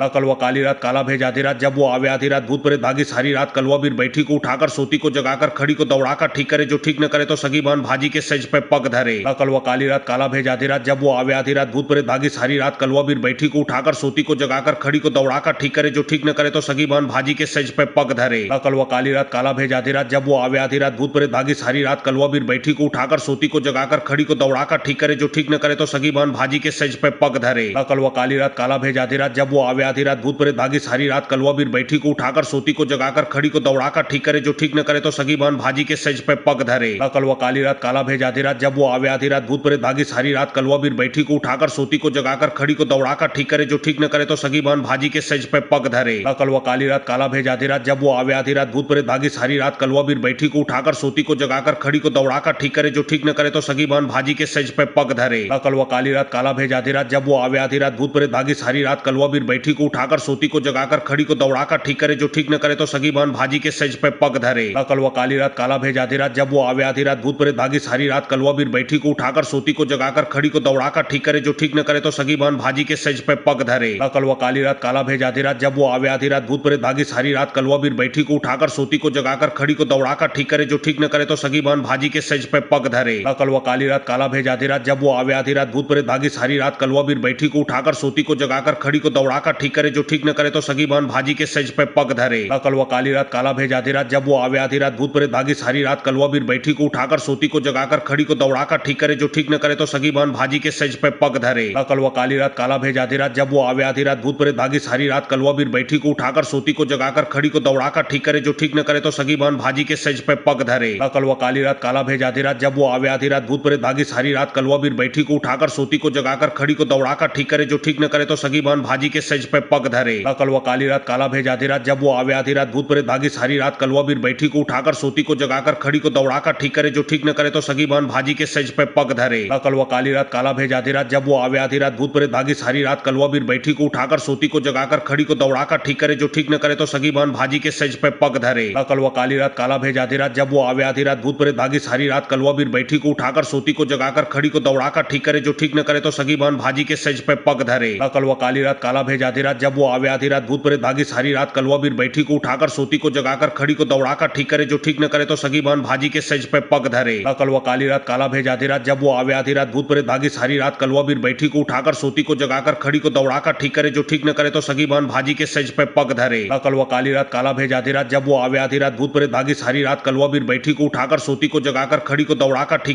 S1: कल वो काली रात काला भेज आधी रात, जब वो आवे आधी रात भूत प्रेत भागी सारी रात, कलवा बीर बैठी को उठाकर सोती को जगाकर खड़ी को दौड़ाकर ठीक करे, जो ठीक न करे तो सगी बहन भाजी के सज पे पग धरे। कल वो काली रात काला भेज आधी रात, जब वो आवे आधी रात भूत प्रेत भागी सारी रात, कलवा बीर बैठी को उठाकर सोती को जगाकर खड़ी को दौड़ाकर ठीक करे, जो ठीक न करे तो सगी बहन भाजी के सज पे पग धरे। कल वो काली रात काला भेज आधी रात, जब वो आवे आधी रात भूत प्रेत भागी सारी रात, कलवा बीर बैठी को उठाकर सोती को जगाकर खड़ी को दौड़ाकर ठीक करे, जो ठीक न करे तो सगी बहन भाजी के सज पे पग धरे। कल वो काली रात काला भेज आधी रात, जब वो आवे आधी रात रात भूत प्रेत भागी सारी रात कलवा बीर बैठी को उठाकर सोती को जगाकर खड़ी को दौड़ाकर ठीक करे जो ठीक न करे तो सगी बहन भाजी के सज पे पग धरे। कलवा काली रात काला भेज आधी रात जब वो आवे आधी रात भूत प्रेत भागी सारी रात कलवा बीर बैठी को उठाकर सोती को जगाकर खड़ी को दौड़ाकर ठीक करे जो ठीक न करे तो सगी बहन भाजी के सज पे पग धरे। कलवा काली रात काला भेज आधी रात जब वो आवे आधी रात भूत प्रेत भागी सारी रात कलवा बीर बैठी को उठाकर सोती को जगाकर खड़ी को दौड़ाकर ठीक करे जो ठीक न करे तो सगी बहन भाजी के सज पे पग धरे। कलवा काली रात काला भेज आधी रात जब वो आवे आधी रात भूत प्रेत भागी सारी रात कलवा बीर बैठी को उठाकर सोती को जगाकर खड़ी को दौड़ाकर ठीक करे जो ठीक न करे तो सगी बहन भाजी के सज पे पग धरे। कलवा काली रात काला भेज आधी रात जब वो आवे आधी रात भूत प्रेत भागी सारी रात कलवा बीर बैठी को उठाकर सोती को जगाकर खड़ी को दौड़ाकर ठीक करे जो ठीक न करे तो सगी बहन भाजी के सज पे पग धरे। कलवा काली रात काला भेज आधी रात जब वो आवे आधी रात भूत प्रेत भागी सारी रात कलवा बीर बैठी को उठाकर सोती को जगाकर खड़ी को दौड़ाकर ठीक करे जो ठीक न करे तो सगी बहन भाजी के सज पे पग धरे। कलवा काली रात काला भेज आधी रात जब वो आवे आधी रात भूत प्रेत भागी सारी रात कलवा बीर बैठी को उठाकर सोती को जगाकर खड़ी को दौड़ाकर ठीक करे जो ठीक न करे तो सगी बहन भाजी के सज पे पग धरे। कलवा काली रात काला भेज आधी रात जब वो आवे आधी रात भूत प्रेत भागी सारी रात कलवा बीर बैठी को उठाकर सोती को जगाकर खड़ी को दौड़ाकर ठीक करे जो ठीक न करे तो सगी बहन भाजी के सज पे पग धरे। कलवा काली रात काला भेज आधी रात जब वो आवे आधी रात भूत प्रेत भागी सारी रात कलवा बीर बैठी को उठाकर सोती को जगाकर खड़ी को दौड़ाकर ठीक करे जो ठीक न करे तो सगी बहन भाजी के सज पे पग धरे। कलवा काली रात काला भेज आधी रात जब वो आवे आधी रात भूत प्रेत भागी सारी रात कलवा बीर बैठी को उठाकर सोती को जगाकर खड़ी को दौड़ाकर ठीक करे जो ठीक न करे तो सगी बहन भाजी के सज पे पग धरे। कलवा काली रात काला भेज आधी रात जब वो आवे आधी रात भूत प्रेत भागी सारी रात कलवा बीर बैठी को उठाकर सोती को जगाकर खड़ी को दौड़ाकर ठीक करे जो ठीक न करे तो सगी बहन भाजी के सज पे पग धरे। कलवा काली रात काला भेज आधी रात जब वो आवे आधी रात भूत प्रेत भागी सारी रात कलवा बीर बैठी को उठाकर सोती को जगाकर खड़ी को दौड़ाकर ठीक करे जो ठीक न करे तो सगी बहन भाजी के सज पे पग धरे। कलवा काली रात काला भेज आधी रात जब वो आवे आधी रात भूत प्रेत भागी सारी रात कलवा बीर बैठी को उठाकर सोती को जगाकर खड़ी को दौड़ाकर ठीक करे जो ठीक न करे तो सगी बहन भाजी के सज पे पग धरे। कलवा काली रात काला भेज आधी रात जब वो आवे आधी रात भूत प्रेत भागी सारी रात कलवा बीर बैठी को उठाकर सोती को जगाकर खड़ी को दौड़ाकर ठीक करे जो ठीक न करे तो सगी बहन भाजी के सज पे पग धरे। कलवा काली रात काला भेज आधी रात जब वो आवे आधी रात भूत प्रेत भागी सारी रात कलवा बीर बैठी को उठाकर सोती को जगाकर खड़ी को दौड़ाकर ठीक करे जो ठीक न करे तो सगी बहन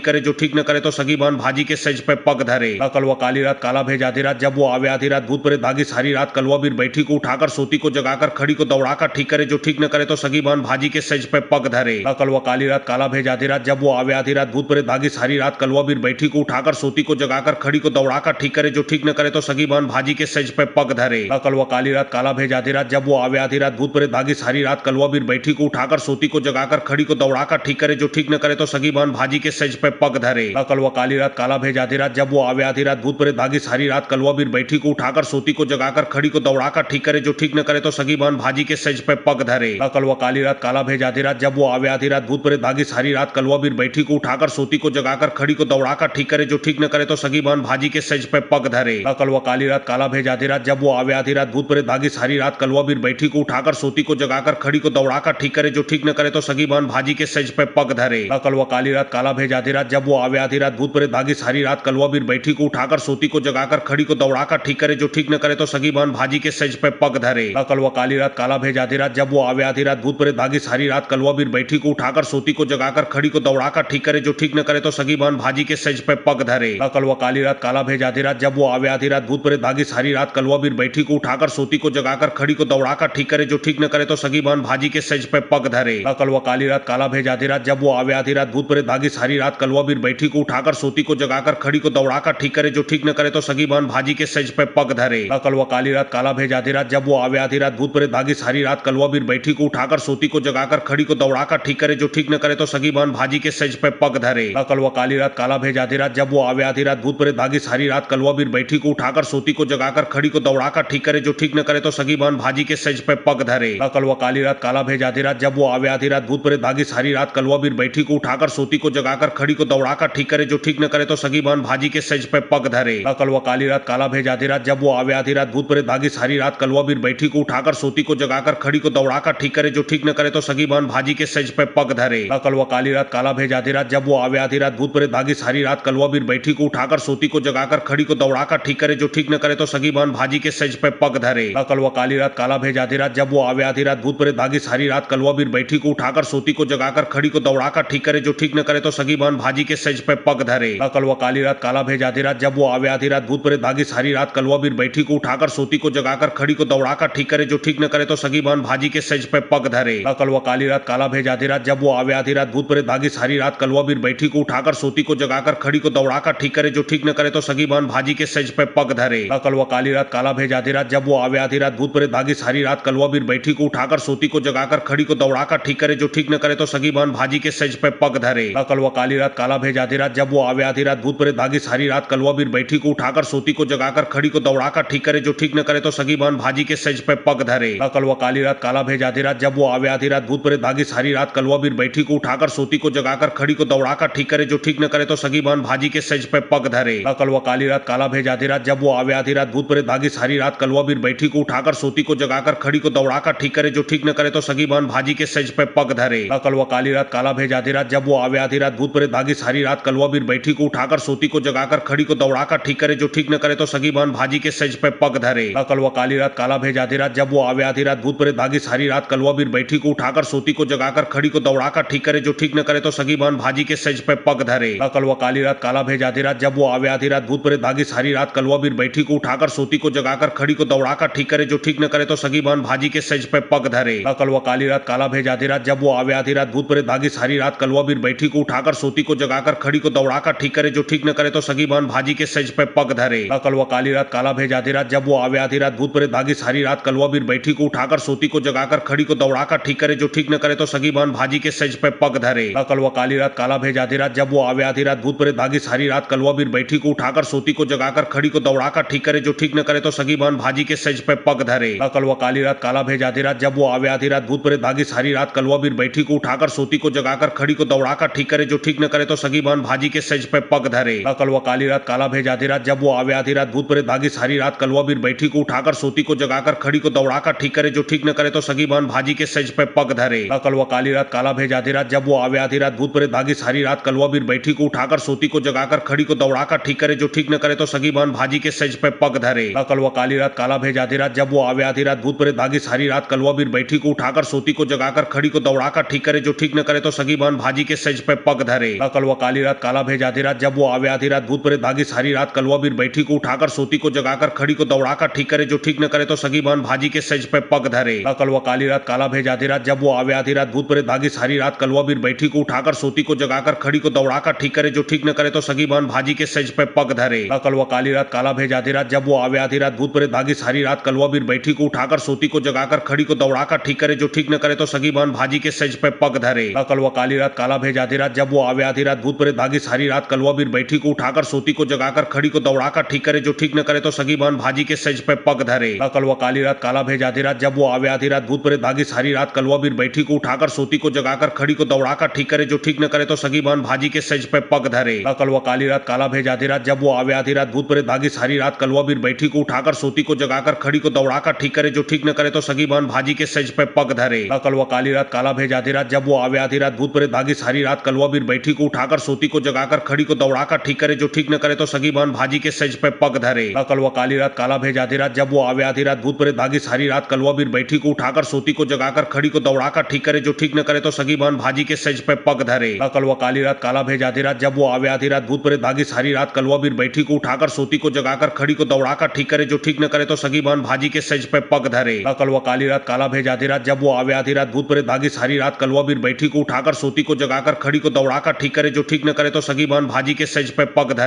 S1: भाजी के सज पे पग धरे। कलवा काली रात काला भेज आधी रात जब वो आवे आधी रात भूत प्रेत भागी सारी रात कलवा बीर बैठी को उठाकर सोती को जगाकर खड़ी को दौड़ाकर ठीक करे जो ठीक न करे तो सगी बहन भाजी के सज पे पग धरे। कलवा काली रात काला भेज आधी रात जब वो आवे आधी रात भूत प्रेत भागी सारी रात कलवा बीर बैठी को उठाकर सोती को जगाकर खड़ी को दौड़ाकर ठीक करे जो ठीक न करे तो सगी बहन भाजी के सज पे पग धरे। कलवा काली रात काला भेज आधी रात जब वो आवे आधी रात भूत प्रेत भागी सारी रात कलवा बीर बैठी को उठाकर सोती को जगाकर खड़ी को दौड़ाकर ठीक करे जो ठीक न करे तो सगी बहन भाजी के सज पे पग धरे। कलवा काली रात काला भेज आधी रात जब वो आवे आधी रात भूत प्रेत भागी सारी रात कलवा बीर बैठी को उठाकर सोती को जगाकर खड़ी को दौड़ाकर ठीक करे जो ठीक न करे तो सगी बहन भाजी के सज पे पग धरे। कलवा काली रात काला भेज आधी रात जब वो आवे आधी रात भूत प्रेत भागी सारी रात कलवा बीर बैठी को उठाकर सोती को जगाकर खड़ी को दौड़ाकर ठीक करे जो ठीक न करे तो सगी बहन भाजी के सज पे पग धरे। कलवा काली रात काला भेज आधी रात जब वो आवे आधी रात भूत प्रेत भागी सारी रात कलवा बीर बैठी को उठाकर सोती को जगाकर खड़ी को दौड़ाकर ठीक करे जो ठीक न करे तो सगी बहन भाजी के सज पे पग धरे। कलवा काली रात काला भेज आधी रात जब वो आवे आधी रात भूत प्रेत भागी सारी रात कलवा बीर बैठी को उठाकर सोती को जगाकर खड़ी को दौड़ाकर ठीक करे जो ठीक न करे तो सगी बहन भाजी के सज पे पग धरे। कलवा काली रात काला भेज आधी रात जब वो आवे आधी रात भूत प्रेत भागी सारी रात कलवा बीर बैठी को उठाकर सोती को जगाकर खड़ी को दौड़ाकर ठीक करे जो ठीक न करे तो सगी बहन भाजी के सज पे पग धरे। कलवा काली रात काला भेज आधी रात जब वो आवे आधी रात भूत प्रेत भागी सारी रात कलवा बीर बैठी को उठाकर सोती को जगाकर खड़ी को दौड़ाकर ठीक करे जो ठीक न करे तो सगी बहन भाजी के सज पे पग धरे। कलवा काली रात काला भेज आधी रात जब वो आवे आधी रात भूत प्रेत भागी सारी रात कलवा बीर बैठी को उठाकर सोती को जगाकर खड़ी को दौड़ाकर ठीक करे जो ठीक न करे तो सगी बहन भाजी के सज पे पग धरे। कलवा काली रात काला भेज आधी रात जब वो आवे आधी रात भूत प्रेत भागी सारी रात कलवा बीर बैठी को उठाकर सोती को जगाकर खड़ी को दौड़ाकर ठीक करे जो ठीक न करे तो सगी बहन भाजी के सज पे पग धरे। कलवा काली रात काला भेज आधी रात जब वो आवे आधी रात भूत प्रेत भागी सारी रात कलवा बीर बैठी को उठाकर सोती को जगाकर खड़ी को दौड़ाकर ठीक करे जो ठीक न करे तो सगी बहन भाजी के सज पे पग धरे। कलवा काली रात काला भेज आधी रात जब वो आवे आधी रात भूत प्रेत भागी सारी रात कलवा बीर बैठी को उठाकर सोती को जगाकर खड़ी को दौड़ाकर ठीक करे जो ठीक न करे तो सगी बहन भाजी के सज पे पग धरे। कलवा काली रात काला भेज आधी रात जब वो आवे आधी रात भूत प्रेत भागी सारी रात कलवा बीर बैठी को उठाकर सोती को जगाकर खड़ी को दौड़ाकर ठीक करे जो ठीक न करे तो सगी बहन भाजी के सज पे पग धरे। कलवा काली रात काला भेज आधी रात जब वो आवे आधी रात भूत प्रेत भागी सारी रात कलवा बीर बैठी को उठाकर सोती को जगाकर खड़ी को दौड़ाकर ठीक करे जो ठीक न करे तो सगी बहन भाजी के सज पे पग धरे। कलवा काली रात काला भेज आधी रात जब वो आवे आधी रात भूत प्रेत भागी सारी रात कलवा बीर बैठी को उठाकर सोती को जगाकर खड़ी को दौड़ाकर ठीक करे जो ठीक न करे तो सगी बहन भाजी के सज पे पग धरे। कलवा काली रात काला भेज आधी रात जब वो आवे आधी रात भूत प्रेत भागी सारी रात कलवा बीर बैठी को उठाकर सोती को जगाकर खड़ी को दौड़ाकर ठीक करे जो ठीक न करे तो सगी बहन भाजी के सज पे पग धरे। कलवा काली रात काला भेज आधी रात जब वो आवे आधी रात भूत प्रेत भागी सारी रात कलवा बीर बैठी को उठाकर सोती को जगाकर जगाकर खड़ी को दौड़ाकर ठीक करे, जो ठीक न करे तो सगी बहन भाजी के सेज पे पग धरे। कलवा काली रात काला भेज आधी रात, जब वो आवे आधी रात भूत प्रेत भागी सारी रात। कलवा बीर बैठी को उठाकर सोती को जगाकर खड़ी को दौड़ाकर ठीक करे, जो ठीक न करे तो सगी बहन भाजी के सेज पे पग धरे। कलवा काली रात काला भेज आधी रात, जब वो आवे आधी रात भूत प्रेत भागी सारी रात। कलवा बीर बैठी को उठाकर सोती को जगाकर खड़ी को दौड़ाकर ठीक करे, जो ठीक न करे तो सगी बहन भाजी के सेज पे पग धरे। कलवा काली रात काला भेज आधी रात, जब वो आवे आधी रात भूत प्रेत भागी सारी रात। कलवा बीर बैठी को उठाकर सोती को जगाकर खड़ी को दौड़ाकर ठीक करे, जो ठीक न करे तो सगी बहन भाजी के सेज पे पग धरे। कलवा काली रात काला भेज आधी रात, जब वो आवे आधी रात भूत प्रेत भागी सारी रात। कलवा बीर बैठी को उठाकर सोती को जगाकर खड़ी को दौड़ाकर ठीक करे, जो ठीक न करे तो सगी बहन भाजी के सेज पे पग धरे। कलवा काली रात काला भेज आधी रात, जब वो आवे आधी रात भूत प्रेत भागी सारी रात। कलवा बीर बैठी को उठाकर सोती को जगाकर खड़ी को दौड़ाकर ठीक करे, जो ठीक न करे तो सगी बहन भाजी के सेज पे पग धरे। कलवा काली रात काला भेज आधी रात, जब वो आवे आधी रात भूत प्रेत भागी सारी रात। कलवा बीर बैठी को उठाकर सोती को जगाकर खड़ी को दौड़ाकर ठीक करे, जो ठीक न करे तो सगी बहन भाजी के सेज पे पग धरे। कलवा काली रात काला भेज आधी रात, जब वो आवे आधी रात भूत प्रेत भागी सारी रात। कलवा बीर बैठी को उठाकर सोती को जगाकर खड़ी को दौड़ाकर ठीक करे, जो ठीक न करे तो सगी बहन भाजी के सेज पे पग धरे। कलवा काली रात काला भेज आधी रात, जब वो आवे आधी रात भूत प्रेत भागी सारी रात। कलवा बीर बैठी को उठाकर सोती को जगाकर खड़ी को दौड़ाकर ठीक करे, जो ठीक न करे तो सगी बहन भाजी के सेज पे पग धरे। कलवा काली रात काला भेज आधी रात, जब वो आवे आधी रात भूत प्रेत भागी सारी रात। कलवा बीर बैठी को उठाकर सोती को जगाकर खड़ी को दौड़ाकर ठीक करे, जो ठीक न करे तो सगी बहन भाजी के सेज पे पग धरे। कलवा काली रात काला भेज आधी रात, जब वो आवे आधी रात भूत प्रेत भागी सारी रात। कलवा बीर बैठी को उठाकर सोती को जगाकर खड़ी को दौड़ाकर ठीक करे, जो ठीक न करे तो सगी बहन भाजी के सेज पे पग धरे। कलवा काली रात काला भेज आधी रात, जब वो आवे आधी रात भूत प्रेत भागी सारी रात। कलवा बीर बैठी को उठाकर सोती को जगाकर खड़ी को दौड़ाकर ठीक करे, जो ठीक न करे तो सगी बहन भाजी के सेज पे पग धरे। कलवा काली रात काला भेज आधी रात, जब वो आवे आधी रात भूत प्रेत भागी सारी रात। कलवा बीर बैठी को उठाकर सोती को जगाकर खड़ी को दौड़ाकर ठीक करे, जो ठीक न करे तो सगी बहन भाजी के सेज पे पग धरे। कलवा काली रात काला भेज आधी रात, जब वो आवे आधी रात भूत प्रेत भागी सारी रात। कलवा बीर बैठी को उठाकर सोती को जगाकर खड़ी को दौड़ाकर ठीक करे, जो ठीक न करे तो सगी बहन भाजी के सेज पे पग धरे। कलवा काली रात काला भेज आधी रात, जब वो आवे आधी रात भूत प्रेत भागी सारी रात। कलवा बीर बैठी को उठाकर सोती को जगाकर खड़ी को दौड़ाकर ठीक करे, जो ठीक न करे तो सगी बहन भाजी के सेज पे पग धरे। कलवा काली रात काला भेज आधी रात, जब वो आवे आधी रात भूत प्रेत भागी सारी रात। कलवा बीर बैठी को उठाकर सोती को जगाकर खड़ी को दौड़ाकर ठीक करे, जो ठीक न करे तो सगी बहन भाजी के सेज पे पग धरे। कलवा काली रात काला भेज आधी रात, जब वो आवे आधी रात भूत प्रेत भागी सारी रात। कलवा बीर बैठी को उठाकर सोती को जगाकर खड़ी को दौड़ाकर ठीक करे, जो ठीक न करे तो सगी बहन भाजी के सेज पे पग धरे। कलवा काली रात काला भेज आधी रात, जब वो आवे आधी रात भूत प्रेत भागी सारी रात। कलवा बीर बैठी को उठाकर सोती को जगाकर खड़ी को दौड़ाकर ठीक करे, जो ठीक न करे तो सगी बहन भाजी के सेज पे पग धरे। कलवा काली रात काला भेज आधी रात, जब वो आवे आधी रात भूत प्रेत भागी सारी रात। कलवा बीर बैठी को उठाकर सोती को जगाकर खड़ी को दौड़ाकर ठीक करे, जो ठीक न करे तो सगी बहन भाजी के सेज पे पग धरे। कलवा काली रात काला भेज आधी रात, जब वो आवे आधी रात भूत प्रेत भागी सारी रात। कलवा बीर बैठी को उठाकर सोती को जगाकर खड़ी को दौड़ाकर ठीक करे, जो ठीक न करे तो सगी बहन भाजी के सेज पे पग धरे। कलवा काली रात काला भेज आधी रात, जब वो आवे आधी रात भूत प्रेत भागी सारी रात। कलवा बीर बैठी को उठाकर सोती को जगाकर खड़ी को दौड़ाकर ठीक करे, जो ठीक न करे तो सगी बहन भाजी के सेज पे पग धरे। कलवा काली रात काला भेज आधी रात, जब वो आवे आधी रात भूत प्रेत भागी सारी रात। कलवा बीर बैठी को उठाकर सोती को जगाकर खड़ी को दौड़ाकर ठीक करे, जो ठीक न करे तो सगी बहन भाजी के सेज पे पग धरे। कलवा काली रात काला भेज आधी रात, जब वो आवे आधी रात भूत प्रेत भागी सारी रात। कलवा बीर बैठी को उठाकर सोती को जगाकर खड़ी को दौड़ाकर ठीक करे, जो ठीक न करे तो सगी बहन भाजी के सेज पे पग धरे। कलवा काली रात काला भेज आधी रात, जब वो आवे आधी रात भूत प्रेत भागी सारी रात। कलवा बीर बैठी को उठाकर सोती को जगाकर खड़ी को दौड़ाकर ठीक करे, जो ठीक न करे तो सगी बहन भाजी के सेज पे पग धरे। कलवा काली रात काला भेज आधी रात, जब वो आवे आधी रात भूत प्रेत भागी सारी रात। कलवा बीर बैठी को उठाकर सोती को जगाकर खड़ी को दौड़ाकर ठीक करे, जो ठीक न करे तो सगी बहन भाजी के सेज पे पग धरे।